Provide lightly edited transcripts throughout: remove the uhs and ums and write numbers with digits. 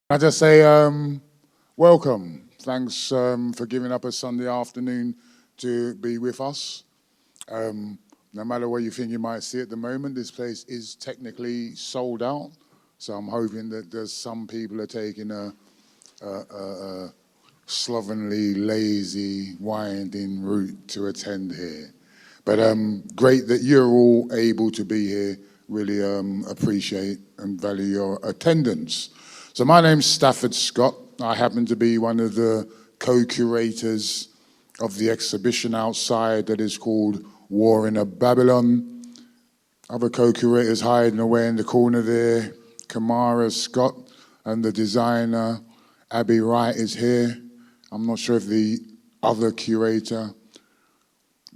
I just say welcome. Thanks for giving up a Sunday afternoon to be with us. No matter what you think you might see at the moment, this place is technically sold out. So I'm hoping that there's some people are taking a slovenly, lazy, winding route to attend here. But great that you're all able to be here. Really appreciate and value your attendance. So my name's Stafford Scott. I happen to be one of the co-curators of the exhibition outside that is called War in a Babylon. Other co-curators hiding away in the corner there. Kamara Scott and the designer Abby Wright is here. I'm not sure if the other curator,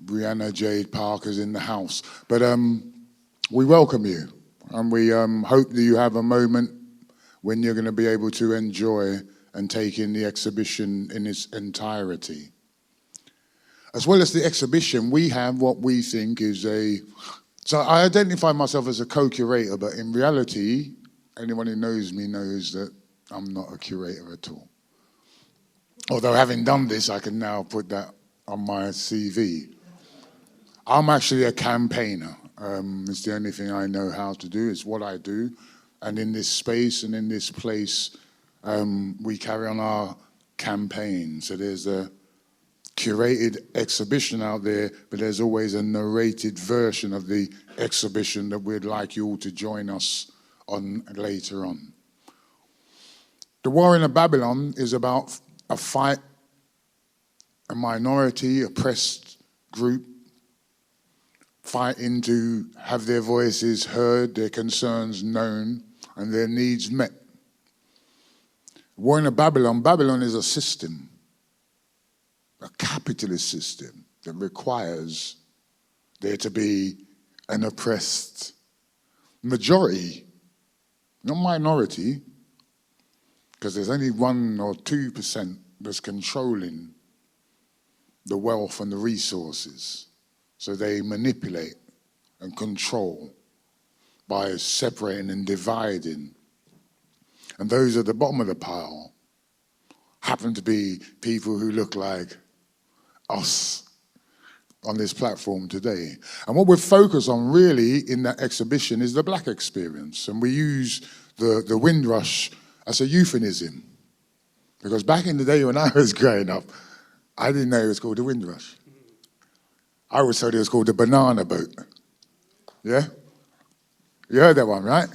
Brianna Jade Parker's in the house. But we welcome you, and we hope that you have a moment when you're going to be able to enjoy and take in the exhibition in its entirety. As well as the exhibition, we have what we think is so I identify myself as a co-curator, but in reality, anyone who knows me knows that I'm not a curator at all. Although having done this, I can now put that on my CV. I'm actually a campaigner. It's the only thing I know how to do. It's what I do. And in this space and in this place, we carry on our campaign. So there's a curated exhibition out there, but there's always a narrated version of the exhibition that we'd like you all to join us on later on. The War in Babylon is about a fight, a minority, oppressed group, fighting to have their voices heard, their concerns known, and their needs met. War in Babylon, Babylon is a system, a capitalist system that requires there to be an oppressed majority, not minority, because there's only 1 or 2% that's controlling the wealth and the resources. So they manipulate and control by separating and dividing. And those at the bottom of the pile happen to be people who look like us on this platform today. And what we're focused on really in that exhibition is the black experience. And we use the Windrush as a euphemism. Because back in the day when I was growing up, I didn't know it was called the Windrush. I always thought it was called the banana boat. Yeah? You heard that one, right?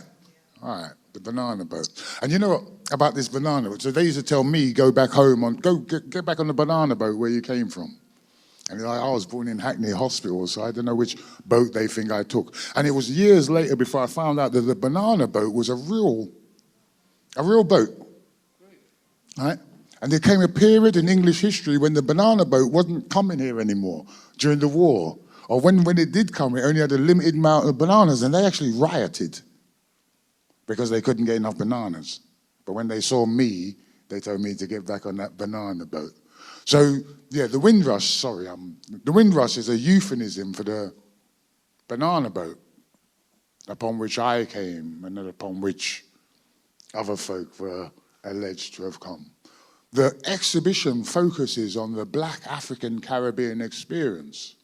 All right, the banana boat. And you know what about this banana boat? So they used to tell me, go back home, get back on the banana boat where you came from. And like, I was born in Hackney Hospital, so I don't know which boat they think I took. And it was years later before I found out that the banana boat was a real boat, right? And there came a period in English history when the banana boat wasn't coming here anymore during the war. Or when it did come, it only had a limited amount of bananas, and they actually rioted because they couldn't get enough bananas. But when they saw me, they told me to get back on that banana boat. So, yeah, the Windrush, the Windrush is a euphemism for the banana boat upon which I came and upon which other folk were alleged to have come. The exhibition focuses on the Black African Caribbean experience.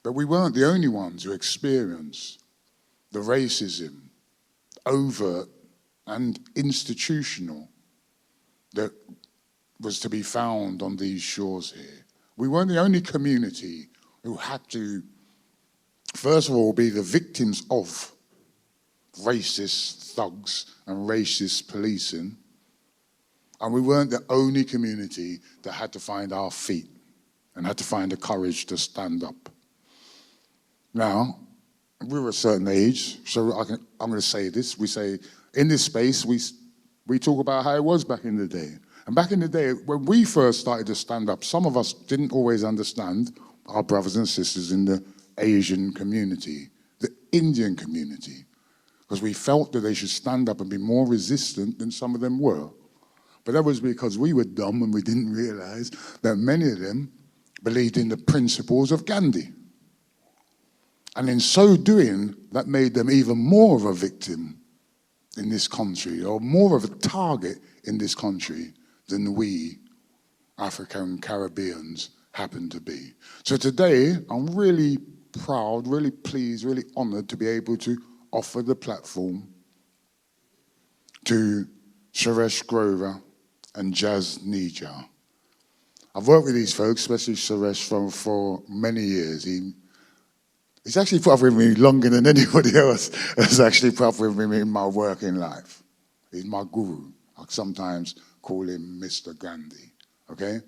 But we weren't the only ones who experienced the racism, overt and institutional, that was to be found on these shores here. We weren't the only community who had to, first of all, be the victims of racist thugs and racist policing. And we weren't the only community that had to find our feet and had to find the courage to stand up. Now, we're a certain age, so I'm going to say this. We say, in this space, we talk about how it was back in the day. And back in the day, when we first started to stand up, some of us didn't always understand our brothers and sisters in the Asian community, the Indian community, because we felt that they should stand up and be more resistant than some of them were. But that was because we were dumb and we didn't realize that many of them believed in the principles of Gandhi. And in so doing, that made them even more of a victim in this country, or more of a target in this country than we African Caribbeans happen to be. So today, I'm really proud, really pleased, really honored to be able to offer the platform to Suresh Grover and Jazz Nija. I've worked with these folks, especially Suresh, for many years. He's actually put up with me longer than anybody else has actually put up with me in my working life. He's my guru. I sometimes call him Mr. Gandhi, okay?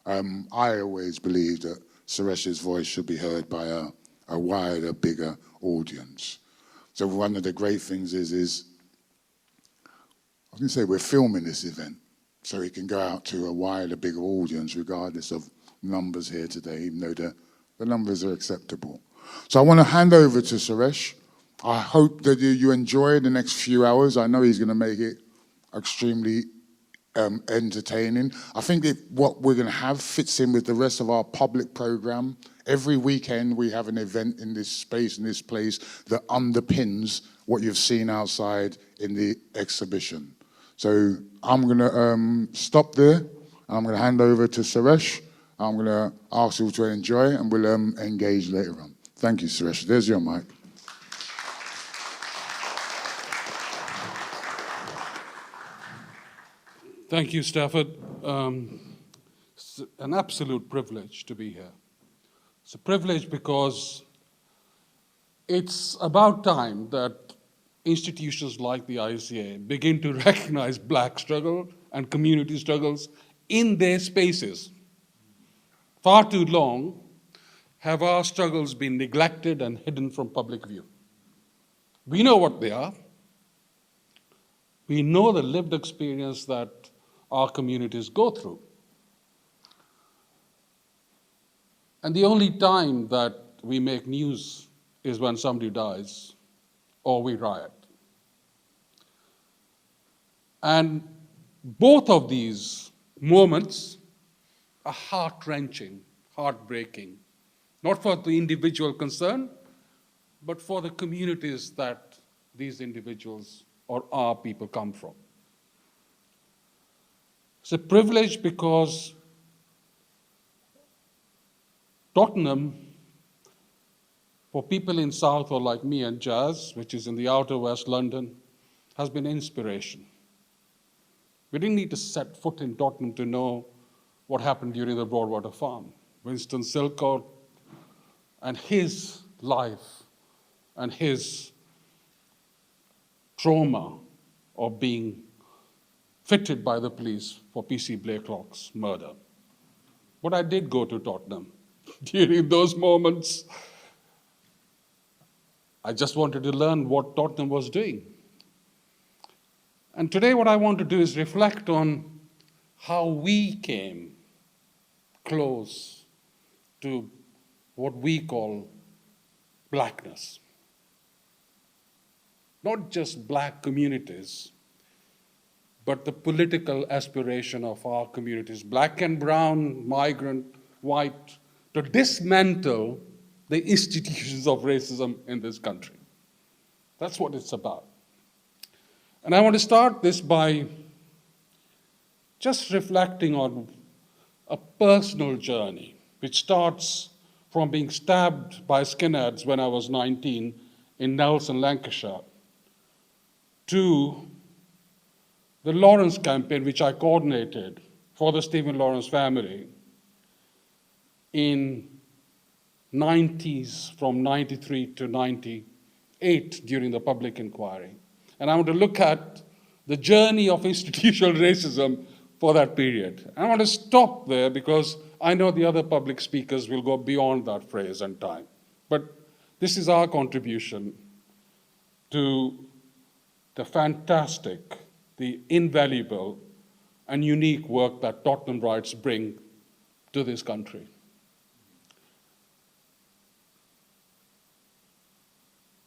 I always believe that Suresh's voice should be heard by a wider, bigger audience. So one of the great things is I was going to say we're filming this event so it can go out to a wider, bigger audience regardless of numbers here today, even though the numbers are acceptable. So I want to hand over to Suresh. I hope that you enjoy the next few hours. I know he's going to make it extremely entertaining. I think what we're going to have fits in with the rest of our public program. Every weekend we have an event in this space, in this place, that underpins what you've seen outside in the exhibition. So I'm going to stop there. I'm going to hand over to Suresh. I'm going to ask you to enjoy, and we'll engage later on. Thank you, Suresh. There's your mic. Thank you, Stafford. It's an absolute privilege to be here. It's a privilege because it's about time that institutions like the ICA begin to recognize Black struggle and community struggles in their spaces. Far too long have our struggles been neglected and hidden from public view. We know what they are. We know the lived experience that our communities go through. And the only time that we make news is when somebody dies or we riot. And both of these moments are heart-wrenching, heartbreaking, not for the individual concerned, but for the communities that these individuals or our people come from. It's a privilege because Tottenham, for people in Southall like me and Jazz, which is in the outer West London, has been inspiration. We didn't need to set foot in Tottenham to know what happened during the Broadwater Farm. Winston Silcoat and his life and his trauma of being fitted by the police for P.C. Blakelock's murder. But I did go to Tottenham. During those moments, I just wanted to learn what Tottenham was doing. And today what I want to do is reflect on how we came close to what we call blackness. Not just black communities, but the political aspiration of our communities, black and brown, migrant, white, to dismantle the institutions of racism in this country. That's what it's about. And I want to start this by just reflecting on a personal journey, which starts from being stabbed by skinheads when I was 19 in Nelson, Lancashire, to the Lawrence campaign, which I coordinated for the Stephen Lawrence family in 90s, from 93 to 98 during the public inquiry. And I want to look at the journey of institutional racism for that period. And I want to stop there because I know the other public speakers will go beyond that phrase and time. But this is our contribution to the fantastic, the invaluable, and unique work that Tottenham Riots bring to this country.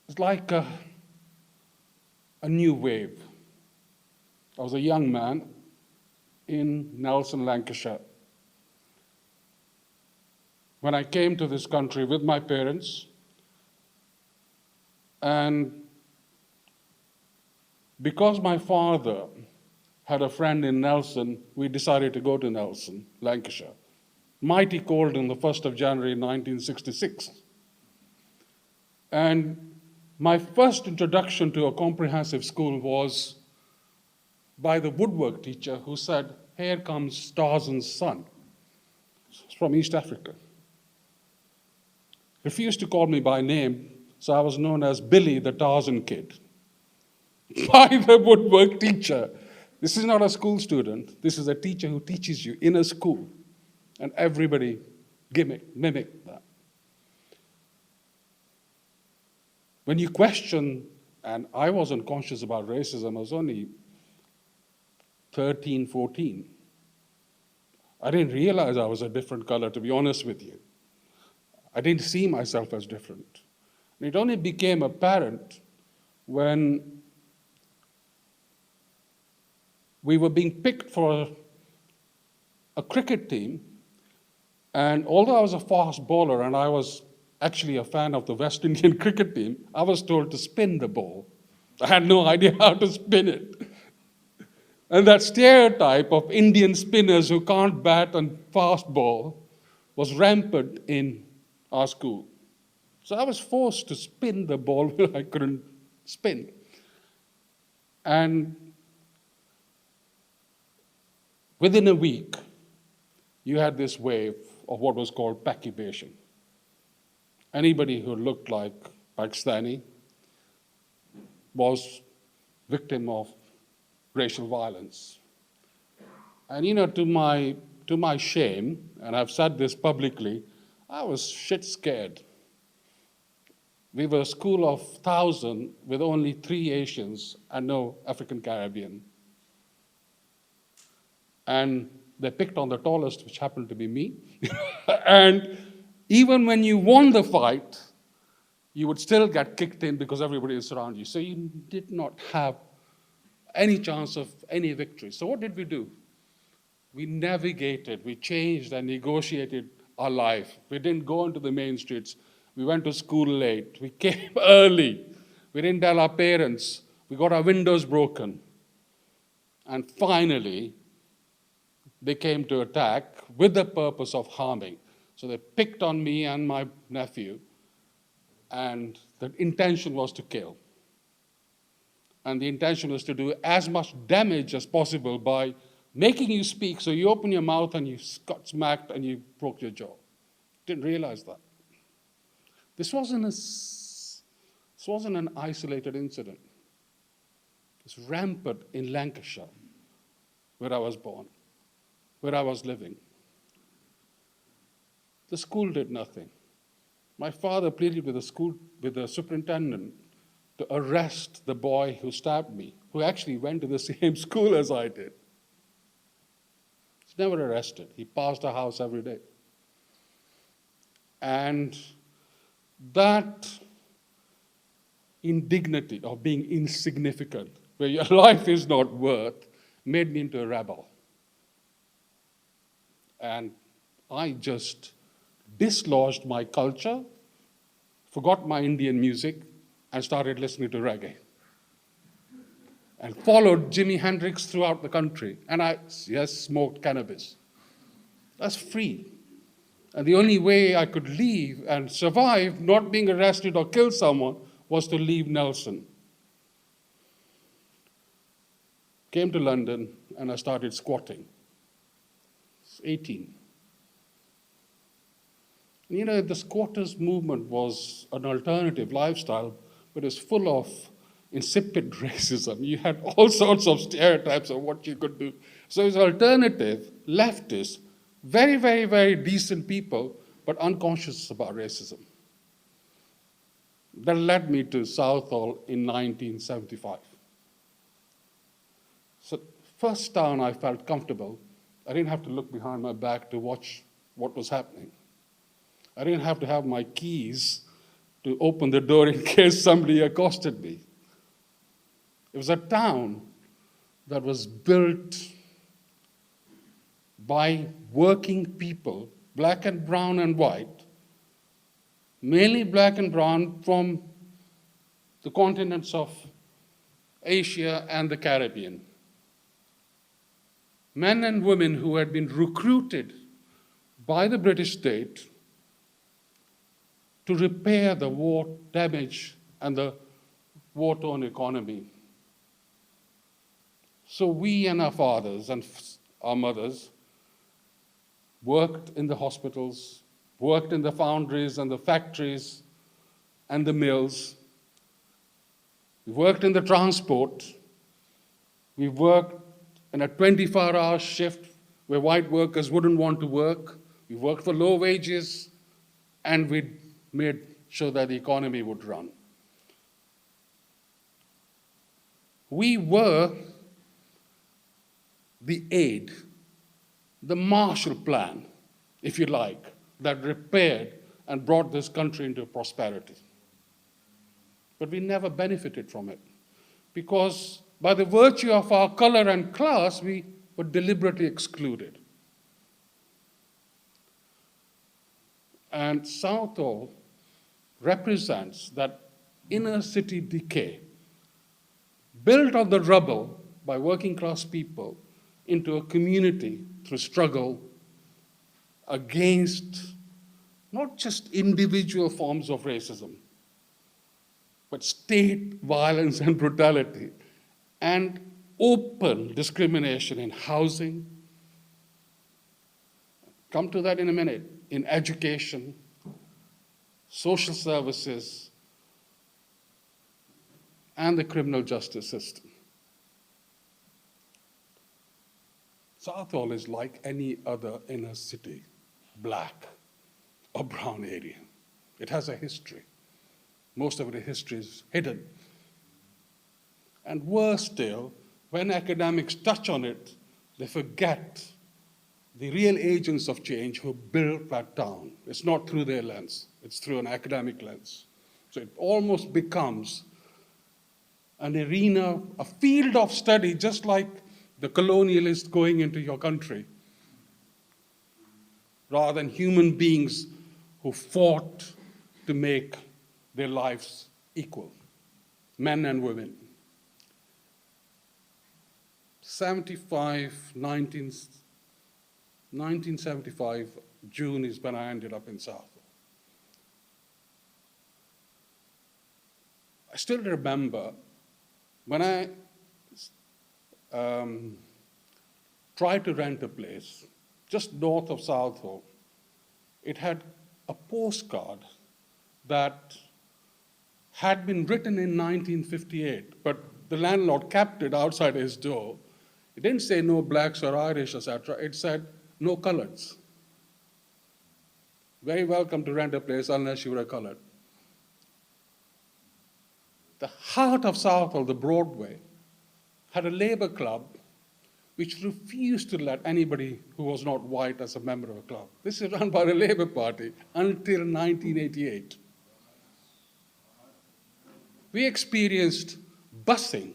It's like a new wave. I was a young man in Nelson, Lancashire, when I came to this country with my parents, and Because my father had a friend in Nelson, we decided to go to Nelson, Lancashire. Mighty cold on the 1st of January 1966. And my first introduction to a comprehensive school was by the woodwork teacher who said, "Here comes Tarzan's son." It's from East Africa. Refused to call me by name, so I was known as Billy the Tarzan Kid by the woodwork teacher. This is not a school student. This is a teacher who teaches you in a school. And everybody mimicked that. When you question, and I wasn't conscious about racism, I was only 13, 14. I didn't realize I was a different color, to be honest with you. I didn't see myself as different. And it only became apparent when we were being picked for a cricket team, and although I was a fast bowler and I was actually a fan of the West Indian cricket team, I was told to spin the ball. I had no idea how to spin it. And that stereotype of Indian spinners who can't bat and fast ball was rampant in our school. So I was forced to spin the ball when I couldn't spin. And within a week, you had this wave of what was called Pakistan. Anybody who looked like Pakistani was victim of racial violence. And to my shame, and I've said this publicly, I was shit scared. We were a school of 1,000 with only 3 Asians and no African Caribbean. And they picked on the tallest, which happened to be me. And even when you won the fight, you would still get kicked in because everybody is around you. So you did not have any chance of any victory. So what did we do? We navigated, we changed and negotiated our life. We didn't go into the main streets. We went to school late. We came early. We didn't tell our parents. We got our windows broken. And finally, they came to attack with the purpose of harming. So they picked on me and my nephew, and the intention was to kill. And the intention was to do as much damage as possible by making you speak, so you open your mouth and you got smacked and you broke your jaw. Didn't realize that. This wasn't an isolated incident. It's rampant in Lancashire, where I was born, where I was living. The school did nothing. My father pleaded with the superintendent to arrest the boy who stabbed me, who actually went to the same school as I did. He's never arrested. He passed our house every day. And that indignity of being insignificant, where your life is not worth, made me into a rebel. And I just dislodged my culture, forgot my Indian music, and started listening to reggae. And followed Jimi Hendrix throughout the country. And I, yes, smoked cannabis. That's free. And the only way I could leave and survive not being arrested or kill someone was to leave Nelson. Came to London and I started squatting. I was 18. The squatters movement was an alternative lifestyle, but it was full of insipid racism. You had all sorts of stereotypes of what you could do. So it was alternative, leftist, very, very, very decent people, but unconscious about racism. That led me to Southall in 1975. So first town I felt comfortable. I didn't have to look behind my back to watch what was happening. I didn't have to have my keys to open the door in case somebody accosted me. It was a town that was built by working people, black and brown and white, mainly black and brown from the continents of Asia, and the Caribbean. Men and women who had been recruited by the British state to repair the war damage and the war-torn economy. So we and our fathers and our mothers worked in the hospitals, worked in the foundries and the factories and the mills. We worked in the transport. We worked in a 24-hour shift where white workers wouldn't want to work. We worked for low wages, and we made sure that the economy would run. We were the aid, the Marshall Plan, if you like, that repaired and brought this country into prosperity. But we never benefited from it because by the virtue of our color and class, we were deliberately excluded. And Southall represents that inner city decay built on the rubble by working class people into a community through struggle against not just individual forms of racism, but state violence and brutality, and open discrimination in housing. Come to that in a minute. In education, social services, and the criminal justice system. Southall is like any other inner city, black or brown area. It has a history. Most of the history is hidden. And worse still, when academics touch on it, they forget the real agents of change who built that town. It's not through their lens, it's through an academic lens. So it almost becomes an arena, a field of study, just like the colonialist going into your country, rather than human beings who fought to make their lives equal, men and women. 1975, June is when I ended up in Southall. I still remember when I tried to rent a place just north of Southall. It had a postcard that had been written in 1958, but the landlord kept it outside his door. It didn't say no blacks or Irish, etc. It said no coloreds. Very welcome to rent a place unless you were colored. The heart of Southall, the Broadway, had a labor club which refused to let anybody who was not white as a member of a club. This is run by the Labour Party until 1988. We experienced busing.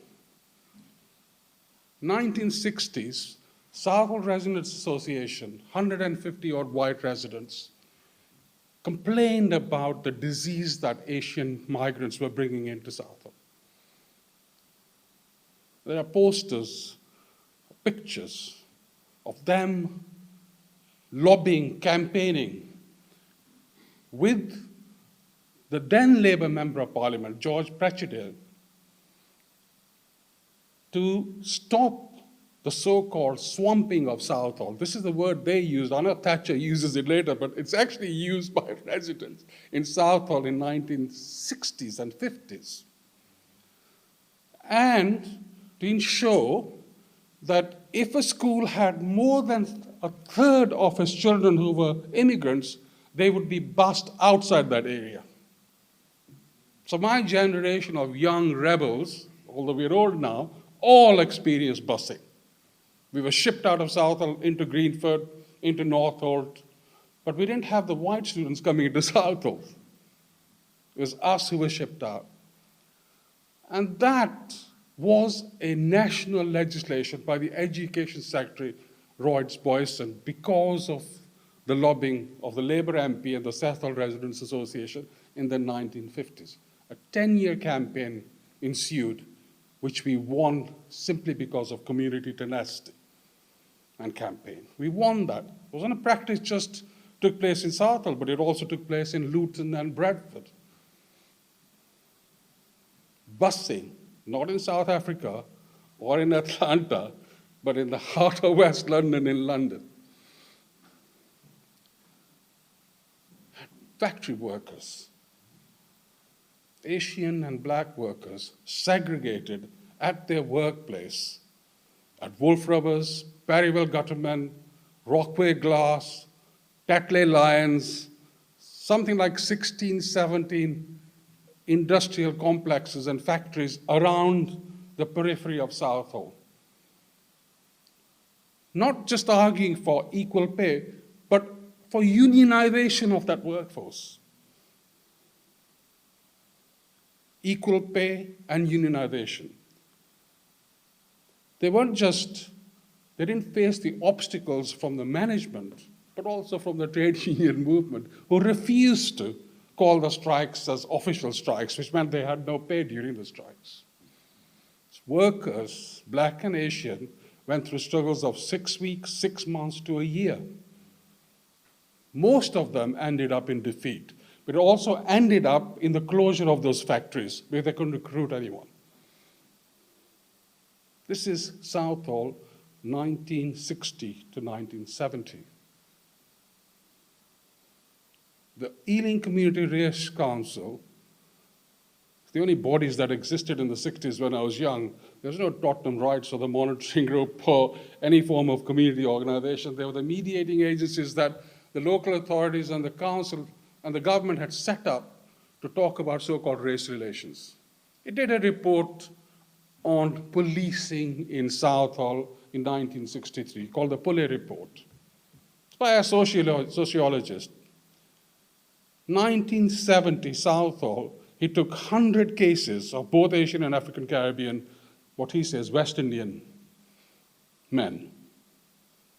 1960s, Southall Residents Association, 150-odd white residents, complained about the disease that Asian migrants were bringing into Southall. There are posters, pictures of them lobbying, campaigning with the then Labour Member of Parliament, George Pratchett, to stop the so-called swamping of Southall. This is the word they used. Anna Thatcher uses it later, but it's actually used by residents in Southall in 1960s and 50s. And to ensure that if a school had more than a third of its children who were immigrants, they would be bussed outside that area. So my generation of young rebels, although we're old now, all experienced busing. We were shipped out of Southall into Greenford, into Northolt, but we didn't have the white students coming into Southall. It was us who were shipped out. And that was a national legislation by the Education Secretary, Royce Boyson, because of the lobbying of the Labour MP and the Southall Residents Association in the 1950s. A 10-year campaign ensued which we won simply because of community tenacity and campaign. We won that. It wasn't a practice just took place in Southall, but it also took place in Luton and Bradford. Busing, not in South Africa or in Atlanta, but in the heart of West London in London. Factory workers, Asian and black workers, segregated at their workplace, at Wolf Rubbers, Perivale Gutterman, Rockway Glass, Tetley Lyons, something like 16, 17 industrial complexes and factories around the periphery of Southall. Not just arguing for equal pay, but for unionization of that workforce. Equal pay and unionization. They didn't face the obstacles from the management, but also from the trade union movement, who refused to call the strikes as official strikes, which meant they had no pay during the strikes. Workers, black and Asian, went through struggles of 6 weeks, 6 months to a year. Most of them ended up in defeat, but it also ended up in the closure of those factories where they couldn't recruit anyone. This is Southall, 1960 to 1970. The Ealing Community Race Council, the only bodies that existed in the 60s when I was young. There was no Tottenham Rights or the Monitoring Group or any form of community organization. They were the mediating agencies that the local authorities and the council and the government had set up to talk about so-called race relations. It did a report on policing in Southall in 1963 called the Pulley Report. It's by a sociologist. 1970, Southall, he took 100 cases of both Asian and African Caribbean, what he says, West Indian men.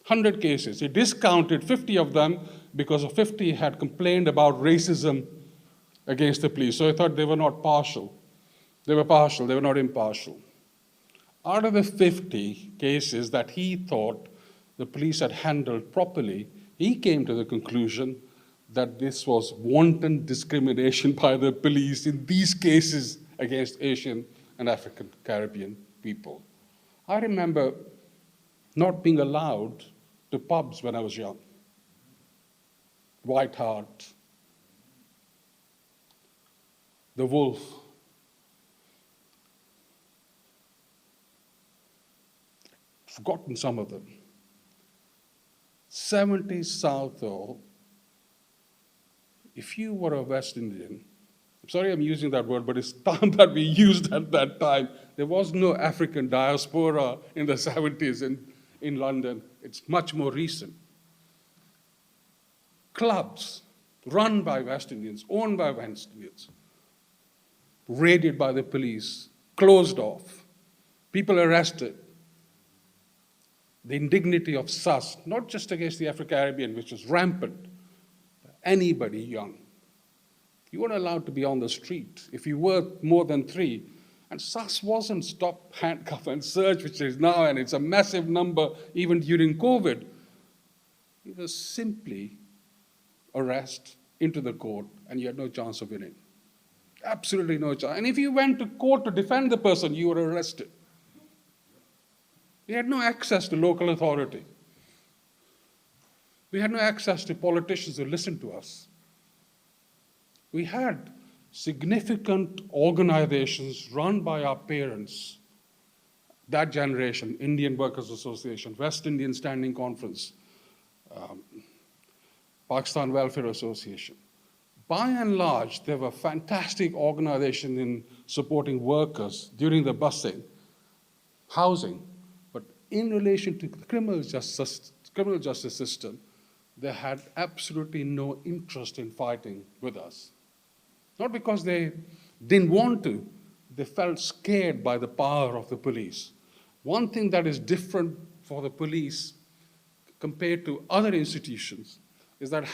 100 cases. He discounted 50 of them because of 50 had complained about racism against the police. So he thought they were not partial. They were partial, they were not impartial. Out of the 50 cases that he thought the police had handled properly, he came to the conclusion that this was wanton discrimination by the police in these cases against Asian and African Caribbean people. I remember not being allowed to pubs when I was young. White Hart, the Wolf. Forgotten some of them. 70s Southall. If you were a West Indian, I'm sorry I'm using that word, but it's the term that we used at that time. There was no African diaspora in the 70s in London. It's much more recent. Clubs run by West Indians, owned by West Indians, raided by the police, closed off, people arrested. The indignity of sus, not just against the Afro-Caribbean, which was rampant, anybody young. You weren't allowed to be on the street. If you were more than 3, and sus wasn't stop, handcuff, and search, which is now, and it's a massive number even during COVID. It was simply arrest into the court, and you had no chance of winning. Absolutely no chance. And if you went to court to defend the person, you were arrested. We had no access to local authority. We had no access to politicians who listened to us. We had significant organizations run by our parents, that generation, Indian Workers Association, West Indian Standing Conference, Pakistan Welfare Association. By and large, there were fantastic organizations in supporting workers during the busing, housing, but in relation to the criminal justice system, they had absolutely no interest in fighting with us. Not because they didn't want to, they felt scared by the power of the police. One thing that is different for the police compared to other institutions is that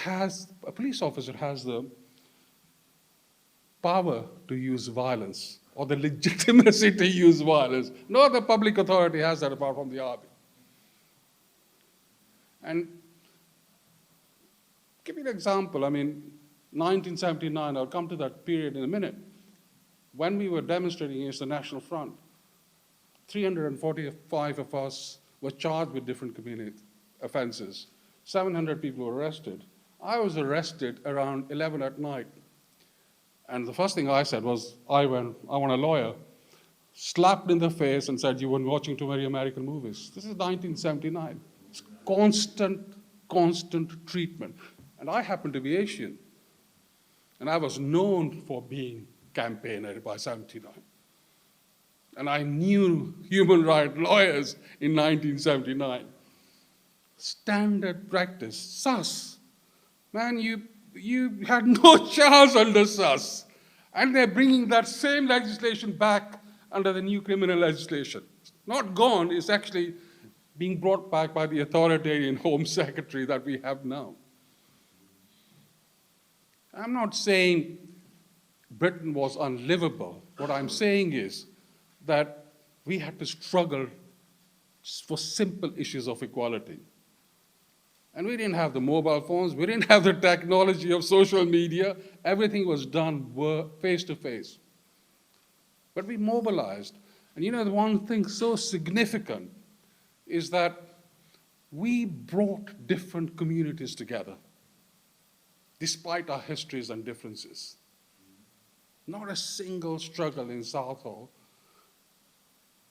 a police officer has the power to use violence or the legitimacy to use violence. No other public authority has that apart from the army. And give you an example. I mean, 1979, I'll come to that period in a minute. When we were demonstrating against the National Front, 345 of us were charged with different community offenses. 700 people were arrested. I was arrested around 11 at night. And the first thing I said was, I want a lawyer. Slapped in the face and said, you weren't watching too many American movies. This is 1979. It's constant treatment. And I happen to be Asian. And I was known for being campaigner by 79. And I knew human rights lawyers in 1979. Standard practice, sus. Man, you had no chance under sus. And they're bringing that same legislation back under the new criminal legislation. It's not gone, it's actually being brought back by the authoritarian Home Secretary that we have now. I'm not saying Britain was unlivable. What I'm saying is that we had to struggle for simple issues of equality. And we didn't have the mobile phones, we didn't have the technology of social media. Everything was done face to face. But we mobilized. And you know, the one thing so significant is that we brought different communities together, despite our histories and differences. Not a single struggle in Southall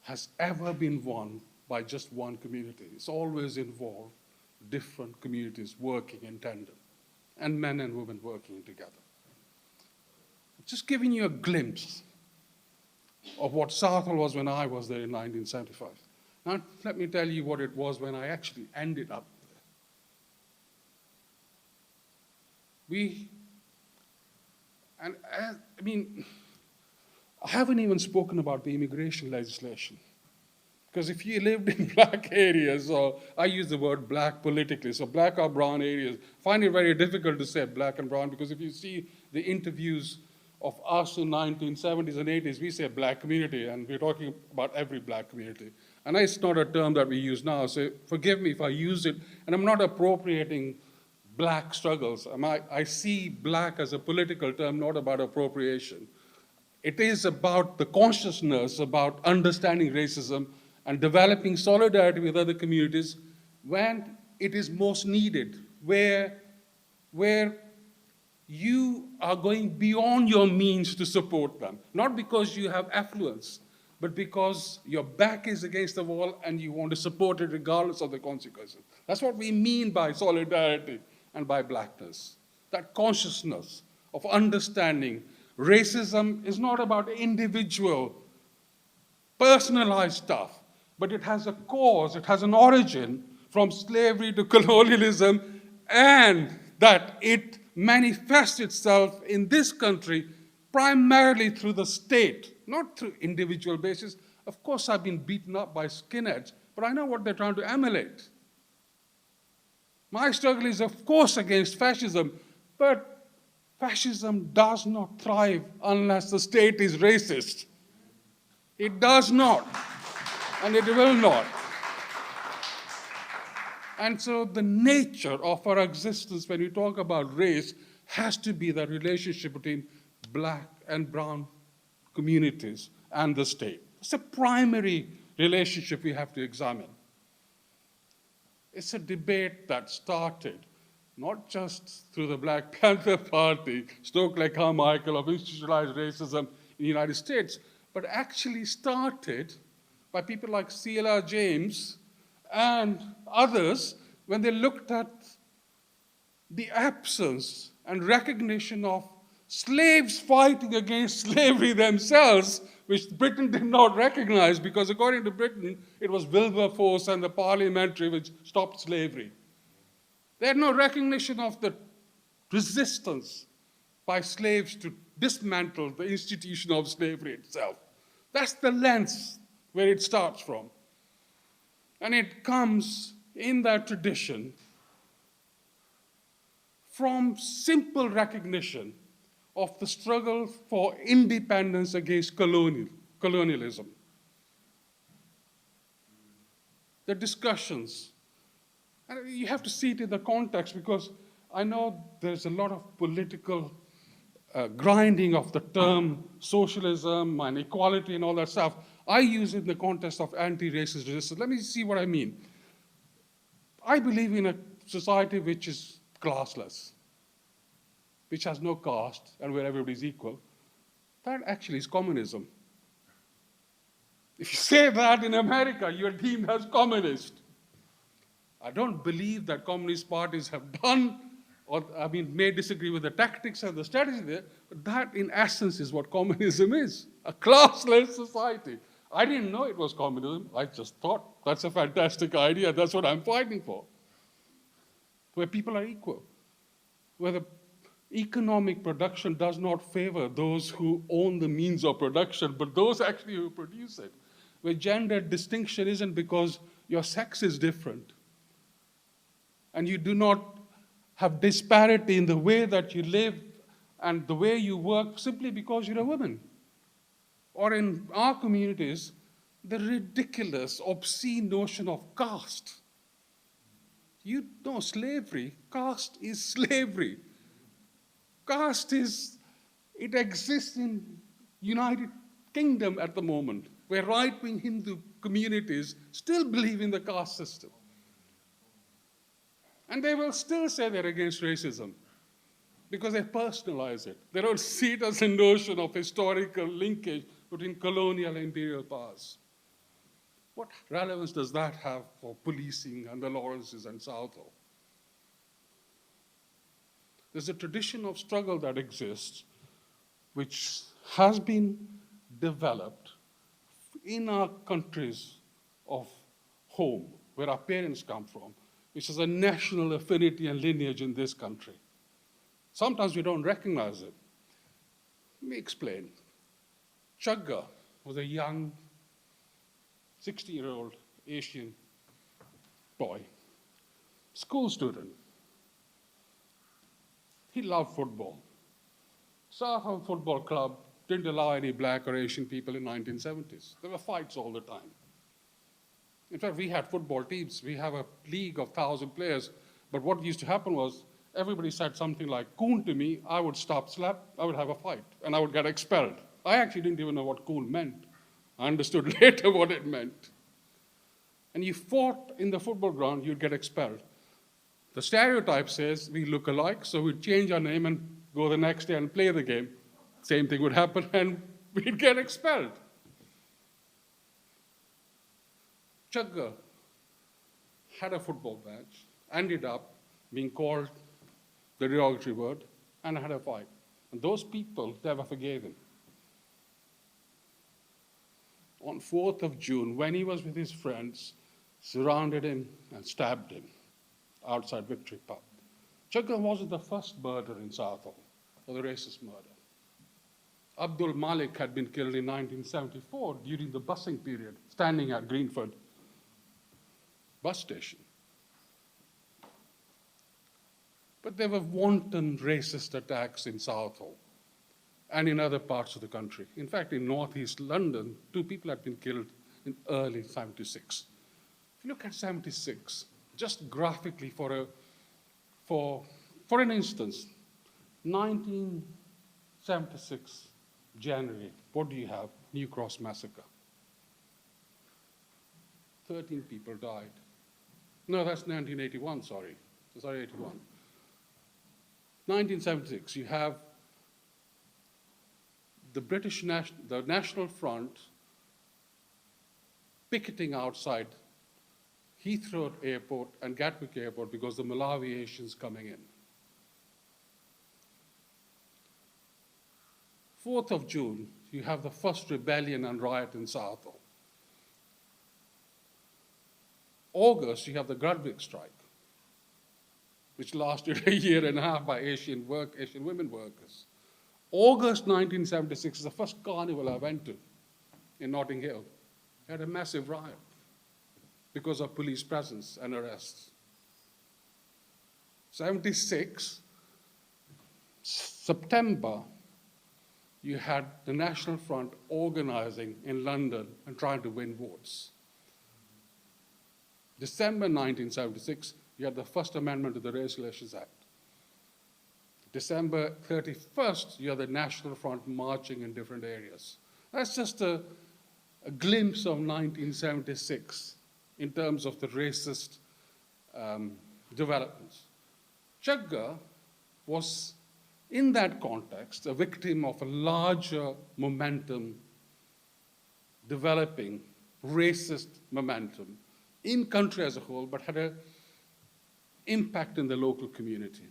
has ever been won by just one community. It's always involved different communities working in tandem, and men and women working together. Just giving you a glimpse of what Southall was when I was there in 1975. Now, let me tell you what it was when I actually ended up there. I haven't even spoken about the immigration legislation. Because if you lived in black areas, or I use the word black politically, so black or brown areas, find it very difficult to say black and brown, because if you see the interviews of us in 1970s and 80s, we say black community, and we're talking about every black community. And it's not a term that we use now, so forgive me if I use it, and I'm not appropriating black struggles. I see black as a political term, not about appropriation. It is about the consciousness, about understanding racism, and developing solidarity with other communities when it is most needed, where you are going beyond your means to support them, not because you have affluence, but because your back is against the wall and you want to support it regardless of the consequences. That's what we mean by solidarity and by blackness. That consciousness of understanding racism is not about individual, personalized stuff, but it has a cause, it has an origin from slavery to colonialism, and that it manifests itself in this country primarily through the state, not through individual basis. Of course, I've been beaten up by skinheads, but I know what they're trying to emulate. My struggle is, of course, against fascism, but fascism does not thrive unless the state is racist. It does not. And it will not. And so the nature of our existence when we talk about race has to be the relationship between black and brown communities and the state. It's a primary relationship we have to examine. It's a debate that started not just through the Black Panther Party, Stokely-Carmichael of institutionalized racism in the United States, but actually started by people like C.L.R. James and others when they looked at the absence and recognition of slaves fighting against slavery themselves, which Britain did not recognize because according to Britain, it was Wilberforce and the parliamentary which stopped slavery. They had no recognition of the resistance by slaves to dismantle the institution of slavery itself. That's the lens where it starts from. And it comes in that tradition from simple recognition of the struggle for independence against colonialism. The discussions, and you have to see it in the context, because I know there's a lot of political grinding of the term socialism and equality and all that stuff. I use it in the context of anti-racist resistance. Let me see what I mean. I believe in a society which is classless, which has no caste and where everybody's equal. That actually is communism. If you say that in America, you're deemed as communist. I don't believe that communist parties have done, or may disagree with the tactics and the strategy there, but that in essence is what communism is, a classless society. I didn't know it was communism. I just thought that's a fantastic idea. That's what I'm fighting for. Where people are equal, where the economic production does not favor those who own the means of production, but those actually who produce it. Where gender distinction isn't because your sex is different, and you do not have disparity in the way that you live and the way you work simply because you're a woman. Or in our communities, the ridiculous, obscene notion of caste. You know slavery. Caste is slavery. Caste it exists in United Kingdom at the moment, where right-wing Hindu communities still believe in the caste system. And they will still say they're against racism because they personalize it. They don't see it as a notion of historical linkage between colonial and imperial powers. What relevance does that have for policing and the Lawrences and Southall? There's a tradition of struggle that exists which has been developed in our countries of home, where our parents come from, which is a national affinity and lineage in this country. Sometimes we don't recognize it. Let me explain. Chagga was a young 60-year-old Asian boy, school student. He loved football. Southall Football Club didn't allow any black or Asian people in the 1970s. There were fights all the time. In fact, we had football teams. We have a league of 1,000 players. But what used to happen was everybody said something like "coon" to me. I would stop slap. I would have a fight, and I would get expelled. I actually didn't even know what "coon" meant. I understood later what it meant. And you fought in the football ground, you'd get expelled. The stereotype says we look alike, so we'd change our name and go the next day and play the game. Same thing would happen, and we'd get expelled. Chagga had a football match, ended up being called the derogatory word, and had a fight. And those people never forgave him. On 4th of June, when he was with his friends, surrounded him and stabbed him outside Victory Pub. Chagga wasn't the first murder in Southall, or the racist murder. Abdul Malik had been killed in 1974 during the busing period, standing at Greenford bus station. But there were wanton racist attacks in Southall and in other parts of the country. In fact, in northeast London, 2 people had been killed in early 76. If you look at 76, just graphically for an instance, 1976 January, what do you have? New Cross Massacre. 13 people died. No, that's 1981, sorry. 81. 1976, you have the National Front picketing outside Heathrow Airport and Gatwick Airport because the Malawi Asians coming in. 4th of June, you have the first rebellion and riot in Southall. August, you have the Grudwick strike, which lasted a year and a half by Asian women workers. August 1976 is the first carnival I went to in Notting Hill. It had a massive riot because of police presence and arrests. 76, September, you had the National Front organizing in London and trying to win votes. December 1976, you had the First Amendment to the Race Relations Act. December 31st, you had the National Front marching in different areas. That's just a glimpse of 1976 in terms of the racist developments. Chagga was, in that context, a victim of a larger momentum, developing racist momentum in country as a whole, but had an impact in the local community.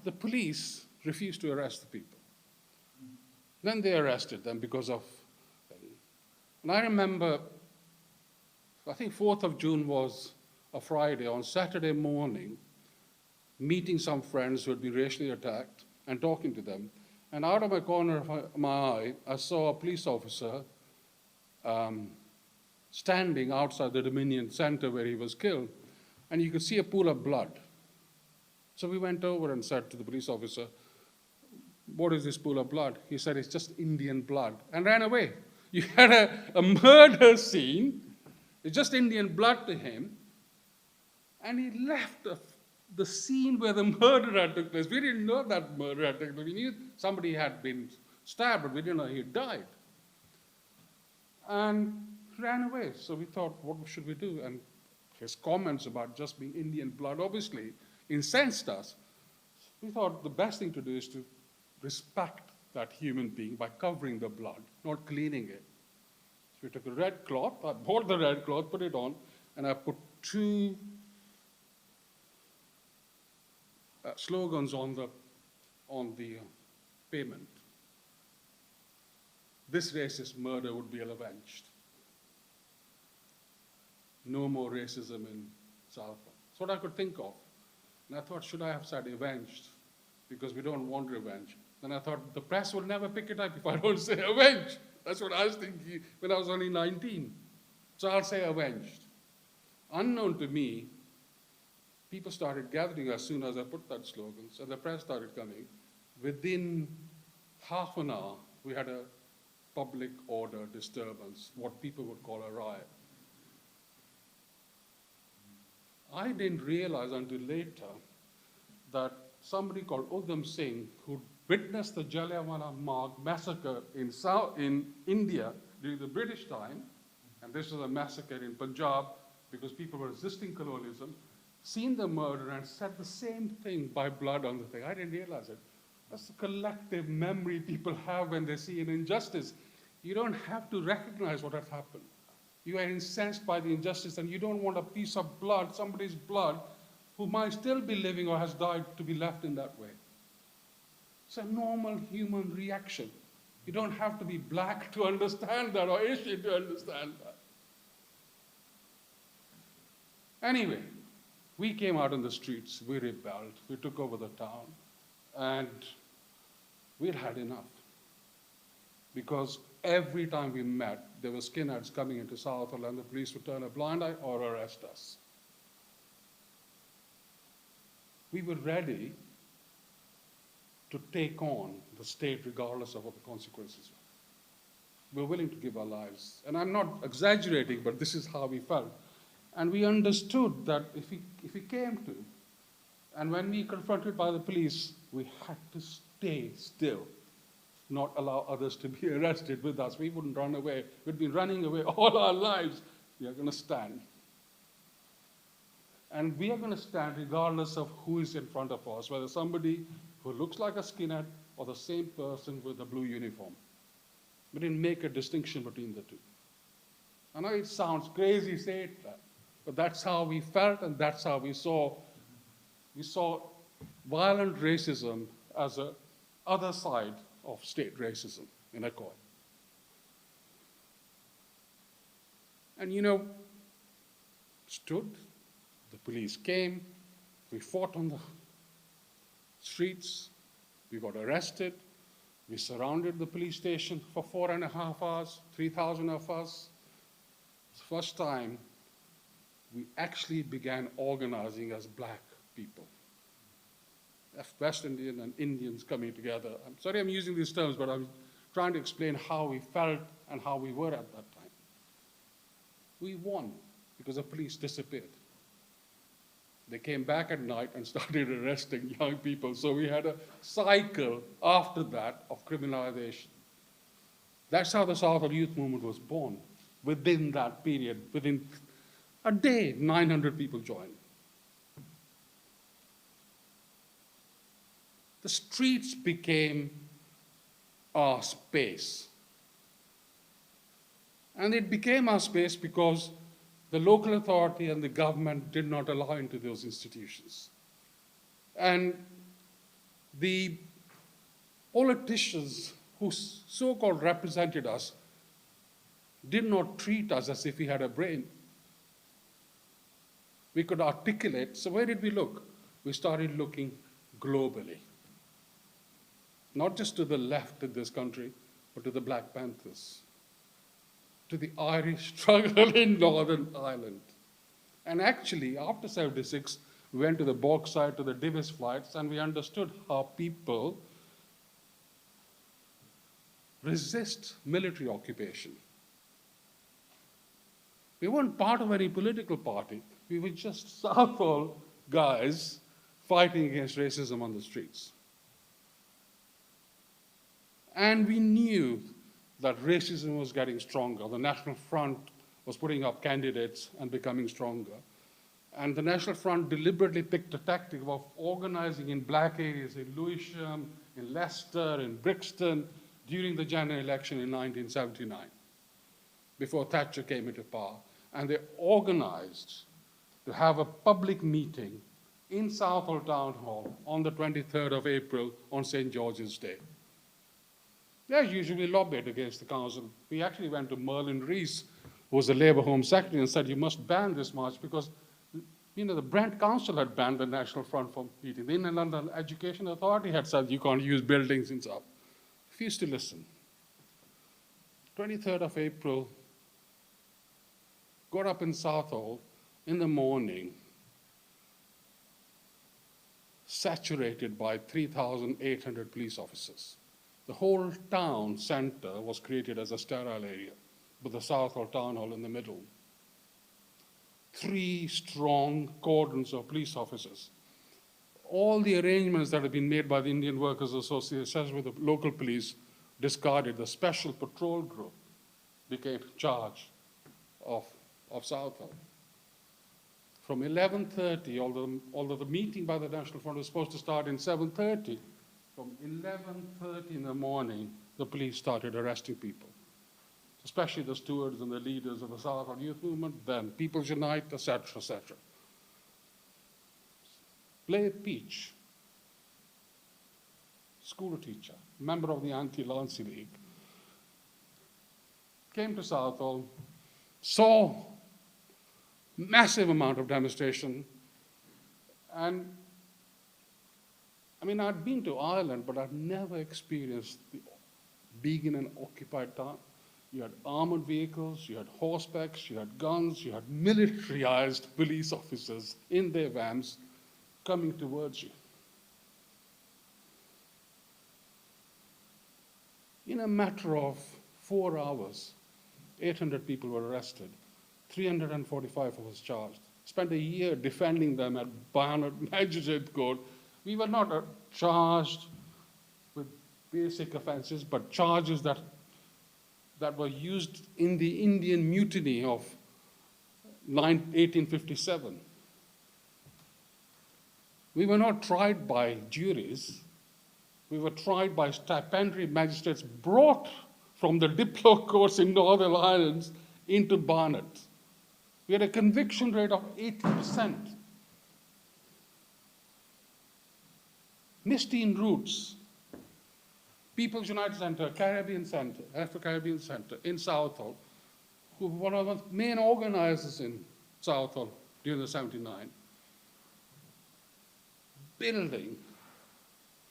The police refused to arrest the people. Then they arrested them because of, and I remember, I think 4th of June was a Friday. On Saturday morning, meeting some friends who had been racially attacked and talking to them. And out of my corner of my eye, I saw a police officer standing outside the Dominion Center where he was killed. And you could see a pool of blood. So we went over and said to the police officer, "What is this pool of blood?" He said, "It's just Indian blood," and ran away. You had a murder scene, it's just Indian blood to him, and he left the scene where the murder had took place. We didn't know that murder had taken place. We knew somebody had been stabbed, but we didn't know he had died. And ran away. So we thought, what should we do? And his comments about just being Indian blood obviously incensed us. We thought the best thing to do is to respect that human being by covering the blood, not cleaning it. So we took a red cloth, I bought the red cloth, put it on, and I put two slogans on the pavement. This racist murder would be avenged. No more racism in Southall. That's what I could think of. And I thought, should I have said avenged? Because we don't want revenge. Then I thought, the press will never pick it up if I don't say avenged. That's what I was thinking when I was only 19. So I'll say avenged. Unknown to me, people started gathering as soon as I put that slogan, so the press started coming. Within half an hour, we had a public order disturbance, what people would call a riot. I didn't realize until later that somebody called Udham Singh, who witnessed the Jallianwala Bagh massacre in India during the British time, and this was a massacre in Punjab because people were resisting colonialism, seen the murder and said the same thing by blood on the thing. I didn't realize it. That's the collective memory people have when they see an injustice. You don't have to recognize what has happened. You are incensed by the injustice and you don't want a piece of blood, somebody's blood, who might still be living or has died, to be left in that way. It's a normal human reaction. You don't have to be black to understand that or Asian to understand that. Anyway, we came out in the streets, we rebelled, we took over the town, and we'd had enough. Because every time we met, there were skinheads coming into Southall and the police would turn a blind eye or arrest us. We were ready to take on the state regardless of what the consequences were. We were willing to give our lives. And I'm not exaggerating, but this is how we felt. And we understood that if we came to, and when we confronted by the police, we had to stay still, not allow others to be arrested with us. We wouldn't run away. We'd been running away all our lives. We are going to stand. And we are going to stand regardless of who is in front of us, whether somebody who looks like a skinhead or the same person with a blue uniform. We didn't make a distinction between the two. I know it sounds crazy saying that, but that's how we felt and that's how we saw. We saw violent racism as a other side of state racism in a coin. And stood, the police came, we fought on the streets, we got arrested, we surrounded the police station for 4.5 hours, 3,000 of us. It's the first time we actually began organizing as black people. West Indian and Indians coming together. I'm sorry I'm using these terms, but I'm trying to explain how we felt and how we were at that time. We won because the police disappeared. They came back at night and started arresting young people. So we had a cycle after that of criminalization. That's how the Southall Youth Movement was born. Within that period, within a day, 900 people joined. The streets became our space. And it became our space because the local authority and the government did not allow into those institutions. And the politicians who so-called represented us did not treat us as if we had a brain. We could articulate. So where did we look? We started looking globally. Not just to the left in this country, but to the Black Panthers, to the Irish struggle in Northern Ireland. And actually, after 76, we went to the bauxite, to the Divis flights, and we understood how people resist military occupation. We weren't part of any political party. We were just Southall guys fighting against racism on the streets. And we knew that racism was getting stronger. The National Front was putting up candidates and becoming stronger. And the National Front deliberately picked a tactic of organizing in black areas in Lewisham, in Leicester, in Brixton, during the general election in 1979, before Thatcher came into power. And they organized to have a public meeting in Southall Town Hall on the 23rd of April on St. George's Day. They usually lobbied against the council. We actually went to Merlin Rees, who was the Labour Home Secretary, and said, you must ban this march because, you know, the Brent Council had banned the National Front from meeting. The Inner London Education Authority had said you can't use buildings and stuff. Refused to listen. 23rd of April, got up in Southall in the morning, saturated by 3,800 police officers. The whole town center was created as a sterile area, with the Southall Town Hall in the middle. 3 strong cordons of police officers. All the arrangements that had been made by the Indian Workers Association with the local police discarded. The special patrol group became in charge of Southall. From 11:30, although the meeting by the National Front was supposed to start in 7:30, from 11:30 in the morning, the police started arresting people, especially the stewards and the leaders of the Southall Youth Movement, then People's Unite, etc., etc. Blair Peach, school teacher, member of the Anti-Lancy League, came to Southall, saw massive amount of demonstration, and I mean, I'd been to Ireland, but I'd never experienced being in an occupied town. You had armored vehicles, you had horsebacks, you had guns, you had militarized police officers in their vans coming towards you. In a matter of 4 hours, 800 people were arrested, 345 was charged. Spent a year defending them at Barnard Magistrate Court. We were not charged with basic offenses, but charges that were used in the Indian Mutiny of 1857. We were not tried by juries. We were tried by stipendiary magistrates brought from the Diplo courts in Northern Ireland into Barnet. We had a conviction rate of 80%. Mistine Roots, People's United Center, Caribbean Center, Afro-Caribbean Center in Southall, who were one of the main organizers in Southall during the 79. Building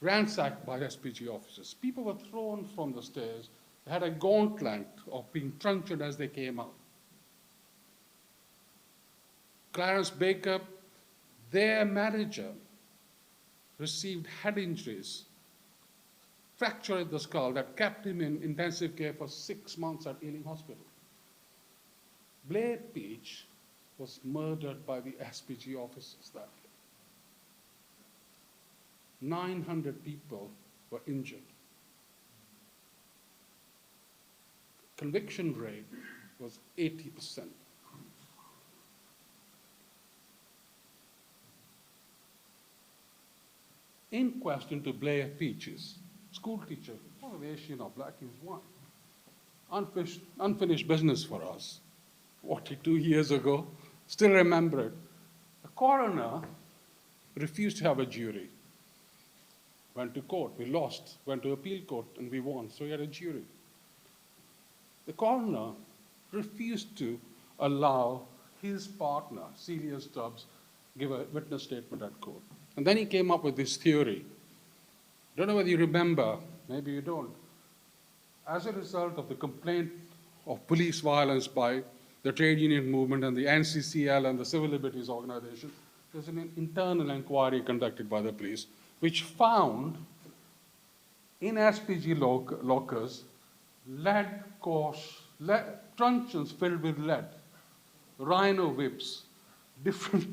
ransacked by SPG officers. People were thrown from the stairs. They had a gauntlet of being truncheoned as they came out. Clarence Baker, their manager, received head injuries, fracture in the skull that kept him in intensive care for 6 months at Ealing Hospital. Blair Peach was murdered by the SPG officers that day. 900 people were injured. Conviction rate was 80%. Inquest into Blair Peach's school teacher, all of Asian or black, he was white. Unfinished business for us. 42 years ago, still remember it. The coroner refused to have a jury. Went to court, we lost. Went to appeal court, and we won, so we had a jury. The coroner refused to allow his partner, Celia Stubbs, give a witness statement at court. And then he came up with this theory. Don't know whether you remember, maybe you don't. As a result of the complaint of police violence by the trade union movement and the NCCL and the Civil Liberties Organization, there's an internal inquiry conducted by the police, which found in SPG lockers lead course, truncheons filled with lead, rhino whips, different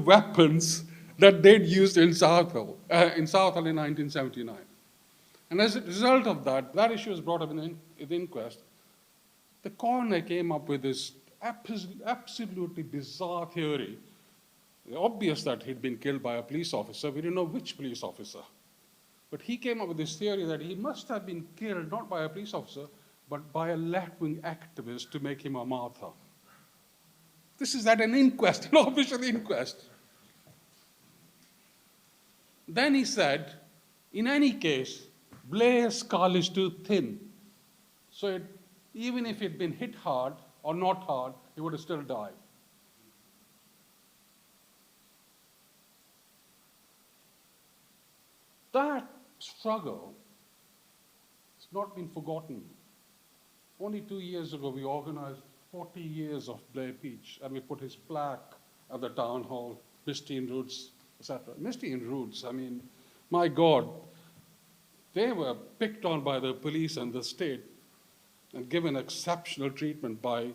weapons that they'd used in Southall in 1979. And as a result of that, that issue was brought up in the inquest. The coroner came up with this absolutely bizarre theory. It's obvious that he'd been killed by a police officer. We didn't know which police officer. But he came up with this theory that he must have been killed not by a police officer, but by a left-wing activist to make him a martyr. This is at an inquest, an official inquest. Then he said, in any case, Blair's skull is too thin. So even if he'd been hit hard or not hard, he would have still died. That struggle has not been forgotten. Only 2 years ago, we organized 40 years of Blair Peach, and we put his plaque at the town hall, Misty in Roots, etc. Misty in Roots, I mean, my God, they were picked on by the police and the state and given exceptional treatment by,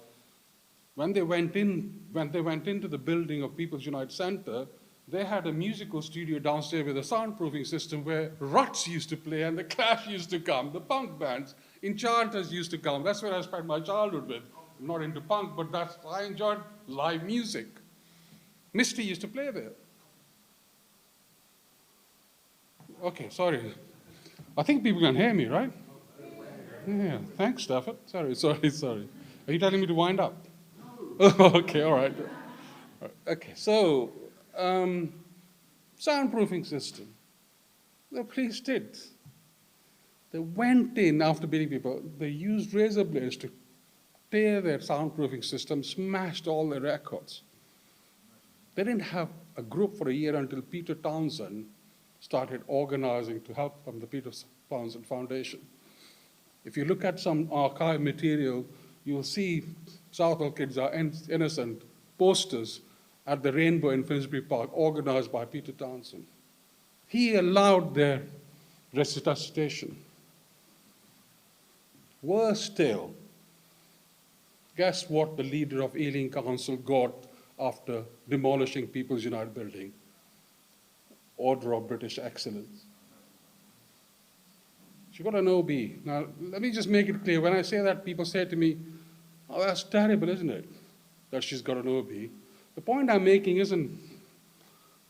when they went into the building of People's United Center, they had a musical studio downstairs with a soundproofing system where Ruts used to play and the Clash used to come, the punk bands, Enchanters used to come. That's where I spent my childhood with. I'm not into punk, but I enjoyed live music. Misty used to play there. Okay, sorry. I think people can hear me, right? Yeah, thanks, Stafford. Sorry. Are you telling me to wind up? Okay, all right. Okay, so soundproofing system. The police did. They went in after beating people. They used razor blades to tear their soundproofing system, smashed all their records. They didn't have a group for a year until Peter Townsend started organizing to help from the Peter Townsend Foundation. If you look at some archive material, you'll see Southall Kids Are Innocent posters at the Rainbow in Finsbury Park, organized by Peter Townsend. He allowed their resuscitation. Worse still, guess what the leader of Ealing Council got after demolishing People's United building? Order of British Excellence. She got an OB. Now, let me just make it clear. When I say that, people say to me, oh, that's terrible, isn't it, that she's got an OB? The point I'm making isn't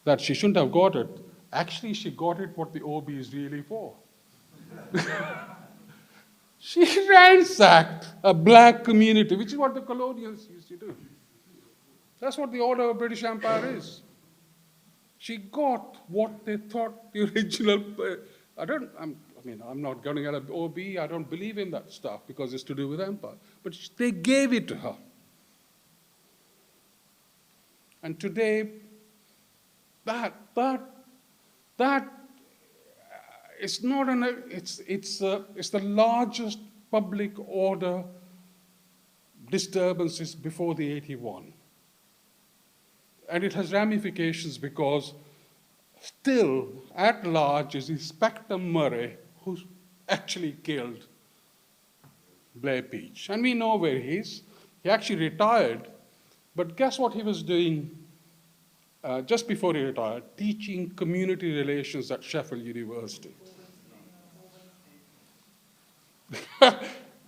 that she shouldn't have got it. Actually, she got it what the OB is really for. She ransacked a black community, which is what the colonials used to do. That's what the Order of British Empire is. She got what they thought the original... I'm not going at an OB. I don't believe in that stuff because it's to do with empire. But they gave it to her. And today, it's not it's the largest public order disturbances before the 81. And it has ramifications because Still, at large is Inspector Murray, who actually killed Blair Peach. And we know where he is. He actually retired, but guess what he was doing just before he retired? Teaching community relations at Sheffield University.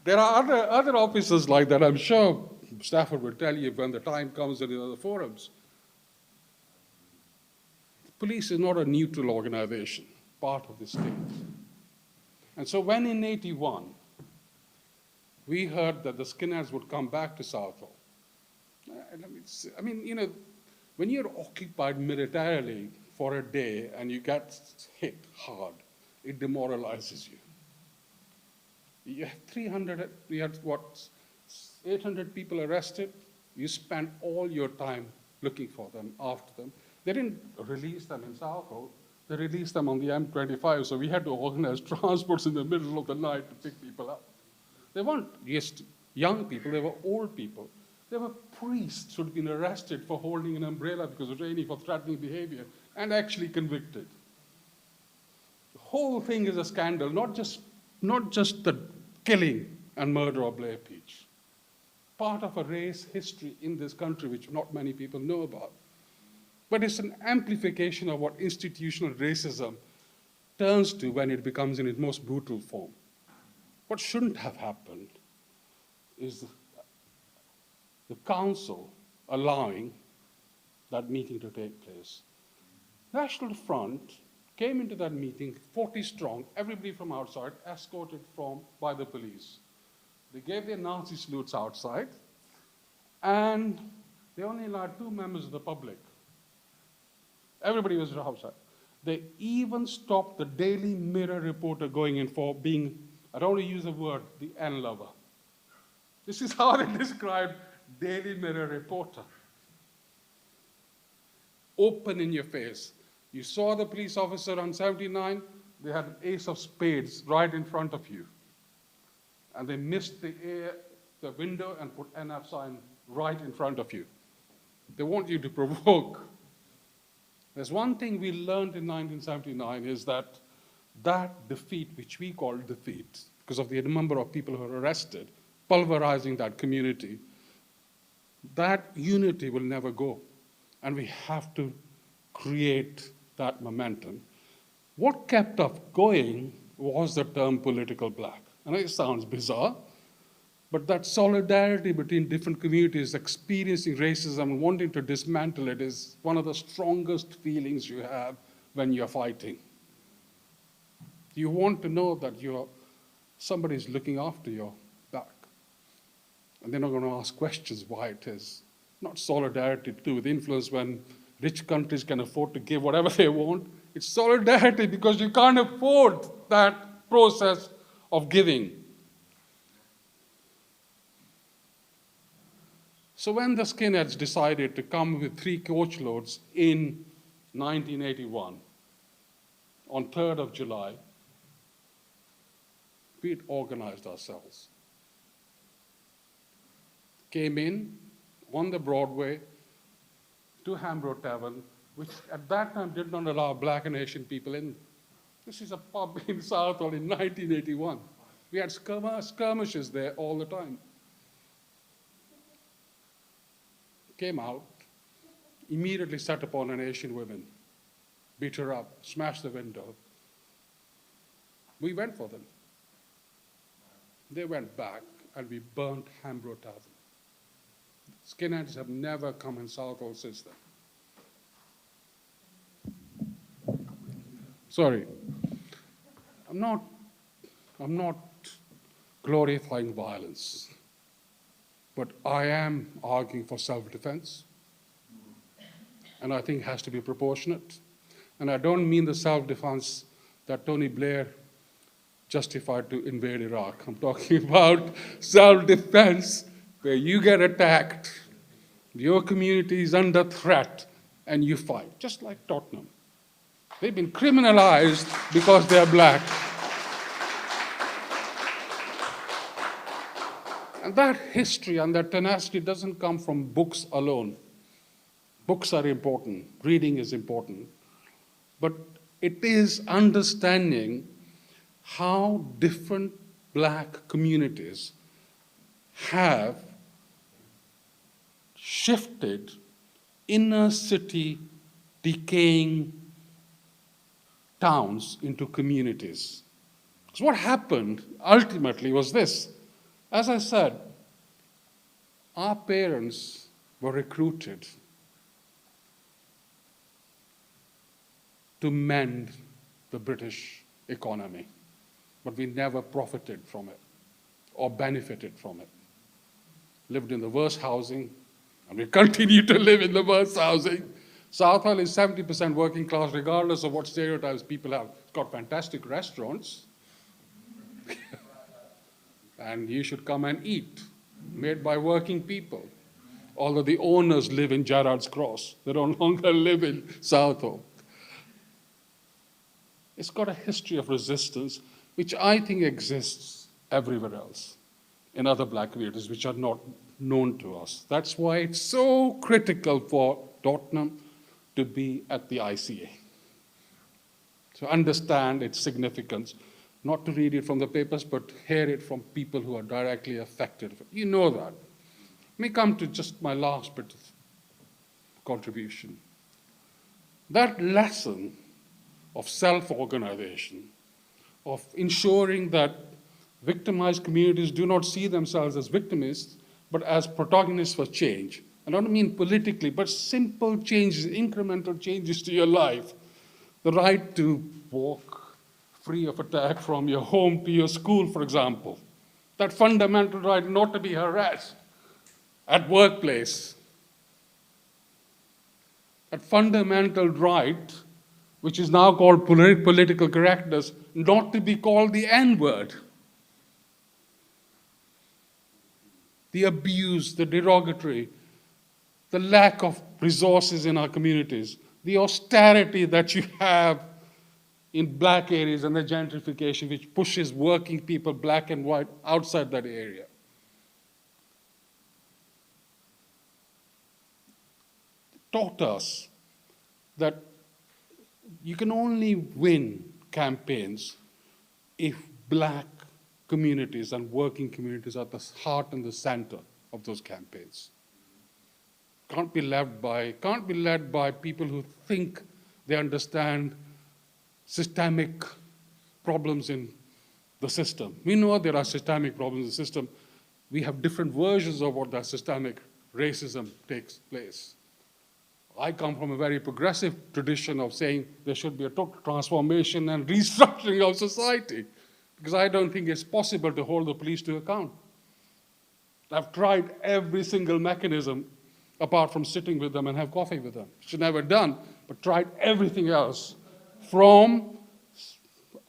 There are other officers like that. I'm sure Stafford will tell you when the time comes in the other forums. Police is not a neutral organization, part of the state. And so when in 81, we heard that the skinheads would come back to Southall. I mean, when you're occupied militarily for a day and you get hit hard, it demoralizes you. You have we had 800 people arrested. You spent all your time looking for them, after them. They didn't release them in Southall. They released them on the M25, so we had to organize transports in the middle of the night to pick people up. They weren't just young people, they were old people. There were priests who had been arrested for holding an umbrella because of raining, for threatening behavior, and actually convicted. The whole thing is a scandal, not just the killing and murder of Blair Peach. Part of a race history in this country which not many people know about. But it's an amplification of what institutional racism turns to when it becomes in its most brutal form. What shouldn't have happened is the council allowing that meeting to take place. National Front came into that meeting 40 strong, everybody from outside, escorted by the police. They gave their Nazi salutes outside, and they only allowed 2 members of the public. Everybody was outside. They even stopped the Daily Mirror reporter going in for being, I don't want to use the word, the N-lover. This is how they described Daily Mirror reporter. Open in your face. You saw the police officer on 79, they had an ace of spades right in front of you. And they missed the window and put NF sign right in front of you. They want you to provoke. There's one thing we learned in 1979 is that defeat, which we call defeat, because of the number of people who are arrested, pulverizing that community, that unity will never go. And we have to create that momentum. What kept us going was the term political black. I know it sounds bizarre, but that solidarity between different communities experiencing racism and wanting to dismantle it is one of the strongest feelings you have when you're fighting. You want to know that somebody's looking after your back. And they're not going to ask questions why it is. Not solidarity to do with influence when rich countries can afford to give whatever they want. It's solidarity because you can't afford that process of giving. So when the skinheads decided to come with 3 coachloads in 1981, on 3rd of July, we organized ourselves. Came in on the Broadway to Hambro Tavern, which at that time did not allow black and Asian people in. This is a pub in Southall in 1981. We had skirmishes there all the time. Came out, immediately set upon an Asian woman, beat her up, smashed the window. We went for them. They went back, and we burnt Hambro Tavern. Skinheads have never come in Southall since then. Sorry. I'm not glorifying violence, but I am arguing for self-defense, and I think it has to be proportionate. And I don't mean the self-defense that Tony Blair justified to invade Iraq. I'm talking about self-defense where you get attacked, your community is under threat, and you fight, just like Tottenham. They've been criminalized because they're black. And that history and that tenacity doesn't come from books alone. Books are important, reading is important. but it is understanding how different black communities have shifted inner city decaying towns into communities. So what happened ultimately was this. As I said, our parents were recruited to mend the British economy, but we never profited from it or benefited from it. Lived in the worst housing, and we continue to live in the worst housing. Southall is 70% working class, regardless of what stereotypes people have. It's got fantastic restaurants, and you should come and eat, made by working people. Although the owners live in Gerrard's Cross, they no longer live in Southall. It's got a history of resistance, which I think exists everywhere else in other black communities, which are not known to us. That's why it's so critical for Tottenham to be at the ICA. To understand its significance, not to read it from the papers, but hear it from people who are directly affected. You know that. Let me come to just my last bit of contribution. That lesson of self-organization, of ensuring that victimized communities do not see themselves as victimists, but as protagonists for change. I don't mean politically, but simple changes, incremental changes to your life. The right to walk free of attack from your home to your school, for example. That fundamental right not to be harassed at workplace. That fundamental right, which is now called political correctness, not to be called the N-word. The abuse, the derogatory, the lack of resources in our communities, the austerity that you have in black areas and the gentrification which pushes working people, black and white, outside that area. Taught us that you can only win campaigns if black communities and working communities are at the heart and the center of those campaigns. Can't be led by people who think they understand systemic problems in the system. We know there are systemic problems in the system. We have different versions of what that systemic racism takes place. I come from a very progressive tradition of saying there should be a total transformation and restructuring of society, because I don't think it's possible to hold the police to account. I've tried every single mechanism apart from sitting with them and have coffee with them, which I've never done, but tried everything else, from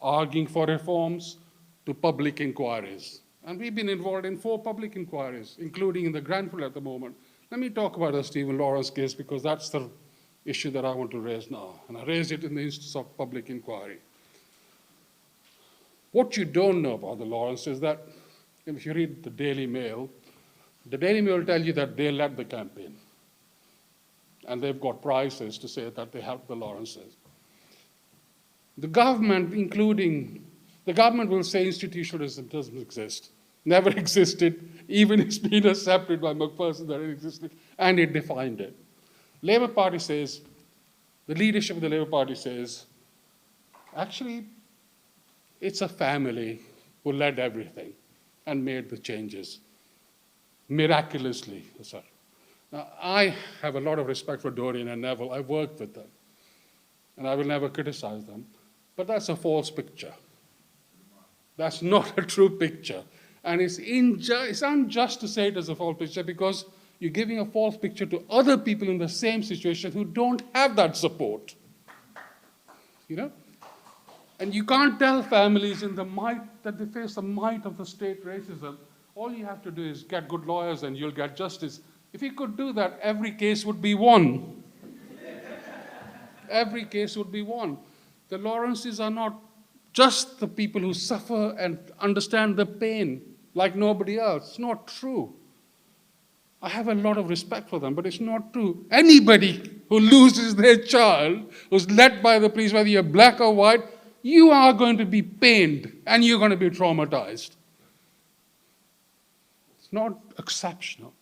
arguing for reforms to public inquiries. And we've been involved in 4 public inquiries, including in the Grenfell at the moment. Let me talk about the Stephen Lawrence case, because that's the issue that I want to raise now. And I raised it in the instance of public inquiry. What you don't know about the Lawrence is that if you read the Daily Mail will tell you that they led the campaign. And they've got prizes to say that they helped the Lawrences. The government, the government will say institutionalism doesn't exist. Never existed, even it's been accepted by McPherson that it existed, and it defined it. Labour Party says, the leadership of the Labour Party says, actually, it's a family who led everything and made the changes, miraculously, sir. Now, I have a lot of respect for Dorian and Neville. I've worked with them, and I will never criticize them, but that's a false picture. That's not a true picture. And it's unjust to say it as a false picture, because you're giving a false picture to other people in the same situation who don't have that support. You know? And you can't tell families in the might that they face the might of the state racism. All you have to do is get good lawyers and you'll get justice. If you could do that, every case would be won. Every case would be won. The Lawrences are not just the people who suffer and understand the pain like nobody else. It's not true. I have a lot of respect for them, but it's not true. Anybody who loses their child, who's led by the police, whether you're black or white, you are going to be pained and you're going to be traumatized. It's not exceptional.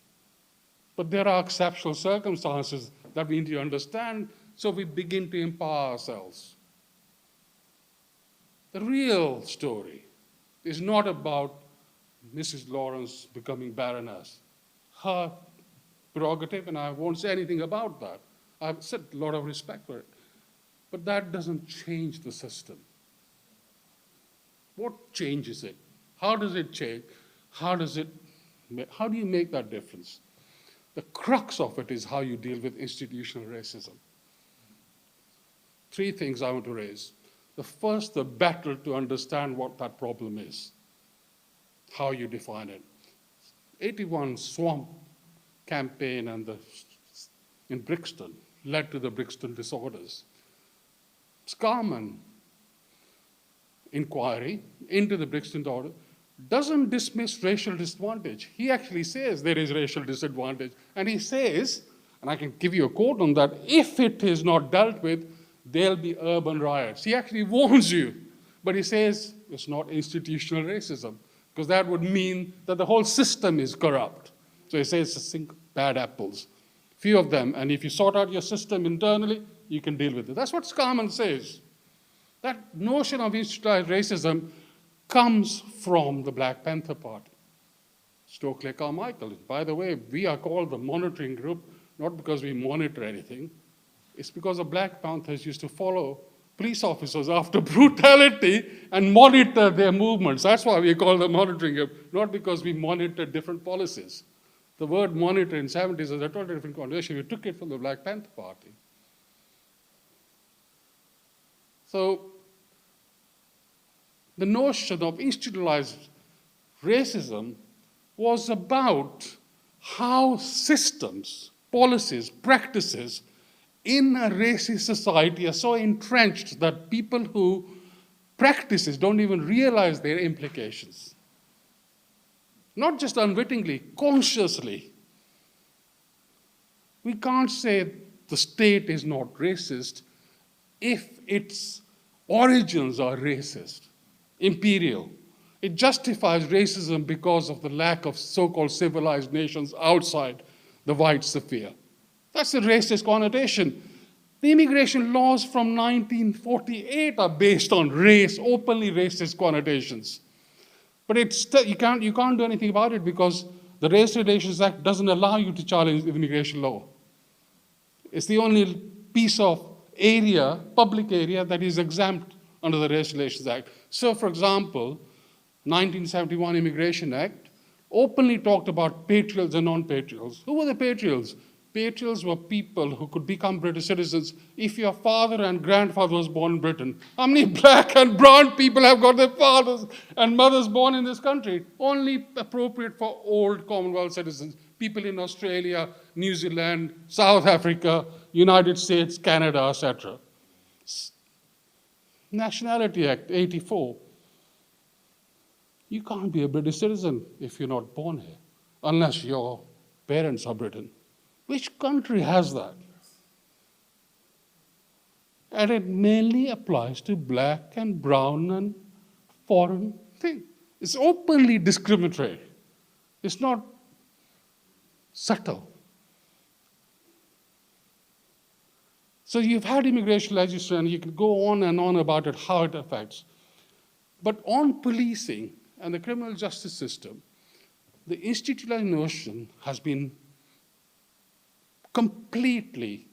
But there are exceptional circumstances that we need to understand, so we begin to empower ourselves. The real story is not about Mrs. Lawrence becoming Baroness. Her prerogative, and I won't say anything about that. I've said a lot of respect for it. But that doesn't change the system. What changes it? How does it change? How do you make that difference? The crux of it is how you deal with institutional racism. Three things I want to raise. The first, the battle to understand what that problem is, how you define it. 81 swamp campaign in Brixton led to the Brixton disorders. Scarman inquiry into the Brixton disorder doesn't dismiss racial disadvantage. He actually says there is racial disadvantage. And he says, and I can give you a quote on that, if it is not dealt with, there'll be urban riots. He actually warns you. But he says it's not institutional racism, because that would mean that the whole system is corrupt. So he says it's bad apples. Few of them. And if you sort out your system internally, you can deal with it. That's what Scarman says. That notion of institutionalized racism comes from the Black Panther Party. Stokely Carmichael. By the way, we are called the monitoring group, not because we monitor anything. It's because the Black Panthers used to follow police officers after brutality and monitor their movements. That's why we call the monitoring group, not because we monitor different policies. The word monitor in the 70s is a totally different connotation. We took it from the Black Panther Party. So the notion of institutionalized racism was about how systems, policies, practices in a racist society are so entrenched that people who practice it don't even realize their implications. Not just unwittingly, consciously. We can't say the state is not racist if its origins are racist, imperial. It justifies racism because of the lack of so-called civilized nations outside the white sphere. That's a racist connotation. The immigration laws from 1948 are based on race, openly racist connotations. But you can't do anything about it because the Race Relations Act doesn't allow you to challenge the immigration law. It's the only piece of area, public area, that is exempt under the Race Relations Act. So, for example, 1971 Immigration Act openly talked about patriots and non-patriots. Who were the patriots? Patriots were people who could become British citizens if your father and grandfather was born in Britain. How many black and brown people have got their fathers and mothers born in this country? Only appropriate for old Commonwealth citizens, people in Australia, New Zealand, South Africa, United States, Canada, etc. Nationality Act, 84. You can't be a British citizen if you're not born here, unless your parents are Britain. Which country has that? And it mainly applies to black and brown and foreign things. It's openly discriminatory. It's not subtle. So you've had immigration legislation, and you can go on and on about it, how it affects. But on policing and the criminal justice system, the institutionalized notion has been completely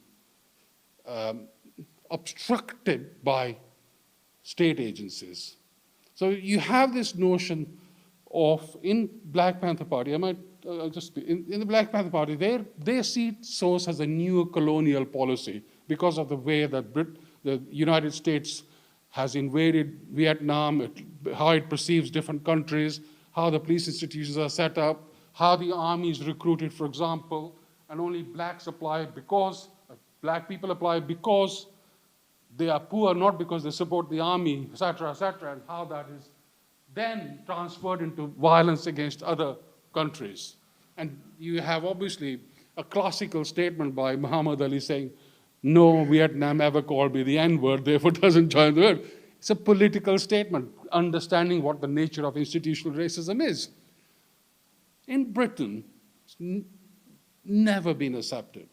obstructed by state agencies. So you have this notion of, in Black Panther Party, in the Black Panther Party, they see source as a new colonial policy because of the way that the United States has invaded Vietnam, how it perceives different countries, how the police institutions are set up, how the army is recruited, for example, and only blacks apply because, black people apply because they are poor, not because they support the army, etc., and how that is then transferred into violence against other countries. And you have obviously a classical statement by Muhammad Ali saying, no Vietnam ever called me the N-word, therefore doesn't join the word. It's a political statement, understanding what the nature of institutional racism is. In Britain, it's never been accepted.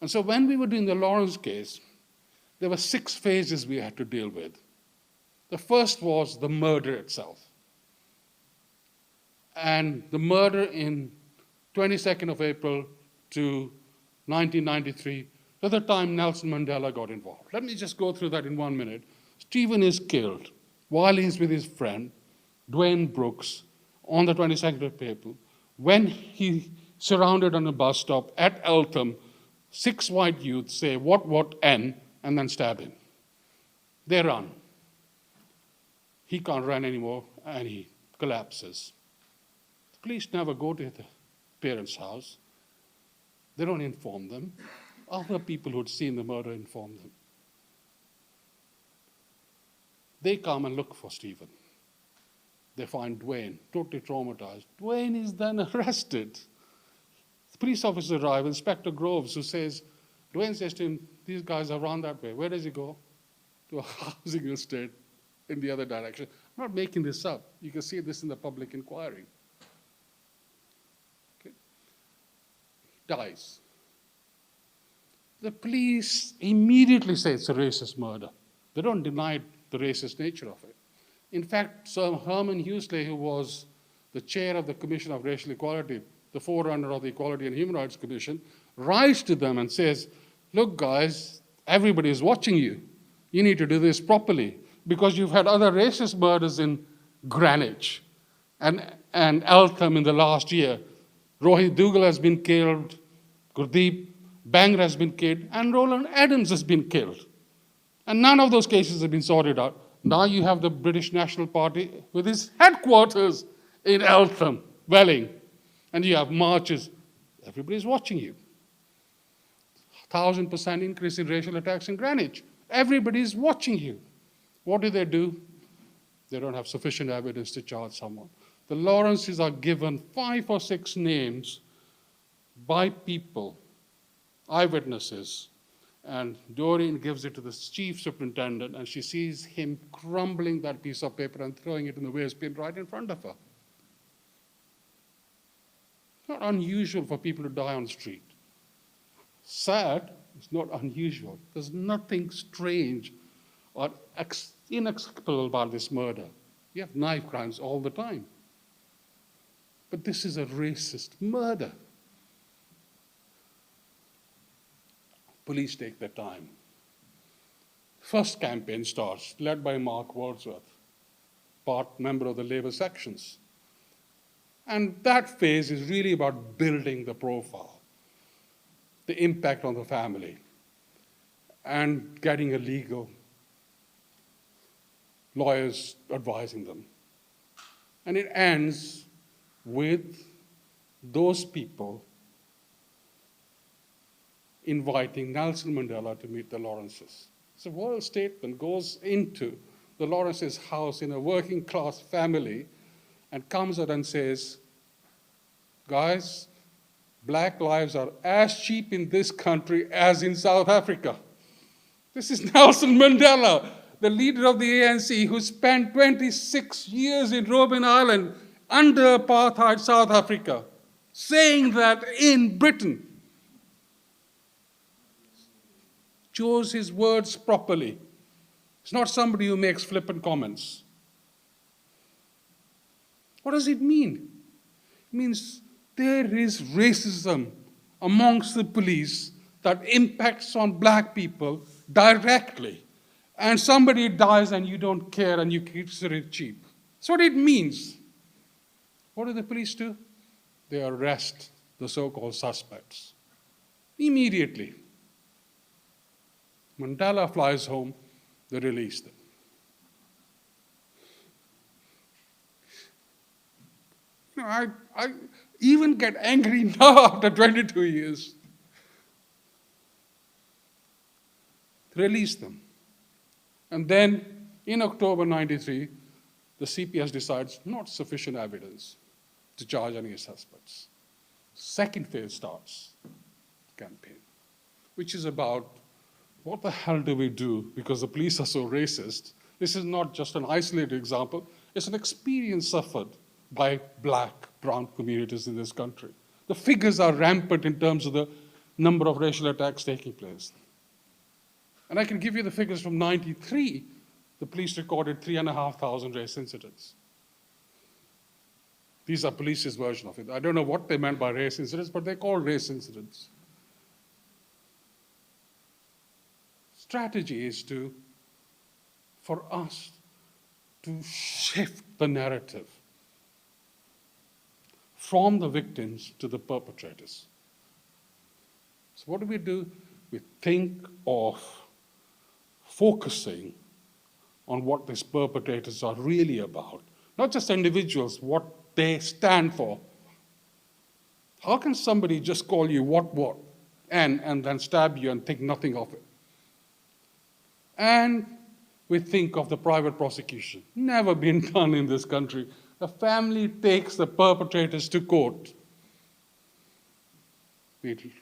And so when we were doing the Lawrence case, there were 6 phases we had to deal with. The first was the murder itself. And the murder in 22nd of April to 1993, at the time Nelson Mandela got involved. Let me just go through that in 1 minute. Stephen is killed while he's with his friend, Dwayne Brooks, on the 22nd of April, when he surrounded on a bus stop at Eltham, 6 white youths say, what, N, and then stab him. They run. He can't run anymore, and he collapses. The police never go to the parents' house. They don't inform them. Other people who'd seen the murder inform them. They come and look for Stephen. They find Dwayne, totally traumatized. Dwayne is then arrested. The police officers arrive, Inspector Groves, who says, Dwayne says to him, these guys are run that way. Where does he go? To a housing estate in the other direction. I'm not making this up. You can see this in the public inquiry. Okay. He dies. The police immediately say it's a racist murder. They don't deny the racist nature of it. In fact, Sir Herman Huxley, who was the chair of the Commission of Racial Equality, the forerunner of the Equality and Human Rights Commission, writes to them and says, look, guys, everybody is watching you. You need to do this properly because you've had other racist murders in Greenwich and Eltham in the last year. Rohit Dougal has been killed, Gurdeep Bangra has been killed, and Roland Adams has been killed. And none of those cases have been sorted out. Now you have the British National Party with its headquarters in Eltham, Welling. And you have marches. Everybody's watching you. 1,000% increase in racial attacks in Greenwich. Everybody's watching you. What do? They don't have sufficient evidence to charge someone. The Lawrences are given 5 or 6 names by people, eyewitnesses, and Doreen gives it to the chief superintendent, and she sees him crumbling that piece of paper and throwing it in the waste bin right in front of her. It's not unusual for people to die on the street. Sad, it's not unusual. There's nothing strange or inexplicable about this murder. You have knife crimes all the time. But this is a racist murder. Police take their time. First campaign starts, led by Mark Wordsworth, member of the labor sections. And that phase is really about building the profile, the impact on the family, and getting a legal lawyers advising them. And it ends with those people inviting Nelson Mandela to meet the Lawrences. So a royal statement goes into the Lawrences' house in a working class family and comes out and says, guys, black lives are as cheap in this country as in South Africa. This is Nelson Mandela, the leader of the ANC, who spent 26 years in Robben Island under apartheid South Africa, saying that in Britain. Chose his words properly. It's not somebody who makes flippant comments. What does it mean? It means there is racism amongst the police that impacts on black people directly. And somebody dies and you don't care and you consider it cheap. That's what it means. What do the police do? They arrest the so-called suspects immediately. Mandela flies home, they release them. You know, I even get angry now after 22 years. Release them. And then, in October 93, the CPS decides not sufficient evidence to charge any suspects. Second phase starts, campaign, which is about what the hell do we do because the police are so racist. This is not just an isolated example. It's an experience suffered by black, brown communities in this country. The figures are rampant in terms of the number of racial attacks taking place. And I can give you the figures from 93. The police recorded 3,500 race incidents. These are police's version of it. I don't know what they meant by race incidents, but they're called race incidents. Strategy is for us to shift the narrative from the victims to the perpetrators. So what do? We think of focusing on what these perpetrators are really about. Not just individuals, what they stand for. How can somebody just call you what, and then stab you and think nothing of it? And we think of the private prosecution. Never been done in this country. The family takes the perpetrators to court. We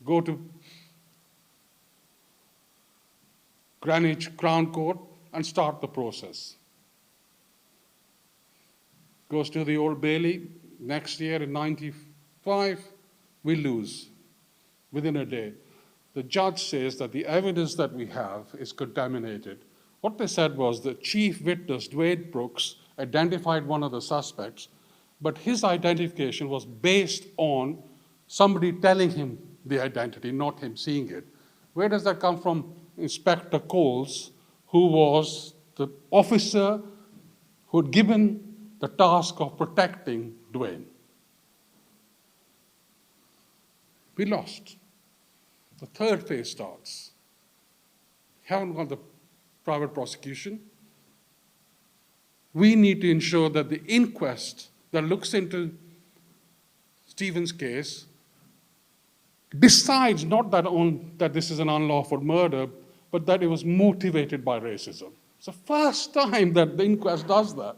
go to Greenwich Crown Court and start the process. Goes to the Old Bailey. Next year in 95, we lose within a day. The judge says that the evidence that we have is contaminated. What they said was the chief witness, Dwayne Brooks, identified one of the suspects, but his identification was based on somebody telling him the identity, not him seeing it. Where does that come from? Inspector Coles, who was the officer who had given the task of protecting Dwayne. We lost. The third phase starts. Haven't got the private prosecution. We need to ensure that the inquest that looks into Stephen's case decides not that this is an unlawful murder, but that it was motivated by racism. It's the first time that the inquest does that.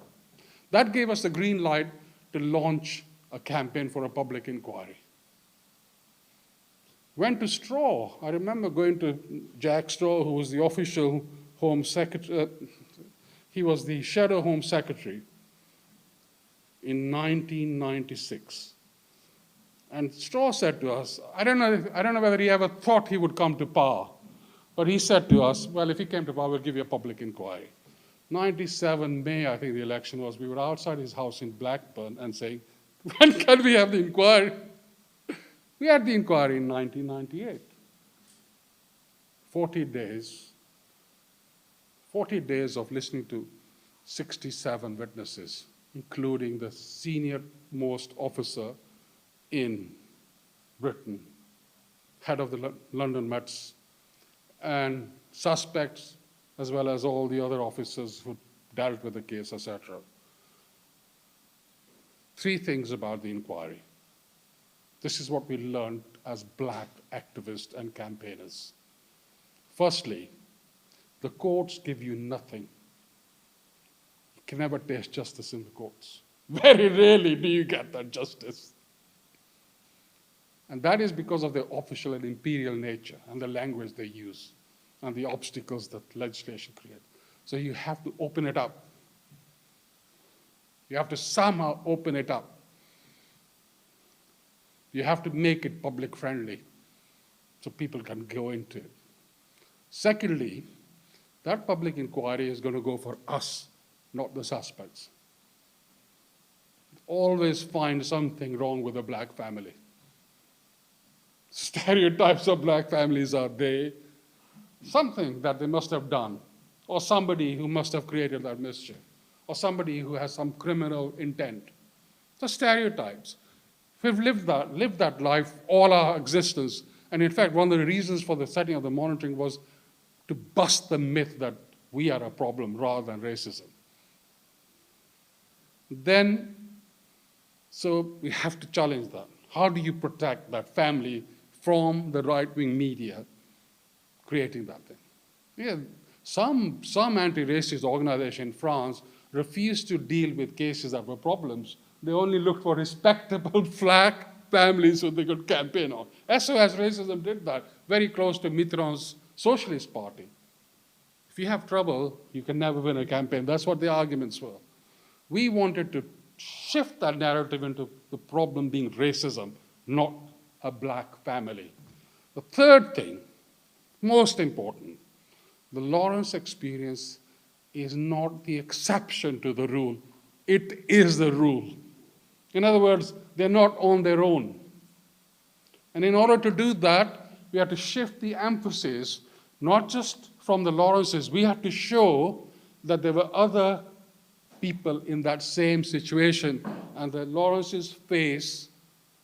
That gave us the green light to launch a campaign for a public inquiry. Went to Straw. I remember going to Jack Straw, who was the official Home Secretary. He was the Shadow Home Secretary in 1996. And Straw said to us, I don't know whether he ever thought he would come to power, but he said to us, well, if he came to power, we'll give you a public inquiry. 97 May, I think the election was, we were outside his house in Blackburn and saying, when can we have the inquiry? We had the inquiry in 1998. 40 days of listening to 67 witnesses, including the senior most officer in Britain, head of the London Mets, and suspects, as well as all the other officers who dealt with the case, etc. 3 things about the inquiry. This is what we learned as black activists and campaigners. Firstly, the courts give you nothing. You can never taste justice in the courts. Very rarely do you get that justice. And that is because of their official and imperial nature and the language they use and the obstacles that legislation creates. So you have to open it up. You have to somehow open it up. You have to make it public friendly so people can go into it. Secondly, that public inquiry is going to go for us, not the suspects. Always find something wrong with a black family. Stereotypes of black families are something that they must have done, or somebody who must have created that mischief, or somebody who has some criminal intent. The stereotypes. We've lived that life all our existence. And in fact, one of the reasons for the setting of the monitoring was to bust the myth that we are a problem rather than racism. Then, so we have to challenge that. How do you protect that family from the right-wing media creating that thing? Yeah, some anti-racist organization in France refused to deal with cases that were problems They only looked for respectable black families so they could campaign on. SOS Racism did that, very close to Mitterrand's Socialist Party. If you have trouble, you can never win a campaign. That's what the arguments were. We wanted to shift that narrative into the problem being racism, not a black family. The third thing, most important, the Lawrence experience is not the exception to the rule. It is the rule. In other words, they're not on their own. And in order to do that, we have to shift the emphasis, not just from the Lawrences. We have to show that there were other people in that same situation, and that Lawrence's face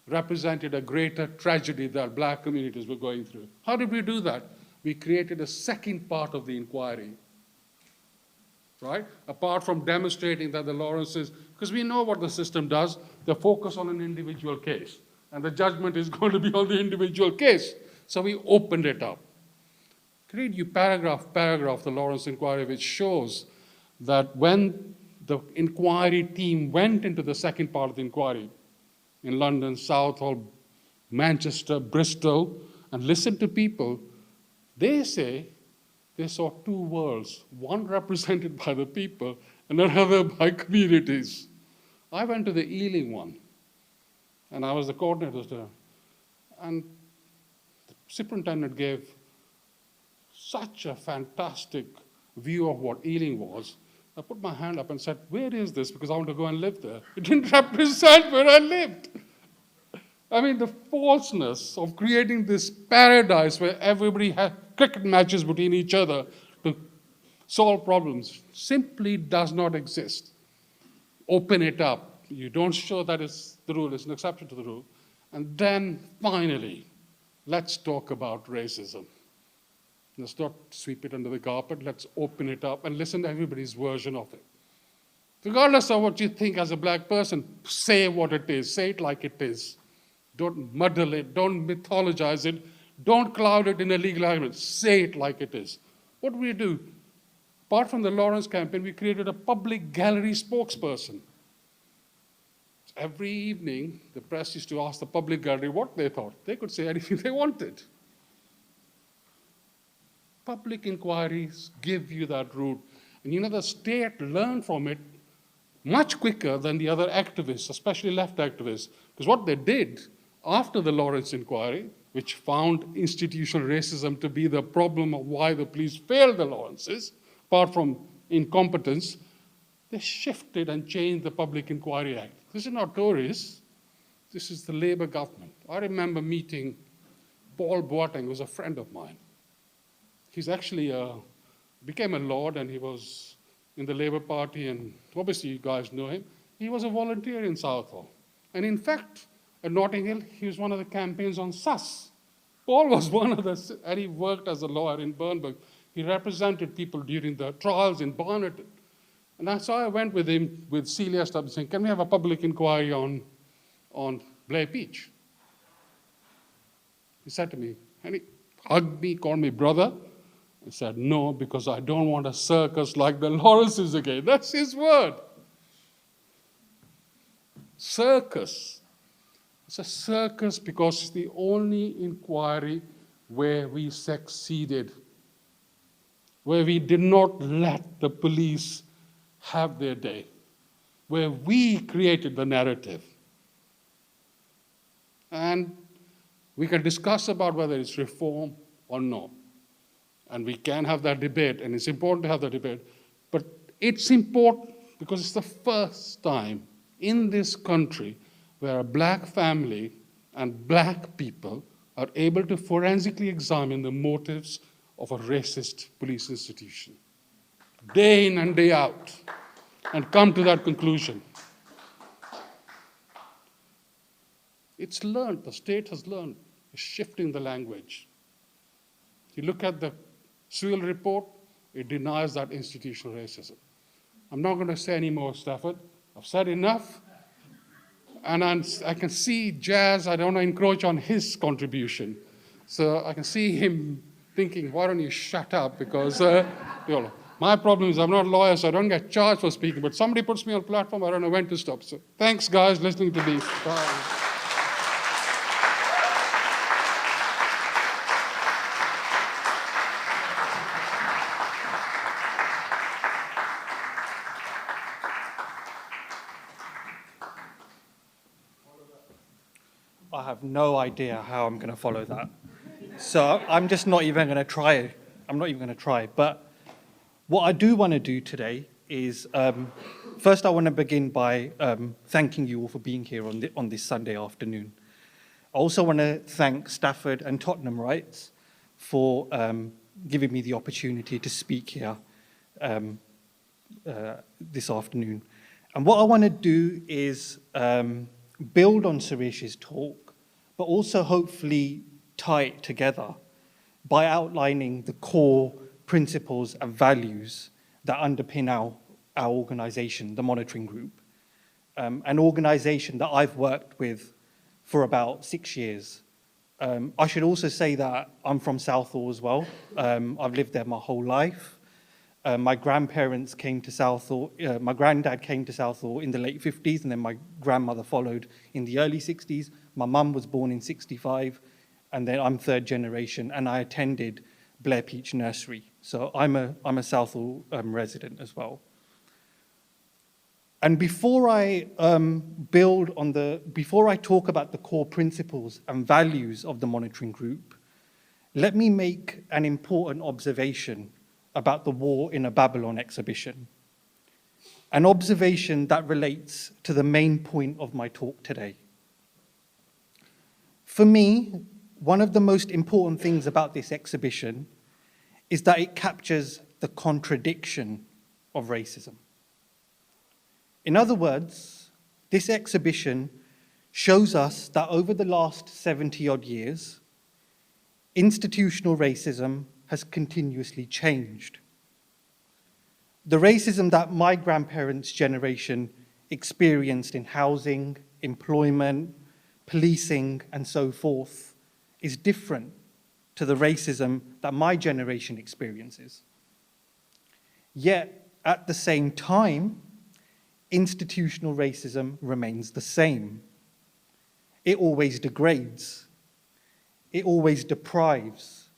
represented a greater tragedy that black communities were going through. How did we do that? We created a second part of the inquiry, right? Apart from demonstrating that the Lawrences, because we know what the system does, they focus on an individual case, and the judgment is going to be on the individual case. So we opened it up. Read you paragraph the Lawrence inquiry, which shows that when the inquiry team went into the second part of the inquiry in London, Southall, Manchester, Bristol, and listened to people, they say they saw two worlds, one represented by the people and another by communities. I went to the Ealing one, and I was the coordinator there, and the superintendent gave such a fantastic view of what Ealing was. I put my hand up and said, where is this? Because I want to go and live there. It didn't represent where I lived. I mean, the falseness of creating this paradise where everybody had cricket matches between each other to solve problems simply does not exist. Open it up. You don't show that it's the rule, it's an exception to the rule. And then finally, let's talk about racism. Let's not sweep it under the carpet. Let's open it up and listen to everybody's version of it. Regardless of what you think as a black person, say what it is. Say it like it is. Don't muddle it. Don't mythologize it. Don't cloud it in a legal argument. Say it like it is. What do we do? Apart from the Lawrence campaign, we created a public gallery spokesperson. Every evening, the press used to ask the public gallery what they thought. They could say anything they wanted. Public inquiries give you that route. And you know, the state learned from it much quicker than the other activists, especially left activists. Because what they did after the Lawrence inquiry, which found institutional racism to be the problem of why the police failed the Lawrences, apart from incompetence, they shifted and changed the Public Inquiry Act. This is not Tories. This is the Labour government. I remember meeting Paul Boateng, who was a friend of mine. He's actually became a lord, and he was in the Labour Party, and obviously you guys know him. He was a volunteer in Southall. And in fact, at Notting Hill, he was one of the campaigns on sus. Paul was one of the, and he worked as a lawyer in Burnburg. He represented people during the trials in Barnet. And so I went with him, with Celia Stubbs, saying, can we have a public inquiry on Blair Peach? He said to me, and he hugged me, called me brother. He said, no, because I don't want a circus like the Lawrences again. That's his word. Circus. It's a circus because it's the only inquiry where we succeeded, where we did not let the police have their day, where we created the narrative. And we can discuss about whether it's reform or no. And we can have that debate, and it's important to have that debate. But it's important because it's the first time in this country where a black family and black people are able to forensically examine the motives of a racist police institution, day in and day out, and come to that conclusion. It's learned, the state has learned, shifting the language. You look at the Southall report, it denies that institutional racism. I'm not going to say any more, Stafford. I've said enough. And I can see Jazz, I don't want to encroach on his contribution. So I can see him thinking, why don't you shut up? Because, My problem is I'm not a lawyer, so I don't get charged for speaking, but somebody puts me on a platform, I don't know when to stop. So thanks, guys, listening to me. Bye. I have no idea how I'm going to follow that. So I'm just not even going to try. I'm not even going to try. But what I do want to do today is, first I want to begin by thanking you all for being here on this Sunday afternoon. I also want to thank Stafford and Tottenham Rights for giving me the opportunity to speak here this afternoon. And what I want to do is build on Suresh's talk, but also hopefully tie it together by outlining the core principles and values that underpin our organization, the Monitoring Group, an organization that I've worked with for about 6 years. I should also say that I'm from Southall as well. I've lived there my whole life. My grandparents came to Southall, my granddad came to Southall in the late 50s, and then my grandmother followed in the early 60s. My mum was born in 65, and then I'm third generation, and I attended Blair Peach Nursery. So I'm a Southall resident as well. And before I before I talk about the core principles and values of the Monitoring Group, let me make an important observation about the War in a Babylon exhibition, an observation that relates to the main point of my talk today. For me, one of the most important things about this exhibition is that it captures the contradiction of racism. In other words, this exhibition shows us that over the last 70-odd years, institutional racism has continuously changed. The racism that my grandparents' generation experienced in housing, employment, policing, and so forth is different to the racism that my generation experiences. Yet, at the same time, institutional racism remains the same. It always degrades. It always deprives.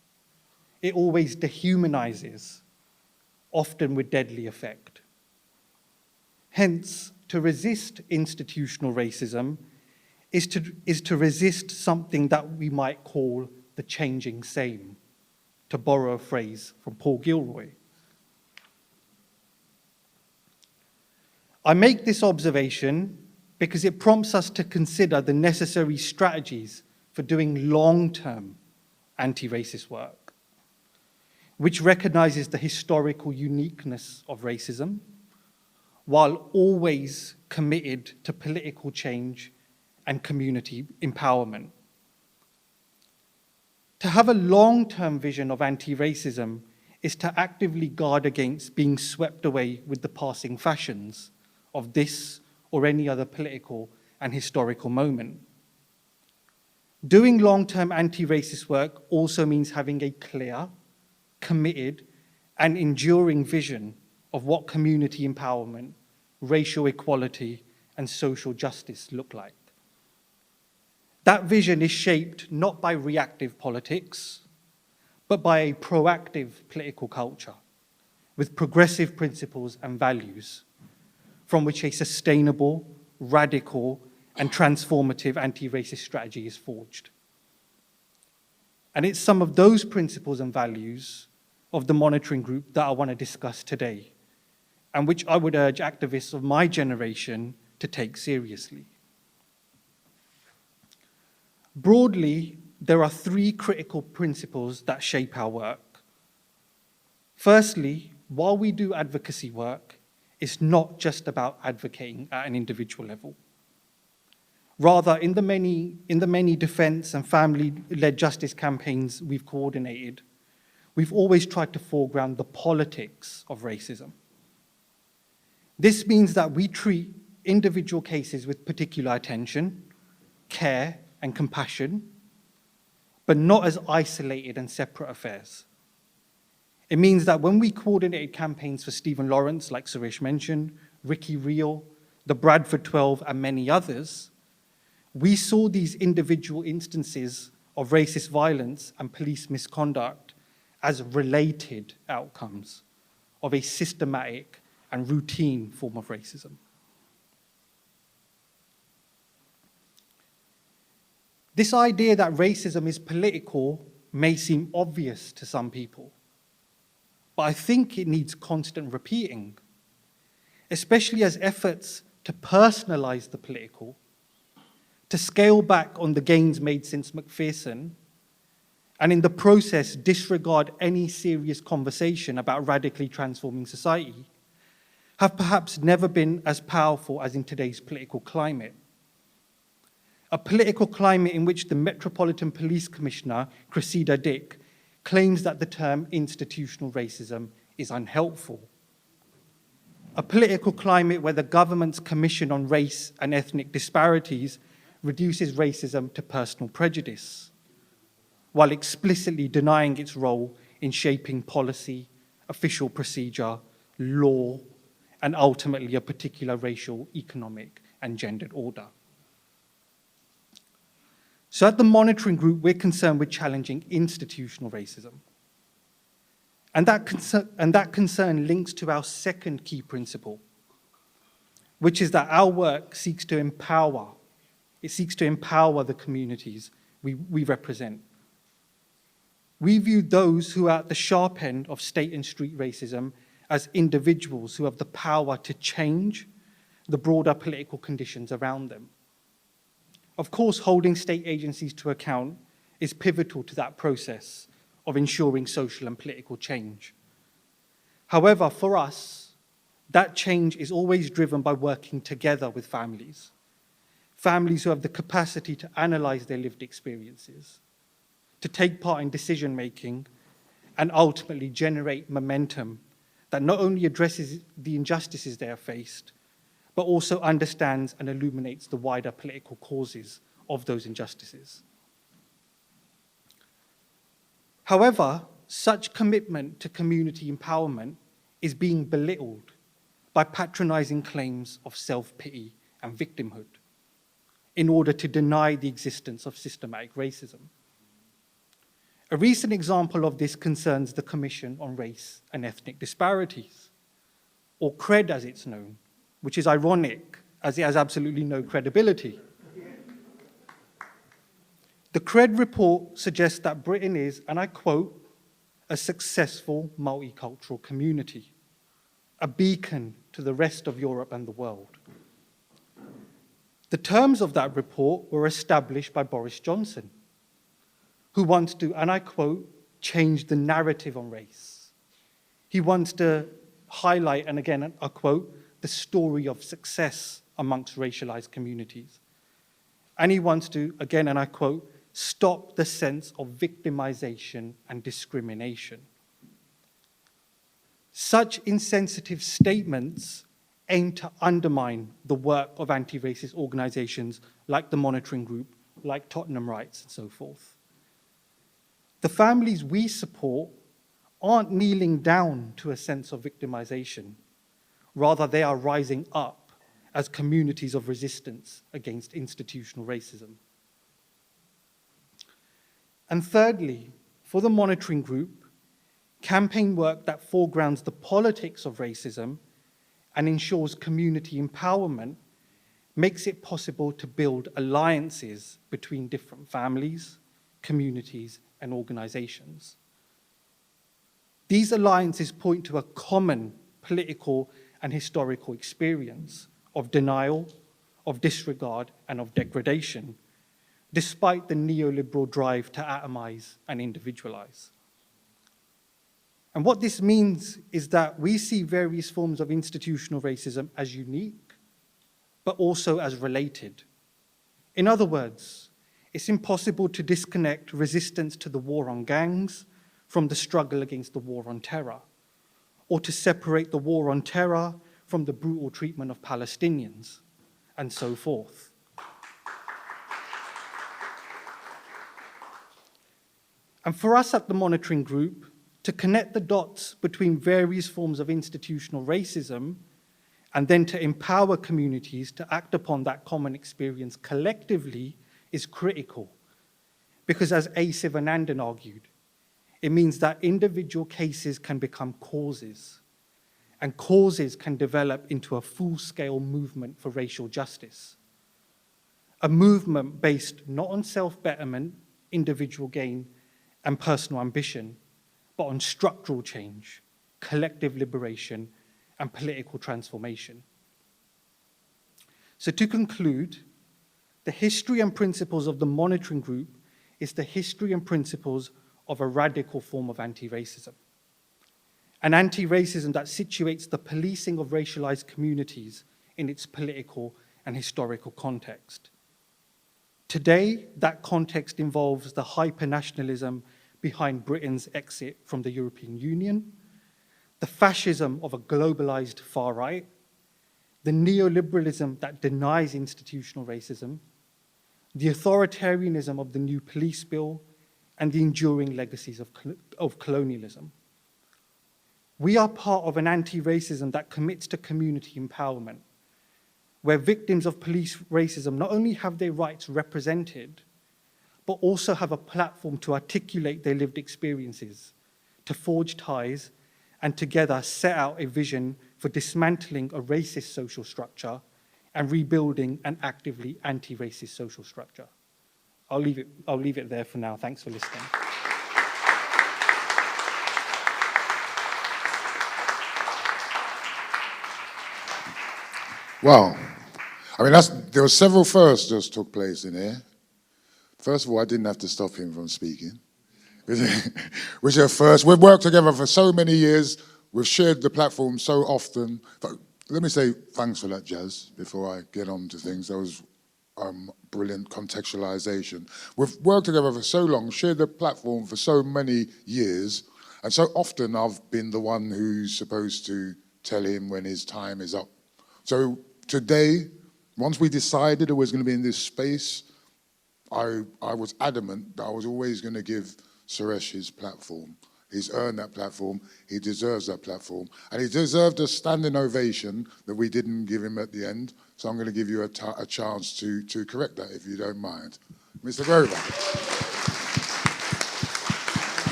It always dehumanizes, often with deadly effect. Hence, to resist institutional racism is to resist something that we might call the changing same, to borrow a phrase from Paul Gilroy. I make this observation because it prompts us to consider the necessary strategies for doing long-term anti-racist work, which recognizes the historical uniqueness of racism, while always committed to political change and community empowerment. To have a long-term vision of anti-racism is to actively guard against being swept away with the passing fashions of this or any other political and historical moment. Doing long-term anti-racist work also means having a clear, committed, and enduring vision of what community empowerment, racial equality, and social justice look like. That vision is shaped not by reactive politics, but by a proactive political culture with progressive principles and values from which a sustainable, radical, and transformative anti-racist strategy is forged. And it's some of those principles and values of the Monitoring Group that I want to discuss today, and which I would urge activists of my generation to take seriously. Broadly, there are three critical principles that shape our work. Firstly, while we do advocacy work, it's not just about advocating at an individual level. Rather, in the many defense and family-led justice campaigns we've coordinated, we've always tried to foreground the politics of racism. This means that we treat individual cases with particular attention, care, and compassion, but not as isolated and separate affairs. It means that when we coordinated campaigns for Stephen Lawrence, like Suresh mentioned, Ricky Reel, the Bradford 12, and many others, we saw these individual instances of racist violence and police misconduct as related outcomes of a systematic and routine form of racism. This idea that racism is political may seem obvious to some people, but I think it needs constant repeating, especially as efforts to personalize the political, to scale back on the gains made since Macpherson, and in the process disregard any serious conversation about radically transforming society, have perhaps never been as powerful as in today's political climate. A political climate in which the Metropolitan Police Commissioner, Cressida Dick, claims that the term institutional racism is unhelpful. A political climate where the government's Commission on Race and Ethnic Disparities reduces racism to personal prejudice, while explicitly denying its role in shaping policy, official procedure, law, and ultimately a particular racial, economic, and gendered order. So at the monitoring group, we're concerned with challenging institutional racism. And that concern links to our second key principle, which is that our work seeks to empower. It seeks to empower the communities we represent. We view those who are at the sharp end of state and street racism as individuals who have the power to change the broader political conditions around them. Of course, holding state agencies to account is pivotal to that process of ensuring social and political change. However, for us, that change is always driven by working together with families who have the capacity to analyze their lived experiences, to take part in decision-making, and ultimately generate momentum that not only addresses the injustices they have faced, but also understands and illuminates the wider political causes of those injustices. However, such commitment to community empowerment is being belittled by patronizing claims of self-pity and victimhood in order to deny the existence of systematic racism. A recent example of this concerns the Commission on Race and Ethnic Disparities, or CRED as it's known, which is ironic as it has absolutely no credibility. The CRED report suggests that Britain is, and I quote, a successful multicultural community, a beacon to the rest of Europe and the world. The terms of that report were established by Boris Johnson, who wants to, and I quote, change the narrative on race. He wants to highlight, and again, I quote, the story of success amongst racialized communities. And he wants to, again, and I quote, stop the sense of victimization and discrimination. Such insensitive statements aim to undermine the work of anti-racist organizations like the Monitoring Group, like Tottenham Rights, and so forth. The families we support aren't kneeling down to a sense of victimization. Rather, they are rising up as communities of resistance against institutional racism. And thirdly, for the monitoring group, campaign work that foregrounds the politics of racism and ensures community empowerment makes it possible to build alliances between different families, communities, and organizations. These alliances point to a common political and historical experience of denial, of disregard, and of degradation, despite the neoliberal drive to atomize and individualize. And what this means is that we see various forms of institutional racism as unique, but also as related. In other words, it's impossible to disconnect resistance to the war on gangs from the struggle against the war on terror, or to separate the war on terror from the brutal treatment of Palestinians, and so forth. And for us at the monitoring group, to connect the dots between various forms of institutional racism and then to empower communities to act upon that common experience collectively is critical. Because as A. Sivanandan argued, it means that individual cases can become causes, and causes can develop into a full-scale movement for racial justice. A movement based not on self-betterment, individual gain, and personal ambition, but on structural change, collective liberation, and political transformation. So to conclude, the history and principles of the monitoring group is the history and principles of a radical form of anti-racism. An anti-racism that situates the policing of racialized communities in its political and historical context. Today, that context involves the hyper-nationalism behind Britain's exit from the European Union, the fascism of a globalized far right, the neoliberalism that denies institutional racism, the authoritarianism of the new police bill, and the enduring legacies of colonialism. We are part of an anti-racism that commits to community empowerment, where victims of police racism not only have their rights represented, but also have a platform to articulate their lived experiences, to forge ties, and together set out a vision for dismantling a racist social structure and rebuilding an actively anti-racist social structure. I'll leave it there for now. Thanks for listening. Wow. I mean, there were several firsts that took place in here. First of all, I didn't have to stop him from speaking, which is a first. We've worked together for so many years. We've shared the platform so often. Let me say thanks for that, Jazz, before I get on to things. That was brilliant contextualization. We've worked together for so long, shared the platform for so many years, and so often I've been the one who's supposed to tell him when his time is up. So today, once we decided it was going to be in this space, I was adamant that I was always going to give Suresh his platform. He's earned that platform, he deserves that platform, and he deserved a standing ovation that we didn't give him at the end, so I'm going to give you a chance to correct that, if you don't mind. Mr. Grover.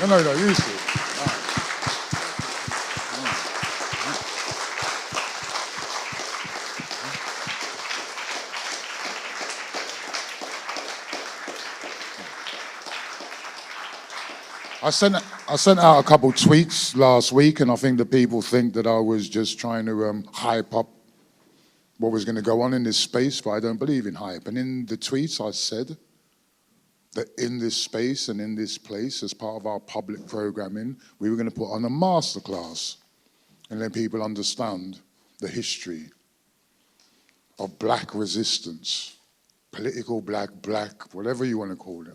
No, you see. I sent out a couple tweets last week, and I think that people think that I was just trying to hype up what was going to go on in this space, but I don't believe in hype. And in the tweets, I said that in this space and in this place, as part of our public programming, we were going to put on a masterclass and let people understand the history of black resistance, political black, whatever you want to call it.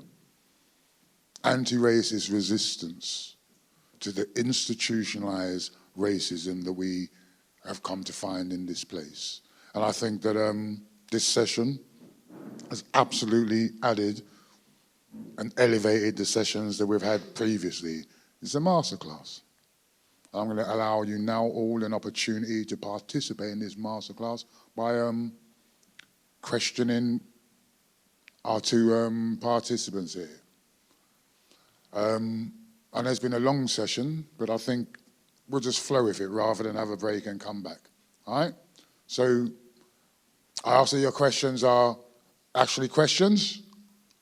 Anti-racist resistance to the institutionalized racism that we have come to find in this place. And I think that this session has absolutely added and elevated the sessions that we've had previously. It's a masterclass. I'm going to allow you now all an opportunity to participate in this masterclass by questioning our two participants here. And it's been a long session, but I think we'll just flow with it rather than have a break and come back. All right? So I ask that your questions are actually questions,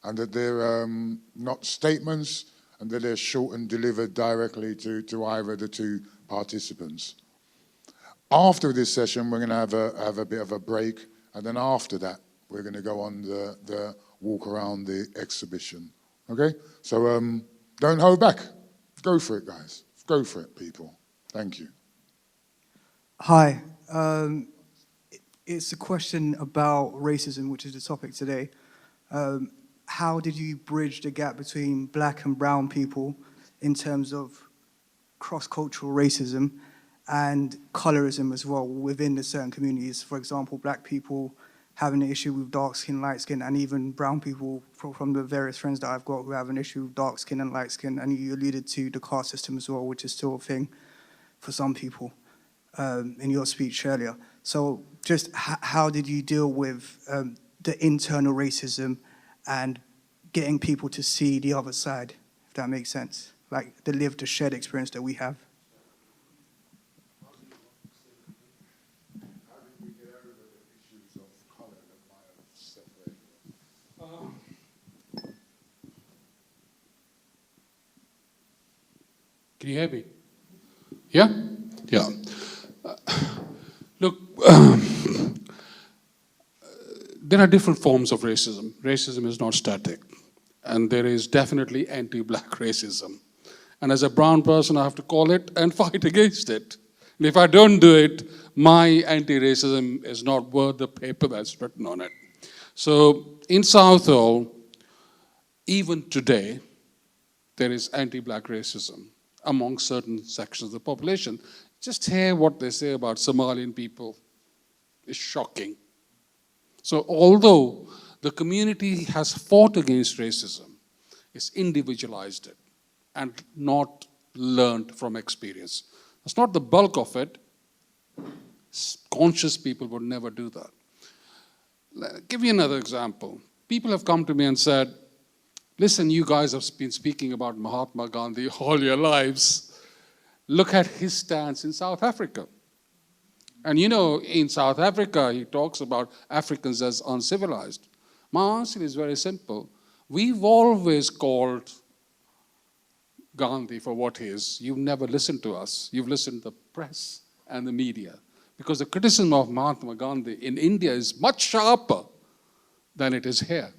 and that they're not statements, and that they're short and delivered directly to either of the two participants. After this session, we're going to have a bit of a break, and then after that, we're going to go on the walk around the exhibition. Okay? So don't hold back. Go for it, guys. Go for it, people. Thank you. Hi. It's a question about racism, which is the topic today. How did you bridge the gap between black and brown people in terms of cross-cultural racism and colorism as well within the certain communities? For example, black people having an issue with dark skin, light skin, and even brown people from the various friends that I've got who have an issue with dark skin and light skin. And you alluded to the caste system as well, which is still a thing for some people in your speech earlier. So just how did you deal with the internal racism and getting people to see the other side, if that makes sense? Like the lived, the shared experience that we have. Can you hear me? Yeah? Yeah. Look, there are different forms of racism. Racism is not static. And there is definitely anti-black racism. And as a brown person, I have to call it and fight against it. And if I don't do it, my anti-racism is not worth the paper that's written on it. So in Southall, even today, there is anti-black racism among certain sections of the population. Just hear what they say about Somalian people. It's shocking. So although the community has fought against racism, it's individualized it and not learned from experience. That's not the bulk of it. Conscious people would never do that. I'll give you another example. People have come to me and said, listen, you guys have been speaking about Mahatma Gandhi all your lives. Look at his stance in South Africa. And you know, in South Africa, he talks about Africans as uncivilized. My answer is very simple. We've always called Gandhi for what he is. You've never listened to us. You've listened to the press and the media. Because the criticism of Mahatma Gandhi in India is much sharper than it is here.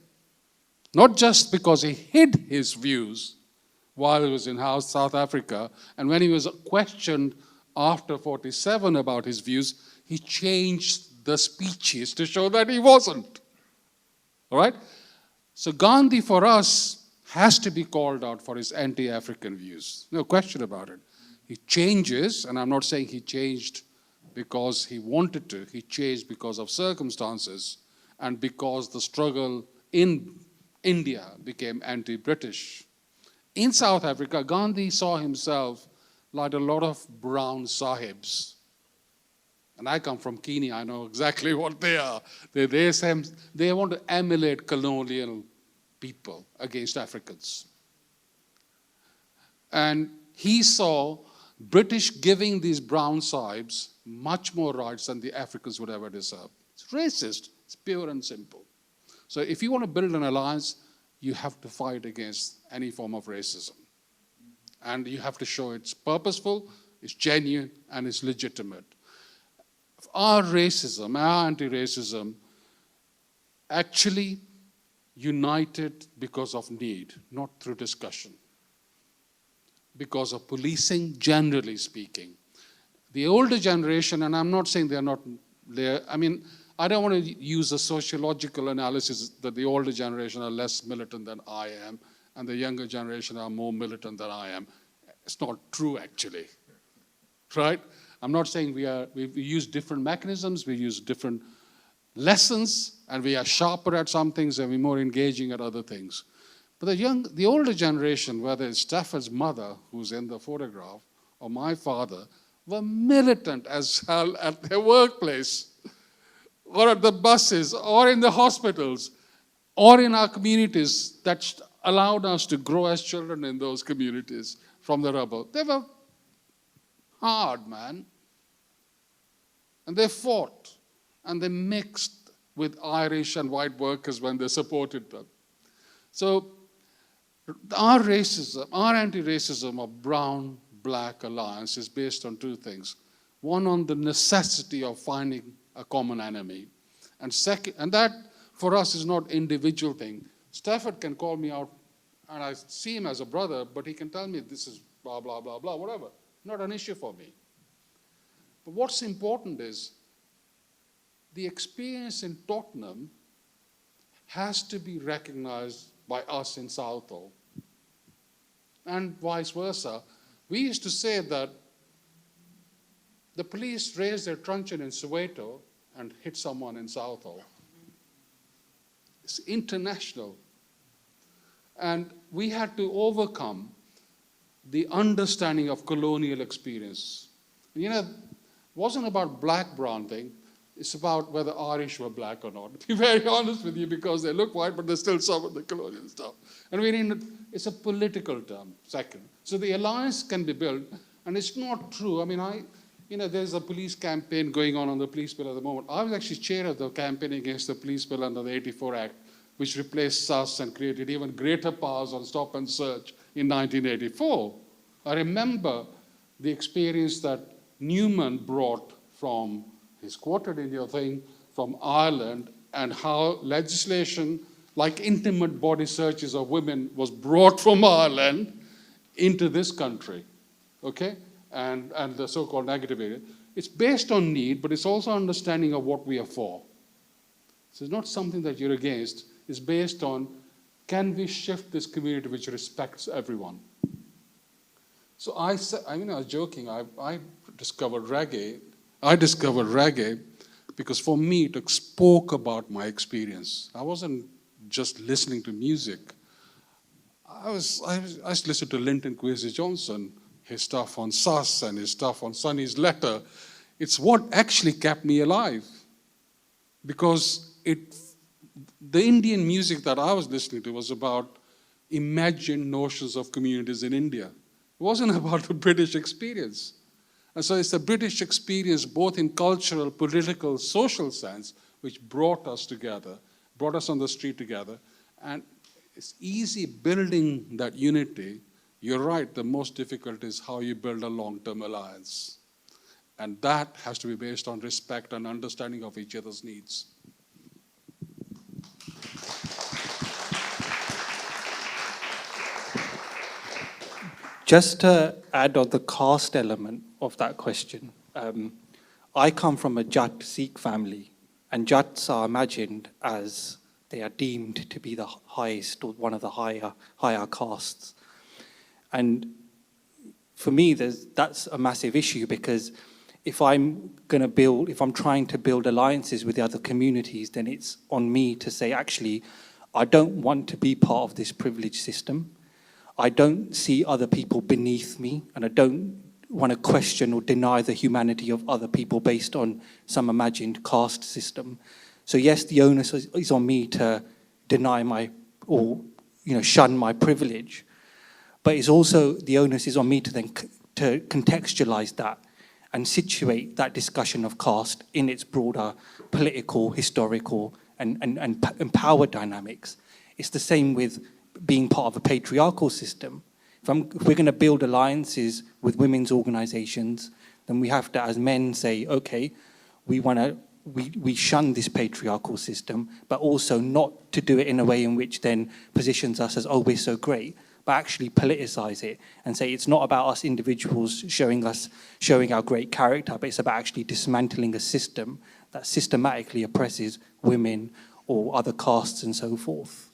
Not just because he hid his views while he was in South Africa, and when he was questioned after 47 about his views, he changed the speeches to show that he wasn't. All right? So Gandhi, for us, has to be called out for his anti-African views. No question about it. He changes, and I'm not saying he changed because he wanted to. He changed because of circumstances and because the struggle in India became anti-British. In South Africa, Gandhi saw himself like a lot of brown sahibs. And I come from Kenya, I know exactly what they are. They want to emulate colonial people against Africans. And he saw British giving these brown sahibs much more rights than the Africans would ever deserve. It's racist. It's pure and simple. So if you want to build an alliance, you have to fight against any form of racism. And you have to show it's purposeful, it's genuine, and it's legitimate. Our racism, our anti-racism, actually united because of need, not through discussion. Because of policing, generally speaking. The older generation, and I'm not saying they're not there, I mean, I don't want to use a sociological analysis that the older generation are less militant than I am, and the younger generation are more militant than I am. It's not true, actually, right? I'm not saying we use different mechanisms, we use different lessons, and we are sharper at some things and we're more engaging at other things. But the older generation, whether it's Stafford's mother, who's in the photograph, or my father, were militant as hell at their workplace, or at the buses, or in the hospitals, or in our communities that allowed us to grow as children in those communities from the rubble. They were hard, man. And they fought, and they mixed with Irish and white workers when they supported them. So our racism, our anti-racism of brown-black alliance is based on two things. One, on the necessity of finding a common enemy. And second, and that for us is not individual thing. Stafford can call me out, and I see him as a brother, but he can tell me this is blah, blah, blah, blah, whatever. Not an issue for me. But what's important is the experience in Tottenham has to be recognized by us in Southall. And vice versa. We used to say that the police raised their truncheon in Soweto and hit someone in Southall. It's international. And we had to overcome the understanding of colonial experience. You know, it wasn't about black-brown thing. It's about whether Irish were black or not. To be very honest with you, because they look white, but there's still some of the colonial stuff. And it's a political term, second. So the alliance can be built, and it's not true. I mean, there's a police campaign going on the police bill at the moment. I was actually chair of the campaign against the police bill under the 84 Act, which replaced SUS and created even greater powers on stop and search in 1984. I remember the experience that Newman brought from, he's quoted in your thing, from Ireland, and how legislation like intimate body searches of women was brought from Ireland into this country, okay? And the so-called negative area. It's based on need, but it's also understanding of what we are for. So it's not something that you're against. It's based on, can we shift this community which respects everyone? So I was joking, I discovered reggae. I discovered reggae because for me it spoke about my experience. I wasn't just listening to music. I used to listen to Linton Kwesi Johnson, his stuff on SUS and his stuff on Sonny's Letter. It's what actually kept me alive, because the Indian music that I was listening to was about imagined notions of communities in India. It wasn't about the British experience. And so it's the British experience, both in cultural, political, social sense, which brought us together, brought us on the street together. And it's easy building that unity. You're right, the most difficult is how you build a long-term alliance. And that has to be based on respect and understanding of each other's needs. Just to add on the caste element of that question, I come from a Jat Sikh family, and Jats are imagined as they are deemed to be the highest or one of the higher castes. And for me, that's a massive issue, because if I'm trying to build alliances with the other communities, then it's on me to say, actually, I don't want to be part of this privileged system. I don't see other people beneath me, and I don't want to question or deny the humanity of other people based on some imagined caste system. So yes, the onus is on me to deny shun my privilege, but it's also the onus is on me to then to contextualize that and situate that discussion of caste in its broader political, historical, and power dynamics. It's the same with being part of a patriarchal system. If we're going to build alliances with women's organizations, then we have to, as men, say, okay, we shun this patriarchal system, but also not to do it in a way in which then positions us as, oh, we're so great, but actually politicize it and say it's not about us individuals showing our great character, but it's about actually dismantling a system that systematically oppresses women or other castes and so forth.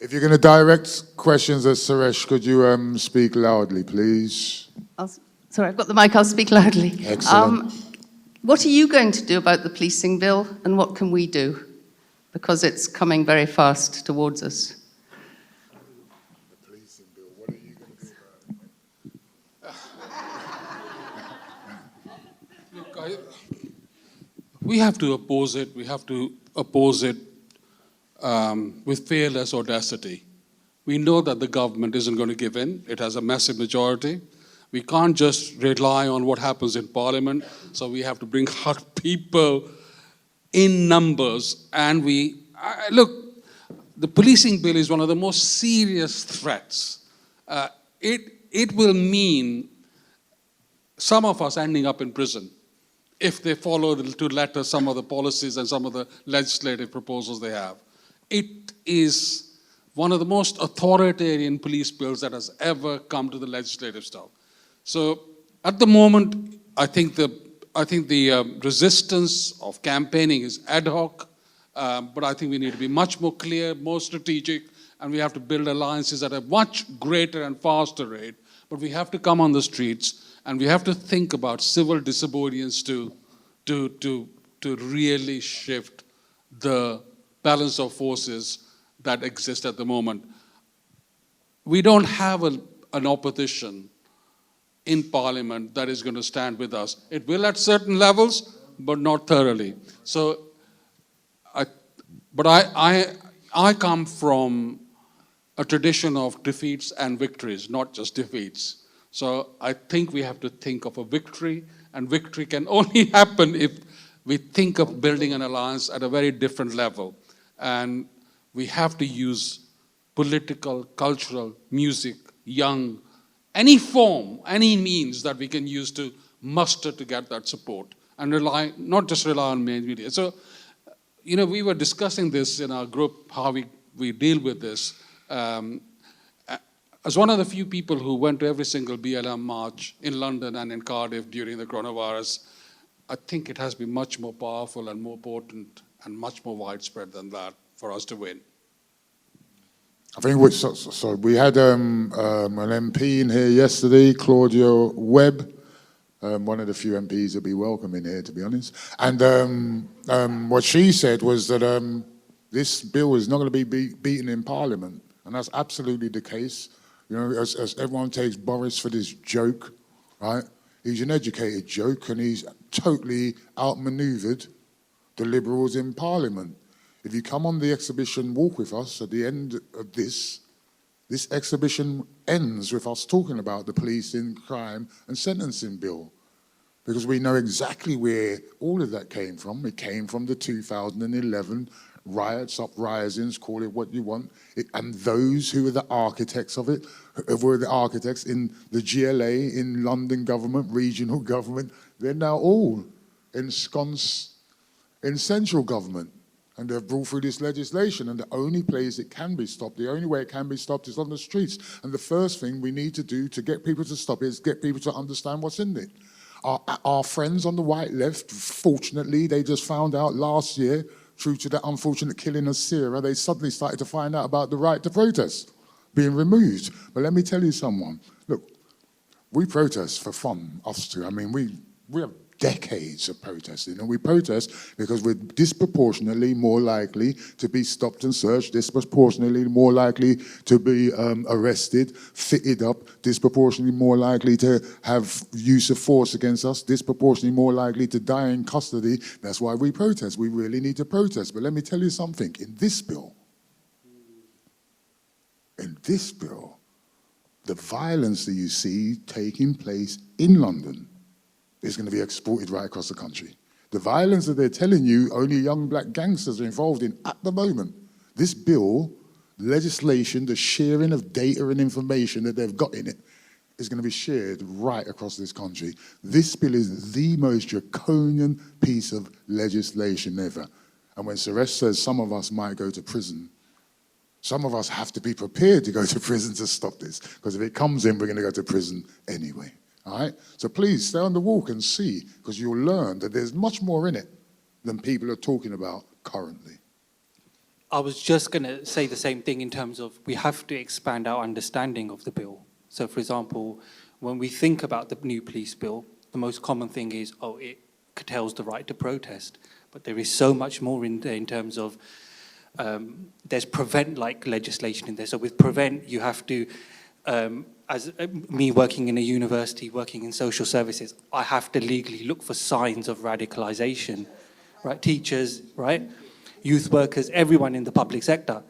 If you're going to direct questions at Suresh, could you speak loudly, please? Sorry, I've got the mic, I'll speak loudly. Excellent. What are you going to do about the policing bill, and what can we do? Because it's coming very fast towards us. The policing bill, what are you going to do about it? Look, we have to oppose it. We have to oppose it with fearless audacity. We know that the government isn't going to give in. It has a massive majority. We can't just rely on what happens in Parliament, so we have to bring out people in numbers. And look, the policing bill is one of the most serious threats. It will mean some of us ending up in prison if they follow to letter some of the policies and some of the legislative proposals they have. It is one of the most authoritarian police bills that has ever come to the legislative stuff. So at the moment, I think the resistance of campaigning is ad hoc, but I think we need to be much more clear, more strategic, and we have to build alliances at a much greater and faster rate. But we have to come on the streets, and we have to think about civil disobedience to really shift the balance of forces that exist at the moment. We don't have an opposition in Parliament that is going to stand with us. It will at certain levels, but not thoroughly. So, I come from a tradition of defeats and victories, not just defeats. So I think we have to think of a victory, and victory can only happen if we think of building an alliance at a very different level. And we have to use political, cultural, music, young, any form, any means that we can use to muster to get that support, and not just rely on main media. So, we were discussing this in our group, how we deal with this. As one of the few people who went to every single BLM march in London and in Cardiff during the coronavirus, I think it has been much more powerful and more potent and much more widespread than that for us to win. I think we had an MP in here yesterday, Claudia Webb, one of the few MPs that be welcome in here, to be honest. And what she said was that this bill is not going to be beaten in Parliament, and that's absolutely the case. As everyone takes Boris for this joke, right? He's an educated joke, and he's totally outmaneuvered the Liberals in Parliament. If you come on the exhibition walk with us at the end of this exhibition ends with us talking about the policing, crime and sentencing bill, because we know exactly where all of that came from. It came from the 2011 riots, uprisings, call it what you want, and those who were the architects of it, were the architects in the GLA, in London government, regional government, they're now all ensconced in central government. And they've brought through this legislation, and the only place it can be stopped, the only way it can be stopped is on the streets. And the first thing we need to do to get people to stop it is get people to understand what's in it. Our friends on the white left, fortunately, they just found out last year, through to the unfortunate killing of Sarah, they suddenly started to find out about the right to protest being removed. But let me tell you someone, look, we protest for fun, us two. I mean, we have decades of protesting, and we protest because we're disproportionately more likely to be stopped and searched, disproportionately more likely to be arrested, fitted up, disproportionately more likely to have use of force against us, disproportionately more likely to die in custody. That's why we protest. We really need to protest. But let me tell you something, in this bill, the violence that you see taking place in London is going to be exported right across the country. The violence that they're telling you only young black gangsters are involved in at the moment, this bill, legislation, the sharing of data and information that they've got in it, is going to be shared right across this country. This bill is the most draconian piece of legislation ever. And when Suresh says some of us might go to prison, some of us have to be prepared to go to prison to stop this, because if it comes in, we're going to go to prison anyway. All right? So please stay on the walk and see, because you'll learn that there's much more in it than people are talking about currently. I was just going to say the same thing in terms of we have to expand our understanding of the bill. So, for example, when we think about the new police bill, the most common thing is, it curtails the right to protest. But there is so much more in there in terms of there's prevent-like legislation in there. So with prevent, you have to... as me working in a university, working in social services, I have to legally look for signs of radicalization, right? Teachers, right? Youth workers, everyone in the public sector.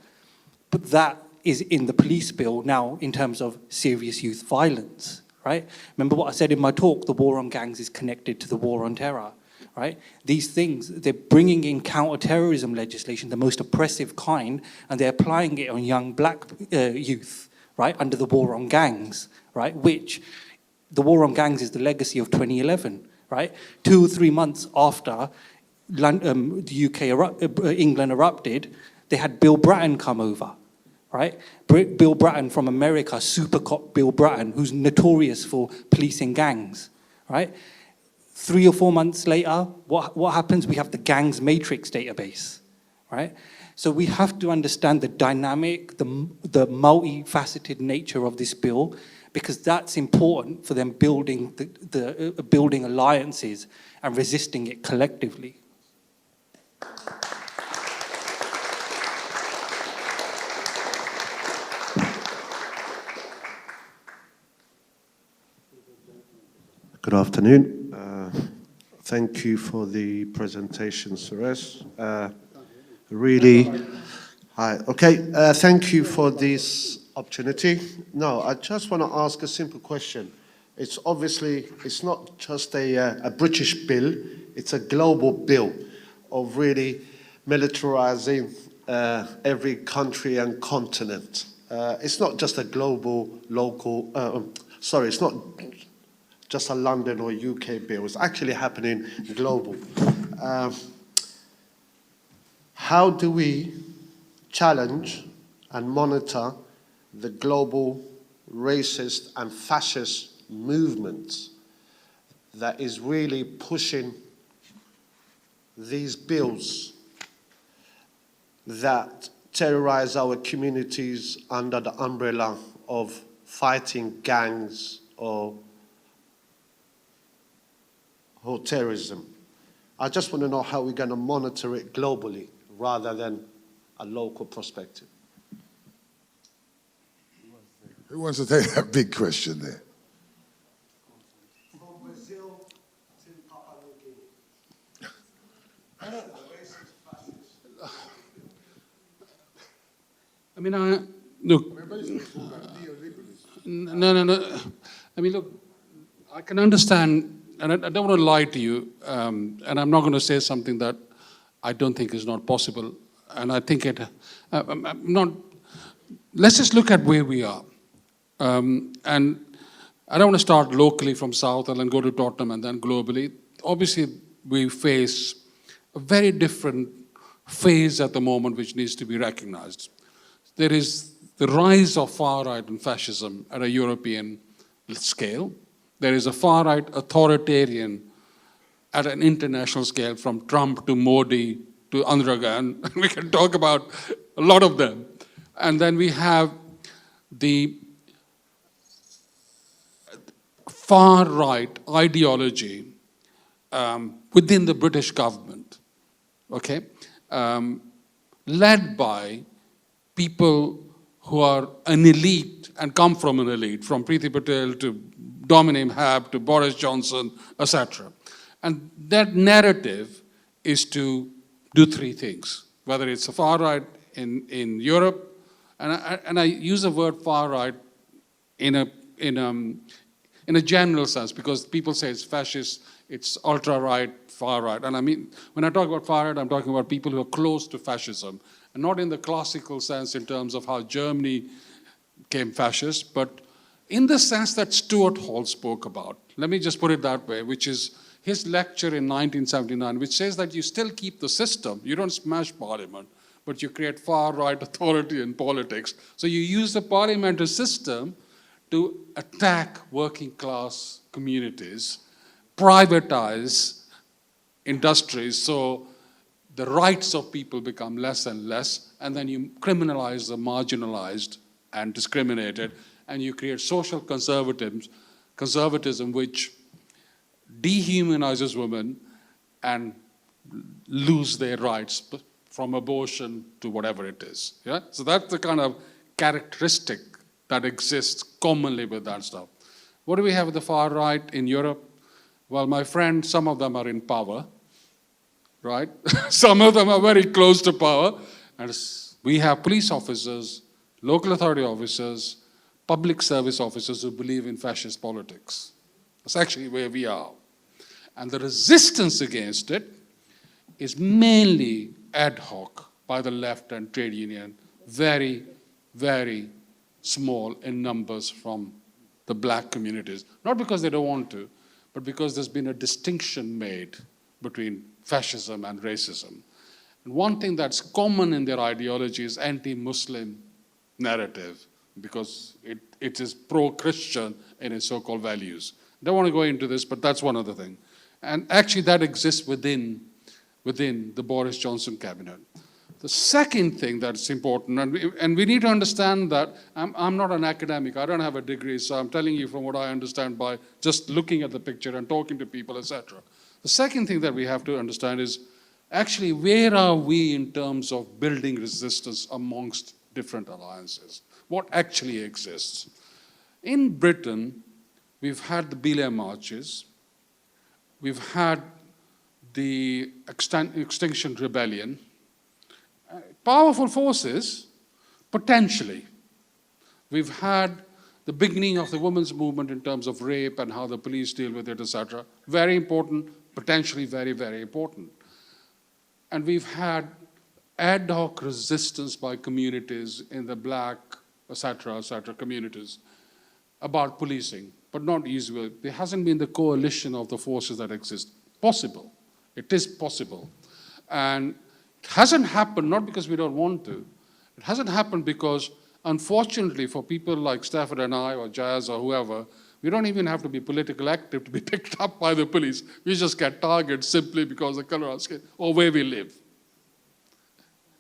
But that is in the police bill now in terms of serious youth violence, right? Remember what I said in my talk, the war on gangs is connected to the war on terror, right? These things, they're bringing in counter-terrorism legislation, the most oppressive kind, and they're applying it on young black youth, right, under the war on gangs, right, which the war on gangs is the legacy of 2011, right? 2 or 3 months after the UK, England erupted, they had Bill Bratton come over, right? Bill Bratton from America, super cop Bill Bratton, who's notorious for policing gangs, right? 3 or 4 months later, what happens? We have the gangs matrix database, right? So we have to understand the dynamic, the multifaceted nature of this bill, because that's important for them building building alliances and resisting it collectively. Good afternoon. Thank you for the presentation, Suresh. Really, hi. Okay, thank you for this opportunity. No, I just want to ask a simple question. It's obviously, it's not just a British bill, it's a global bill of really militarizing every country and continent. It's not just a global, local, sorry, it's not just a London or UK bill. It's actually happening global. How do we challenge and monitor the global racist and fascist movements that is really pushing these bills that terrorize our communities under the umbrella of fighting gangs or terrorism? I just want to know how we're going to monitor it globally rather than a local perspective. Who wants to take that big question there? From Brazil to Papua New Guinea. I mean, look. No. I mean, look, I can understand, and I don't want to lie to you, and I'm not going to say something that I don't think is not possible. And I think let's just look at where we are. And I don't want to start locally from Southall and go to Tottenham and then globally. Obviously, we face a very different phase at the moment which needs to be recognized. There is the rise of far-right and fascism at a European scale. There is a far-right authoritarian at an international scale, from Trump to Modi to Andragan. We can talk about a lot of them. And then we have the far-right ideology within the British government, okay? Led by people who are an elite and come from an elite, from Priti Patel to Dominic Raab to Boris Johnson, etc. And that narrative is to do three things, whether it's a far right in Europe, and I use the word far right in a general sense, because people say it's fascist, it's ultra right, far right, and I mean, when I talk about far right, I'm talking about people who are close to fascism, and not in the classical sense in terms of how Germany became fascist, but in the sense that Stuart Hall spoke about. Let me just put it that way, which is his lecture in 1979, which says that you still keep the system. You don't smash parliament, but you create far-right authority in politics. So you use the parliamentary system to attack working-class communities, privatize industries, so the rights of people become less and less, and then you criminalize the marginalized and discriminated, and you create social conservatism which dehumanizes women and lose their rights from abortion to whatever it is. Yeah? So that's the kind of characteristic that exists commonly with that stuff. What do we have with the far right in Europe? Well, my friend, some of them are in power, right? Some of them are very close to power. And we have police officers, local authority officers, public service officers who believe in fascist politics. That's actually where we are. And the resistance against it is mainly ad hoc by the left and trade union, very, very small in numbers from the black communities. Not because they don't want to, but because there's been a distinction made between fascism and racism. And one thing that's common in their ideology is anti-Muslim narrative, because it is pro-Christian in its so-called values. I don't want to go into this, but that's one other thing. And actually that exists within the Boris Johnson cabinet. The second thing that's important, and we need to understand that I'm not an academic, I don't have a degree, so I'm telling you from what I understand by just looking at the picture and talking to people, etc. The second thing that we have to understand is actually where are we in terms of building resistance amongst different alliances? What actually exists? In Britain, we've had the Belay marches, we've had the Extinction Rebellion, powerful forces, potentially. We've had the beginning of the women's movement in terms of rape and how the police deal with it, etc. Very important, potentially very, very important. And we've had ad hoc resistance by communities in the black, etc., communities about policing, but not usual. There hasn't been the coalition of the forces that exist. Possible. It is possible. And it hasn't happened not because we don't want to. It hasn't happened because, unfortunately, for people like Stafford and I or Jazz or whoever, we don't even have to be politically active to be picked up by the police. We just get targeted simply because of the color of our skin or where we live.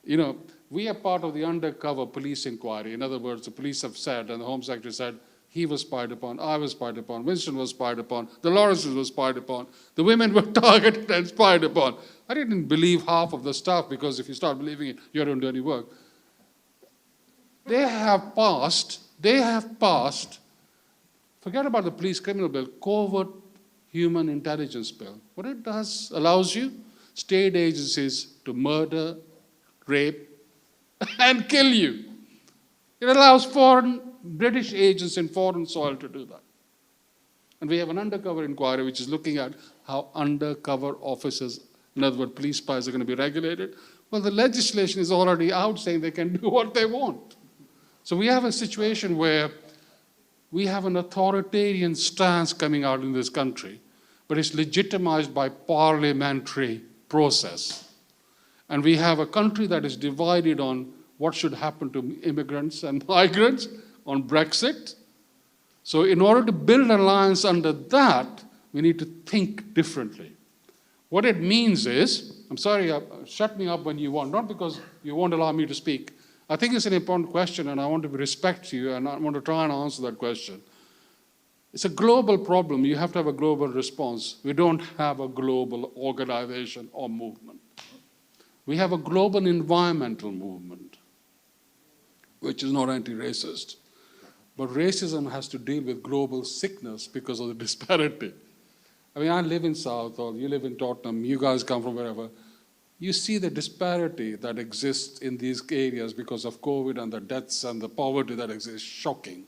You know, we are part of the undercover police inquiry. In other words, the police have said, and the Home Secretary said, he was spied upon, I was spied upon, Winston was spied upon, the Lawrences were spied upon, the women were targeted and spied upon. I didn't believe half of the stuff because if you start believing it, you don't do any work. They have passed, forget about the police criminal bill, covert human intelligence bill. What it does, allows you, state agencies to murder, rape, and kill you. It allows British agents in foreign soil to do that. And we have an undercover inquiry which is looking at how undercover officers, in other words, police spies, are going to be regulated. Well, the legislation is already out saying they can do what they want. So we have a situation where we have an authoritarian stance coming out in this country, but it's legitimized by parliamentary process. And we have a country that is divided on what should happen to immigrants and migrants, on Brexit. So in order to build an alliance under that, we need to think differently. What it means is, I'm sorry, shut me up when you want, not because you won't allow me to speak. I think it's an important question and I want to respect you and I want to try and answer that question. It's a global problem. You have to have a global response. We don't have a global organization or movement. We have a global environmental movement, which is not anti-racist. But racism has to deal with global sickness because of the disparity. I mean, I live in Southall, you live in Tottenham, you guys come from wherever. You see the disparity that exists in these areas because of COVID and the deaths and the poverty that exists. Shocking,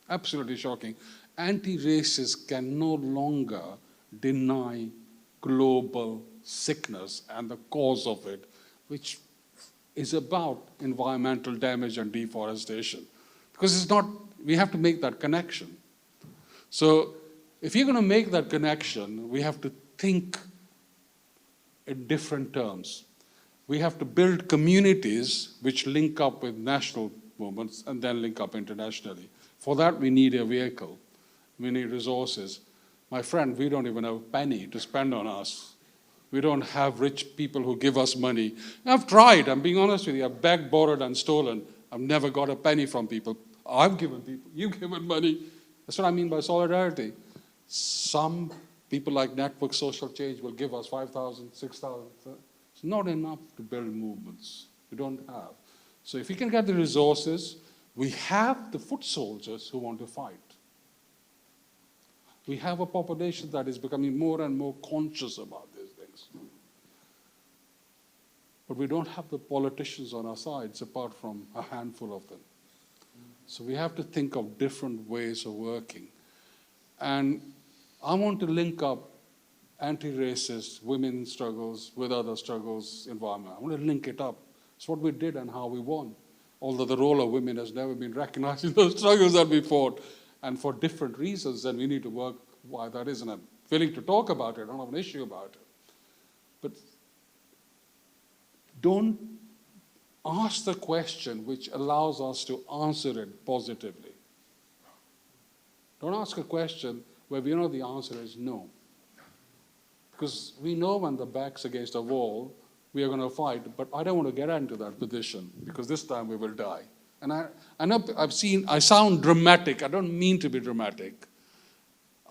absolutely shocking. Anti-racists can no longer deny global sickness and the cause of it, which is about environmental damage and deforestation. Because it's not, we have to make that connection. So if you're going to make that connection, we have to think in different terms. We have to build communities which link up with national movements and then link up internationally. For that, we need a vehicle. We need resources. My friend, we don't even have a penny to spend on us. We don't have rich people who give us money. I've tried, I'm being honest with you. I've begged, borrowed, and stolen. I've never got a penny from people. I've given people, you've given money. That's what I mean by solidarity. Some people like Network Social Change will give us 5,000, 6,000. It's not enough to build movements. We don't have. So if we can get the resources, we have the foot soldiers who want to fight. We have a population that is becoming more and more conscious about these things. But we don't have the politicians on our sides apart from a handful of them. So we have to think of different ways of working. And I want to link up anti-racist women's struggles with other struggles, environment. I want to link it up. It's what we did and how we won. Although the role of women has never been recognized in those struggles that we fought. And for different reasons, then we need to work why that is. And I'm willing to talk about it. I don't have an issue about it. But don't ask the question which allows us to answer it positively. Don't ask a question where we know the answer is no. Because we know when the back's against a wall, we are going to fight, but I don't want to get into that position because this time we will die. And I know I sound dramatic. I don't mean to be dramatic.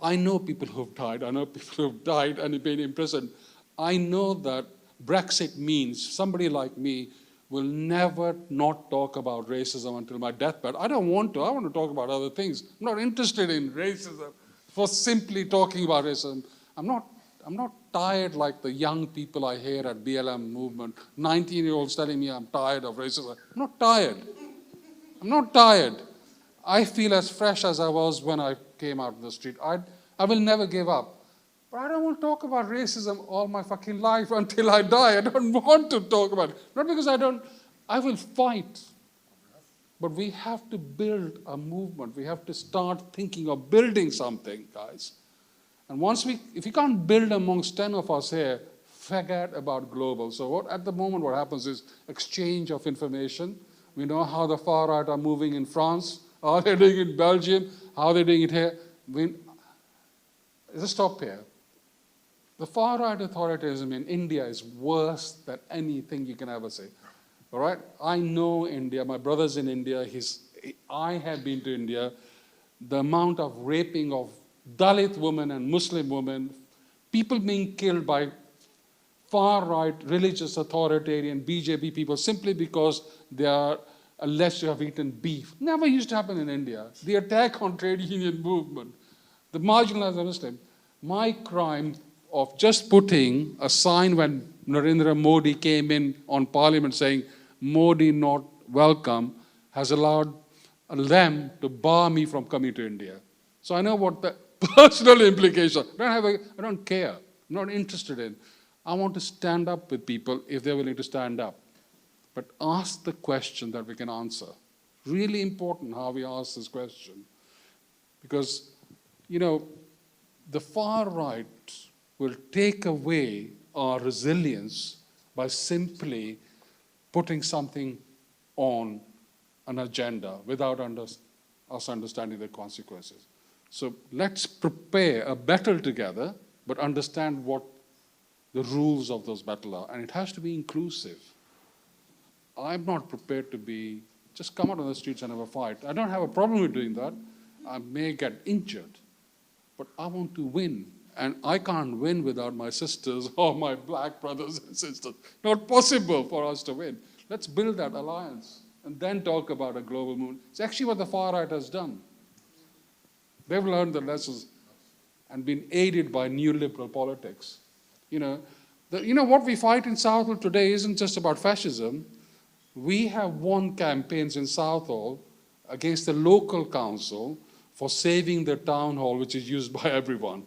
I know people who have died. I know people who have died and been imprisoned. I know that Brexit means somebody like me will never not talk about racism until my deathbed. I don't want to. I want to talk about other things. I'm not interested in racism for simply talking about racism. I'm not tired like the young people I hear at BLM movement, 19-year-olds telling me I'm tired of racism. I'm not tired. I'm not tired. I feel as fresh as I was when I came out of the street. I will never give up. But I don't want to talk about racism all my fucking life until I die. I don't want to talk about it. Not because I will fight. But we have to build a movement. We have to start thinking of building something, guys. And if we can't build amongst 10 of us here, forget about global. So at the moment what happens is exchange of information. We know how the far right are moving in France, how they're doing it in Belgium, how they're doing it here. Let's stop here. The far right authoritarianism in India is worse than anything you can ever say. All right? I know India. My brother's in India. I have been to India. The amount of raping of Dalit women and Muslim women, people being killed by far-right, religious, authoritarian, BJP people simply because they are alleged to have eaten beef. Never used to happen in India. The attack on trade union movement, the marginalized Muslim. My crime of just putting a sign when Narendra Modi came in on parliament saying, Modi not welcome, has allowed them to bar me from coming to India. So I know what the personal implications are. I don't care. I'm not interested in. I want to stand up with people if they're willing to stand up. But ask the question that we can answer. Really important how we ask this question. Because, the far right will take away our resilience by simply putting something on an agenda without us understanding the consequences. So let's prepare a battle together, but understand what the rules of those battles are. And it has to be inclusive. I'm not prepared to just come out on the streets and have a fight. I don't have a problem with doing that. I may get injured, but I want to win. And I can't win without my sisters or my black brothers and sisters. Not possible for us to win. Let's build that alliance and then talk about a global movement. It's actually what the far right has done. They've learned the lessons and been aided by neoliberal politics. What we fight in Southall today isn't just about fascism. We have won campaigns in Southall against the local council for saving the town hall, which is used by everyone.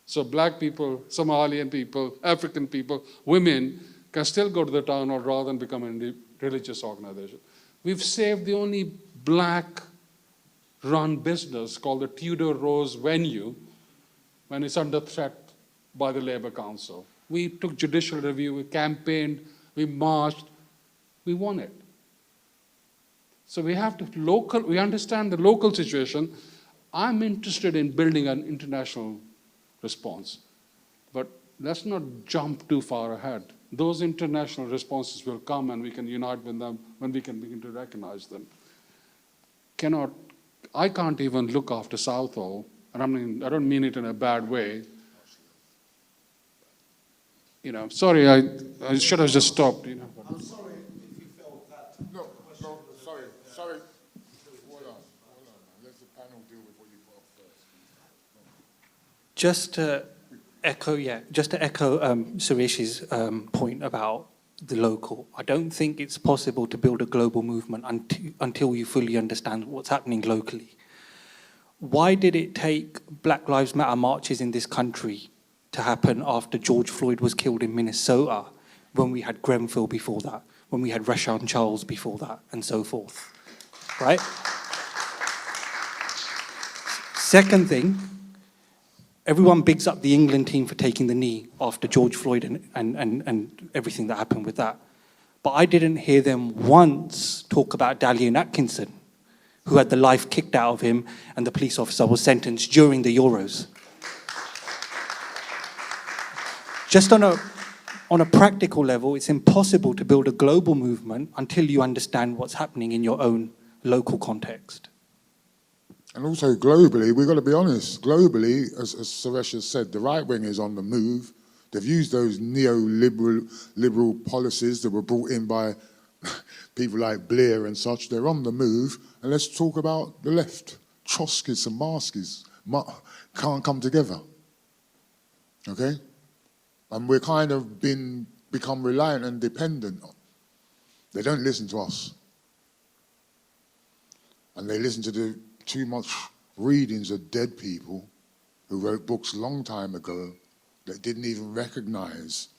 So black people, Somalian people, African people, women can still go to the town hall rather than become a religious organization. We've saved the only black-run business called the Tudor Rose venue when it's under threat by the Labour Council. We took judicial review, we campaigned, we marched, we won it. So we understand the local situation. I'm interested in building an international response. But let's not jump too far ahead. Those international responses will come and we can unite with them when we can begin to recognize them. I can't even look after Southall, and I don't mean it in a bad way. Sorry, I should have just stopped. I'm sorry if you felt that. No, sorry. Hold on. Let the panel deal with what you put up first. Just to echo Suresh's point about the local, I don't think it's possible to build a global movement until you fully understand what's happening locally. Why did it take Black Lives Matter marches in this country to happen after George Floyd was killed in Minnesota, when we had Grenfell before that, when we had Rashawn Charles before that, and so forth, right? Second thing, everyone bigs up the England team for taking the knee after George Floyd and everything that happened with that. But I didn't hear them once talk about Dalian Atkinson, who had the life kicked out of him and the police officer was sentenced during the Euros. Just on on a practical level, it's impossible to build a global movement until you understand what's happening in your own local context. And also globally, we've got to be honest, globally, as Suresh has said, the right wing is on the move. They've used those liberal policies that were brought in by people like Blair and such. They're on the move. And let's talk about the left. Trotskyists and Marskies can't come together. Okay? And we're kind of become reliant and dependent. They don't listen to us. And they listen to too much readings of dead people who wrote books a long time ago that didn't even recognize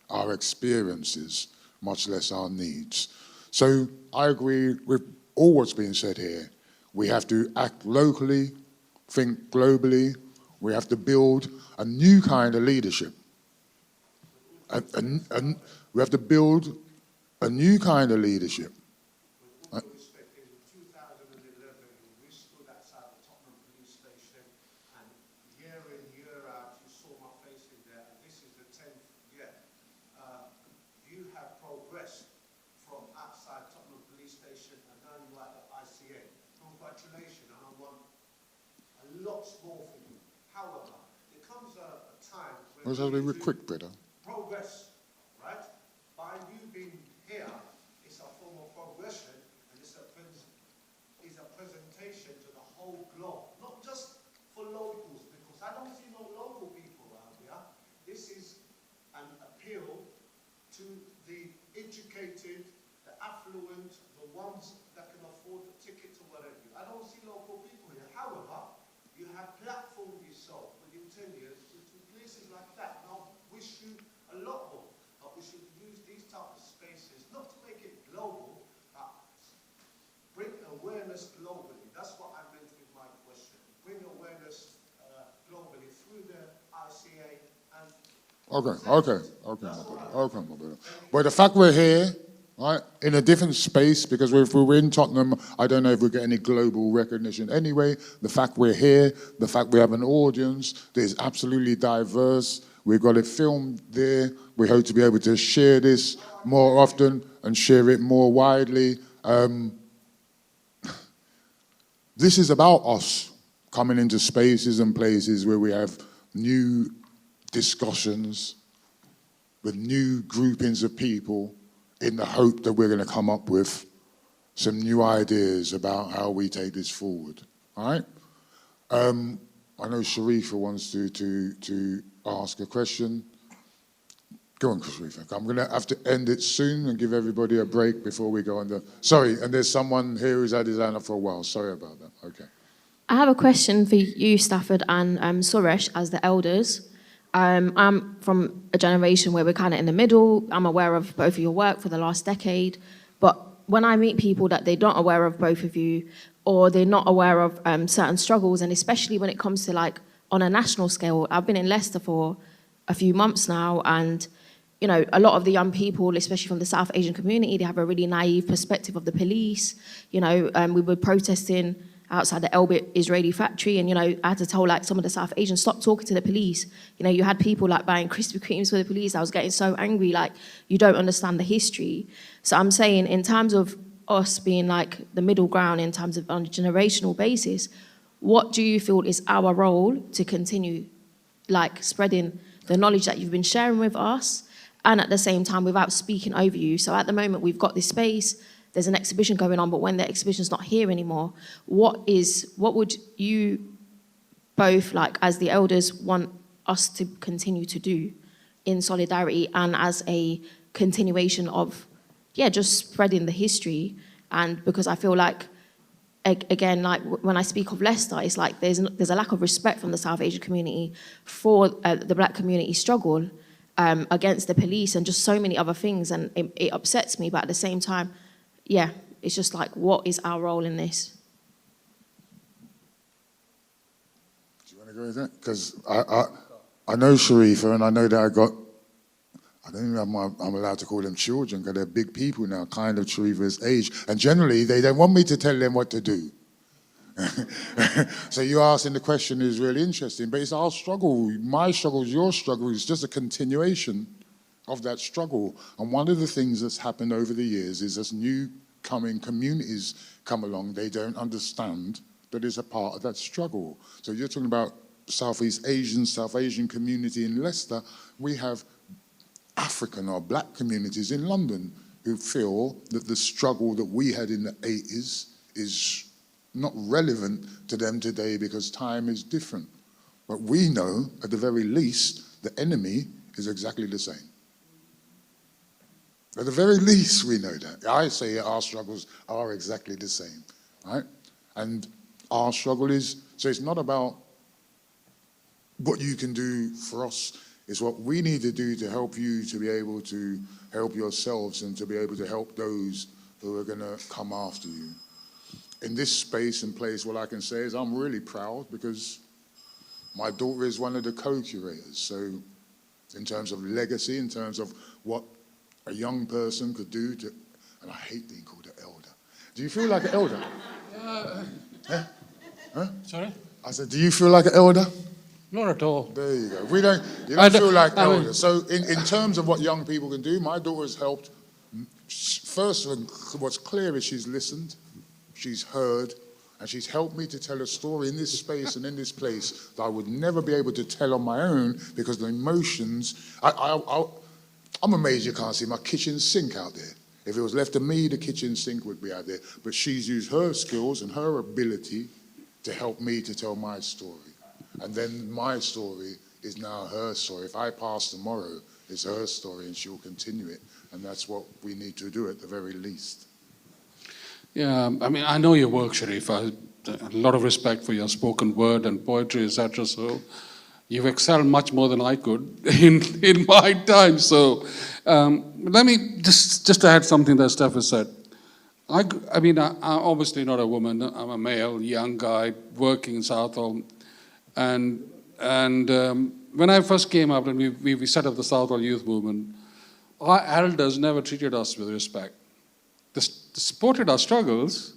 our experiences, much less our needs. So I agree with all what's being said here. We have to act locally, think globally. We have to build a new kind of leadership. We have to build a new kind of leadership. With all respect, in 2011, we stood outside the Tottenham police station, and year in, year out, you saw my face in there, and this is the 10th year. You have progressed from outside Tottenham police station, and now you are at the ICA. Congratulations, and I want a lot more for you. However, there comes a time when Let's have a quick, brother. progress, right? By you being here, it's a form of progression, and it's a presentation to the whole globe, not just for locals, because I don't see no local people around here. This is an appeal to the educated, the affluent, the ones that can afford the ticket to whatever. I don't see local people here. However, you have platformed yourself within 10 years to places like that. Now, wish you a lot more, but we should use these type of spaces, not to make it global, but bring awareness globally. That's what I meant with my question. Bring awareness globally through the ICA and... Okay, my brother. But the fact we're here, right, in a different space, because if we were in Tottenham, I don't know if we get any global recognition anyway. The fact we're here, the fact we have an audience that is absolutely diverse, we've got it filmed there. We hope to be able to share this more often and share it more widely. This is about us coming into spaces and places where we have new discussions with new groupings of people in the hope that we're going to come up with some new ideas about how we take this forward. All right? I know Sharifa wants to ask a question. Go on, Sharifa. I'm going to have to end it soon and give everybody a break before we go on the... Sorry, and there's someone here who's had his hand up for a while. Sorry about that. Okay. I have a question for you, Stafford, and Suresh, as the elders. I'm from a generation where we're kind of in the middle. I'm aware of both of your work for the last decade. But when I meet people that they're not aware of both of you, or they're not aware of certain struggles, and especially when it comes to, like, on a national scale, I've been in Leicester for a few months now, and you know, a lot of the young people, especially from the South Asian community, they have a really naive perspective of the police. You know, we were protesting outside the Elbit Israeli factory, and, you know, I had to tell, like, some of the South Asians, stop talking to the police. You know, you had people, like, buying Krispy Kremes for the police. I was getting so angry, like, you don't understand the history. So I'm saying, in terms of us being, like, the middle ground in terms of on a generational basis, what do you feel is our role to continue, like, spreading the knowledge that you've been sharing with us, and at the same time without speaking over you? So at the moment we've got this space, there's an exhibition going on, but when the exhibition's not here anymore, what would you both, like, as the elders, want us to continue to do in solidarity and as a continuation of, just spreading the history? And because I feel like, again, like, when I speak of Leicester, it's like there's a lack of respect from the South Asian community for the black community struggle against the police and just so many other things, and it upsets me. But at the same time, it's just like, what is our role in this? Do you want to go with that? Because I know Sharifa, and I know that I don't even know if I'm allowed to call them children, because they're big people now, kind of Sharifa's age. And generally, they don't want me to tell them what to do. So you asking the question is really interesting, but it's our struggle. My struggle is your struggle. It's just a continuation of that struggle. And one of the things that's happened over the years is as new coming communities come along, they don't understand that it's a part of that struggle. So you're talking about South Asian community in Leicester. We have African or black communities in London who feel that the struggle that we had in the 80s is not relevant to them today because time is different. But we know, at the very least, the enemy is exactly the same. At the very least, we know that. I say our struggles are exactly the same, right? And our struggle is, so it's not about what you can do for us, it's what we need to do to help you to be able to help yourselves and to be able to help those who are going to come after you. In this space and place, what I can say is I'm really proud because my daughter is one of the co-curators. So in terms of legacy, in terms of what a young person could do to, and I hate being called an elder. Do you feel like an elder? Huh? Sorry? I said, do you feel like an elder? Not at all. There you go. You don't feel like elders. So in terms of what young people can do, my daughter has helped. First, what's clear is she's listened, she's heard, and she's helped me to tell a story in this space and in this place that I would never be able to tell on my own because the emotions, I'm amazed you can't see my kitchen sink out there. If it was left to me, the kitchen sink would be out there. But she's used her skills and her ability to help me to tell my story. And then my story is now her story. If I pass tomorrow, it's her story and she'll continue it. And that's what we need to do at the very least. Yeah, I mean, I know your work, Sharif. I have a lot of respect for your spoken word and poetry, etc. So you've excelled much more than I could in my time. So let me just add something that Steph has said. I mean, I'm obviously not a woman. I'm a male, young guy, working in Southall. And when I first came up and we set up the Southall Youth Movement, our elders never treated us with respect. They supported our struggles.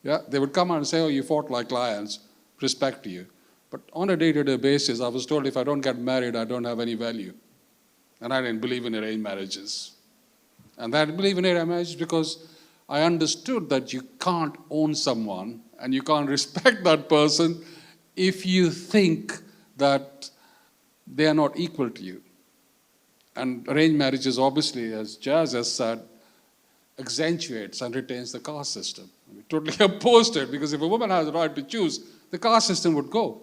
Yeah, they would come out and say, oh, you fought like lions, respect to you. But on a day-to-day basis, I was told if I don't get married, I don't have any value. And I didn't believe in arranged marriages. And I didn't believe in arranged marriages because I understood that you can't own someone and you can't respect that person if you think that they are not equal to you. And arranged marriages, obviously, as Jazz has said, accentuates and retains the caste system. We totally opposed it because if a woman has the right to choose, the caste system would go.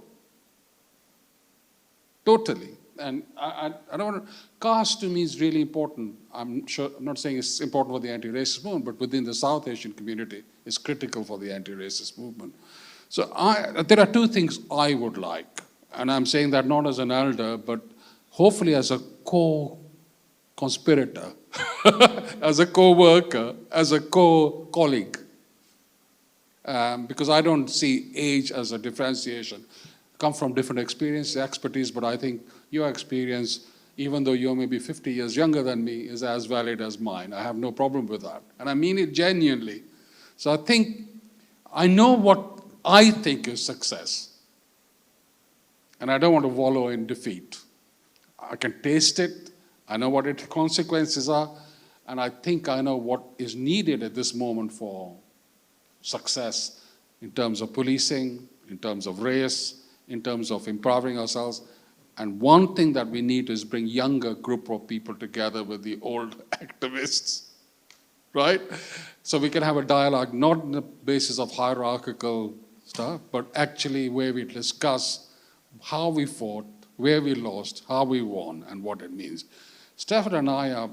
Totally. And I don't want to, caste to me is really important. I'm not saying it's important for the anti-racist movement, but within the South Asian community, it's critical for the anti-racist movement. So there are two things I would like, and I'm saying that not as an elder, but hopefully as a co-conspirator, as a co-worker, as a co-colleague, because I don't see age as a differentiation. Come from different experiences, expertise, but I think your experience, even though you're maybe 50 years younger than me, is as valid as mine. I have no problem with that, and I mean it genuinely. So I think, I know what I think is success, and I don't want to wallow in defeat. I can taste it, I know what its consequences are, and I think I know what is needed at this moment for success in terms of policing, in terms of race, in terms of empowering ourselves. And one thing that we need is bring younger group of people together with the old activists, right? So we can have a dialogue, not on the basis of hierarchical stuff, but actually where we discuss how we fought, where we lost, how we won, and what it means. Stafford and I are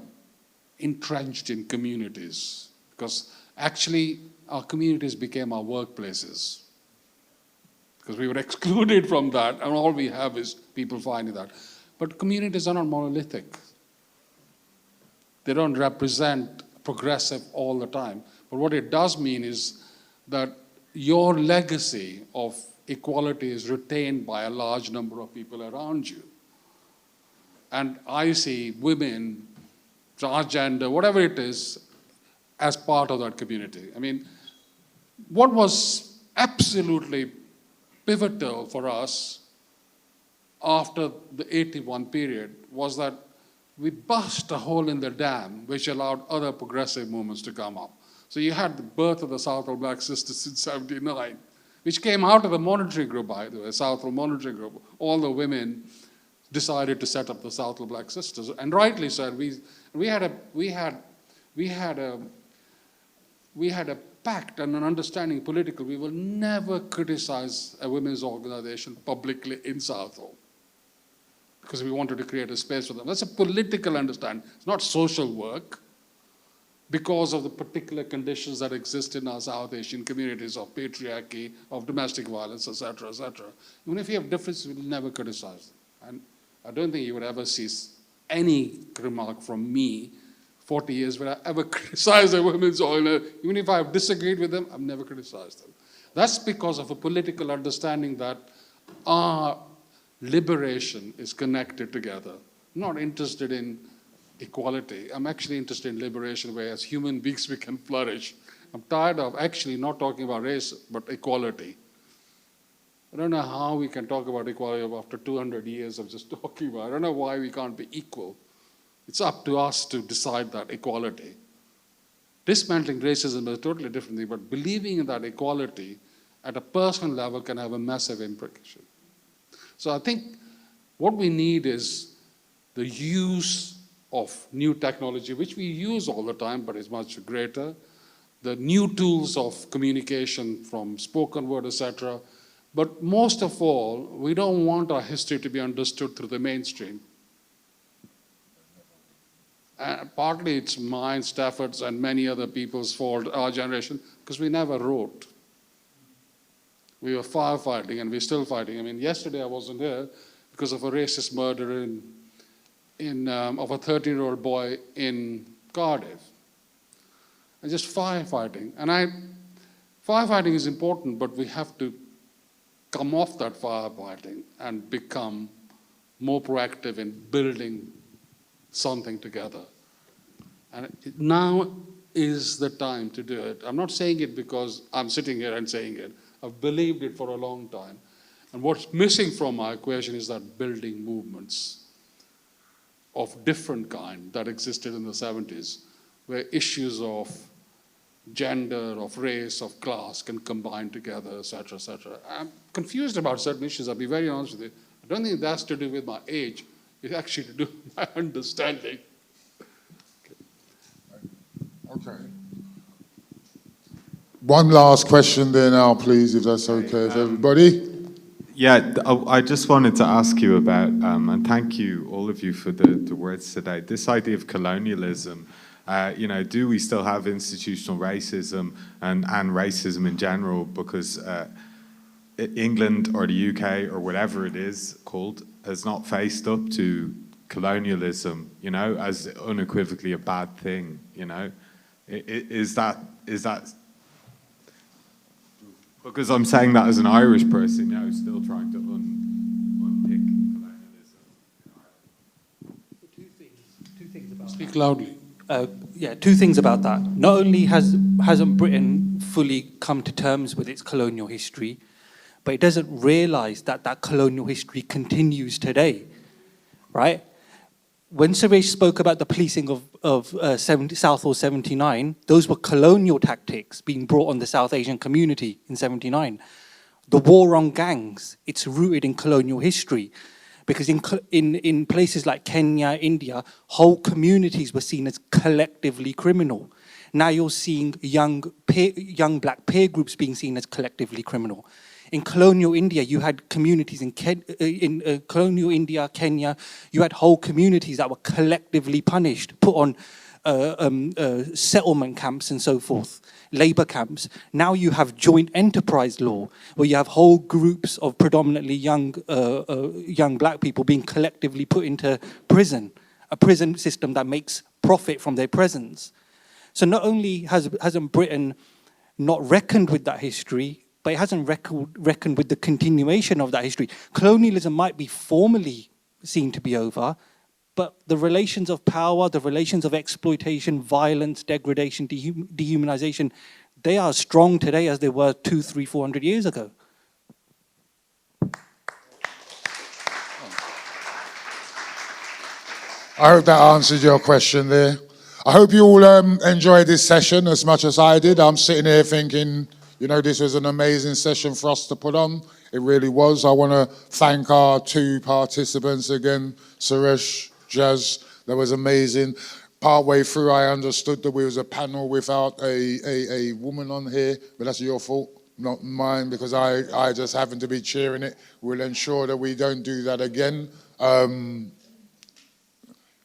entrenched in communities because actually our communities became our workplaces because we were excluded from that, and all we have is people finding that. But communities are not monolithic. They don't represent progressive all the time. But what it does mean is that your legacy of equality is retained by a large number of people around you. And I see women, transgender, whatever it is, as part of that community. I mean, what was absolutely pivotal for us after the 81 period was that we burst a hole in the dam which allowed other progressive movements to come up. So you had the birth of the Southall Black Sisters in 79, which came out of the monitoring group, by the way, Southall monitoring group. All the women decided to set up the Southall Black Sisters, and rightly said, we had a pact and an understanding political. We will never criticize a women's organization publicly in Southall, because we wanted to create a space for them. That's a political understanding. It's not social work, because of the particular conditions that exist in our South Asian communities of patriarchy, of domestic violence, etc., etc. Even if you have differences, we'll never criticize them. And I don't think you would ever see any remark from me 40 years where I ever criticized a women's organization. Even if I have disagreed with them, I've never criticized them. That's because of a political understanding that our liberation is connected together. I'm not interested in equality. I'm actually interested in liberation, where as human beings we can flourish. I'm tired of actually not talking about race, but equality. I don't know how we can talk about equality after 200 years of just talking about it. I don't know why we can't be equal. It's up to us to decide that equality. Dismantling racism is a totally different thing, but believing in that equality at a personal level can have a massive implication. So I think what we need is the use of new technology, which we use all the time, but is much greater, the new tools of communication from spoken word, etc. But most of all, we don't want our history to be understood through the mainstream. Partly it's mine, Stafford's, and many other people's fault, our generation, because we never wrote. We were firefighting, and we're still fighting. I mean, yesterday I wasn't here because of a racist murder of a 13-year-old boy in Cardiff. And just firefighting. And firefighting is important, but we have to come off that firefighting and become more proactive in building something together. And now is the time to do it. I'm not saying it because I'm sitting here and saying it. I've believed it for a long time. And what's missing from my equation is that building movements of different kind that existed in the 70s, where issues of gender, of race, of class can combine together, etc., etc. I'm confused about certain issues, I'll be very honest with you. I don't think that's to do with my age. It's actually to do with my understanding. Okay. One last question there now, please, if that's okay with everybody. Yeah, I just wanted to ask you about, and thank you, all of you, for the words today. This idea of colonialism, do we still have institutional racism and racism in general? Because England or the UK or whatever it is called has not faced up to colonialism, as unequivocally a bad thing, Is that because I'm saying that as an Irish person, still trying to unpick colonialism. Two things about Speak loudly. Two things about that. Not only hasn't Britain fully come to terms with its colonial history, but it doesn't realise that colonial history continues today, right? When Suresh spoke about the policing of Southall 79, those were colonial tactics being brought on the South Asian community in 79. The war on gangs, it's rooted in colonial history. Because in places like Kenya, India, whole communities were seen as collectively criminal. Now you're seeing young black peer groups being seen as collectively criminal. In colonial India, you had communities in colonial India, Kenya, you had whole communities that were collectively punished, put on settlement camps and so forth, labor camps. Now you have joint enterprise law, where you have whole groups of predominantly young black people being collectively put into prison, a prison system that makes profit from their presence. So not only hasn't Britain not reckoned with that history, but it hasn't reckoned with the continuation of that history. Colonialism might be formally seen to be over, but the relations of power, the relations of exploitation, violence, degradation, dehumanization, they are as strong today as they were 200, 300, 400 years ago. I hope that answered your question there. I hope you all enjoyed this session as much as I did. I'm sitting here thinking, you know, this was an amazing session for us to put on. It really was. I want to thank our 2 participants again, Suresh, Jazz. That was amazing. Partway through, I understood that we was a panel without a woman on here, but that's your fault, not mine, because I just happened to be cheering it. We'll ensure that we don't do that again.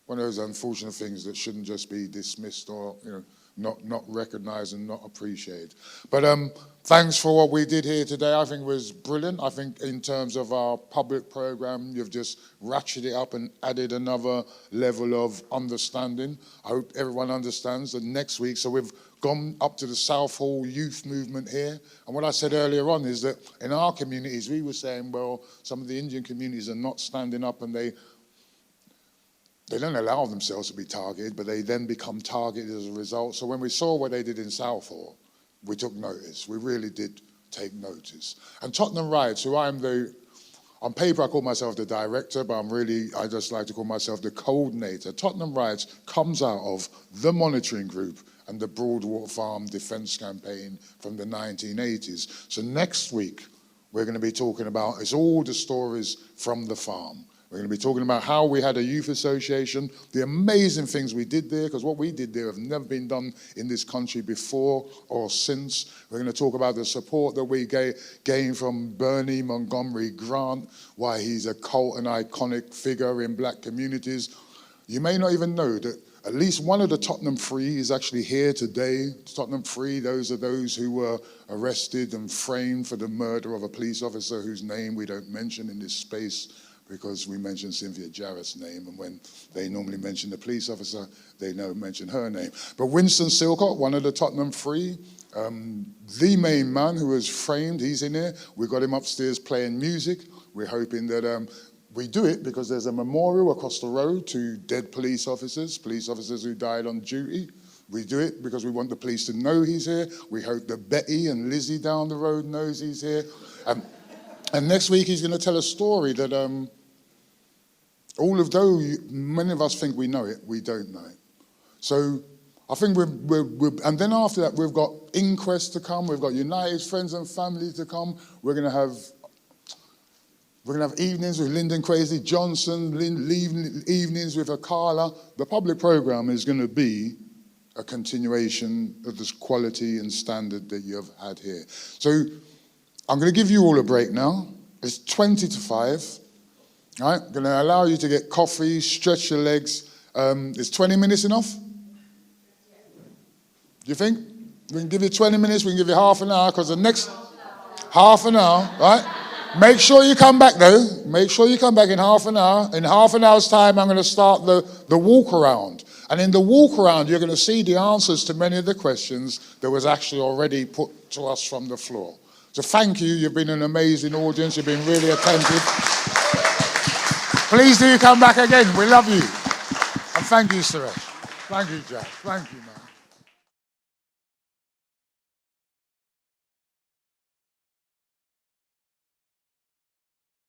One of those unfortunate things that shouldn't just be dismissed or, you know, not recognised and not appreciated. But thanks for what we did here today. I think it was brilliant. I think in terms of our public programme, you've just ratcheted it up and added another level of understanding. I hope everyone understands that next week, so we've gone up to the Southall youth movement here. And what I said earlier on is that in our communities, we were saying, well, some of the Indian communities are not standing up and they don't allow themselves to be targeted, but they then become targeted as a result. So when we saw what they did in Southall, we took notice. We really did take notice. And Tottenham Riots, who on paper I call myself the director, but I just like to call myself the coordinator. Tottenham Riots comes out of the monitoring group and the Broadwater Farm Defence Campaign from the 1980s. So next week, we're going to be talking about, it's all the stories from the farm. We're going to be talking about how we had a youth association, the amazing things we did there, because what we did there have never been done in this country before or since. We're going to talk about the support that we gained from Bernie Montgomery Grant, why he's a cult and iconic figure in black communities. You may not even know that at least one of the Tottenham Free is actually here today. Tottenham Free, those are those who were arrested and framed for the murder of a police officer whose name we don't mention in this space, because we mentioned Cynthia Jarrett's name, and when they normally mention the police officer, they don't mention her name. But Winston Silcott, one of the Tottenham Free, the main man who was framed, he's in here. We got him upstairs playing music. We're hoping that we do it because there's a memorial across the road to dead police officers who died on duty. We do it because we want the police to know he's here. We hope that Betty and Lizzie down the road knows he's here. And next week he's going to tell a story that although many of us think we know it, we don't know it. So I think and then after that we've got inquests to come, we've got United Friends and Family to come. We're going to have evenings with Lyndon Crazy Johnson, evenings with Akala. The public programme is going to be a continuation of this quality and standard that you've had here. So I'm going to give you all a break now. It's 20 to 5. All right, I'm going to allow you to get coffee, stretch your legs. Is 20 minutes enough? Do you think? We can give you 20 minutes, we can give you half an hour, because the next half an hour, right? Make sure you come back though. Make sure you come back in half an hour. In half an hour's time, I'm going to start the walk around. And in the walk around, you're going to see the answers to many of the questions that was actually already put to us from the floor. So thank you. You've been an amazing audience. You've been really attentive. Please do come back again. We love you. And thank you, Suresh. Thank you, Jack. Thank you, man.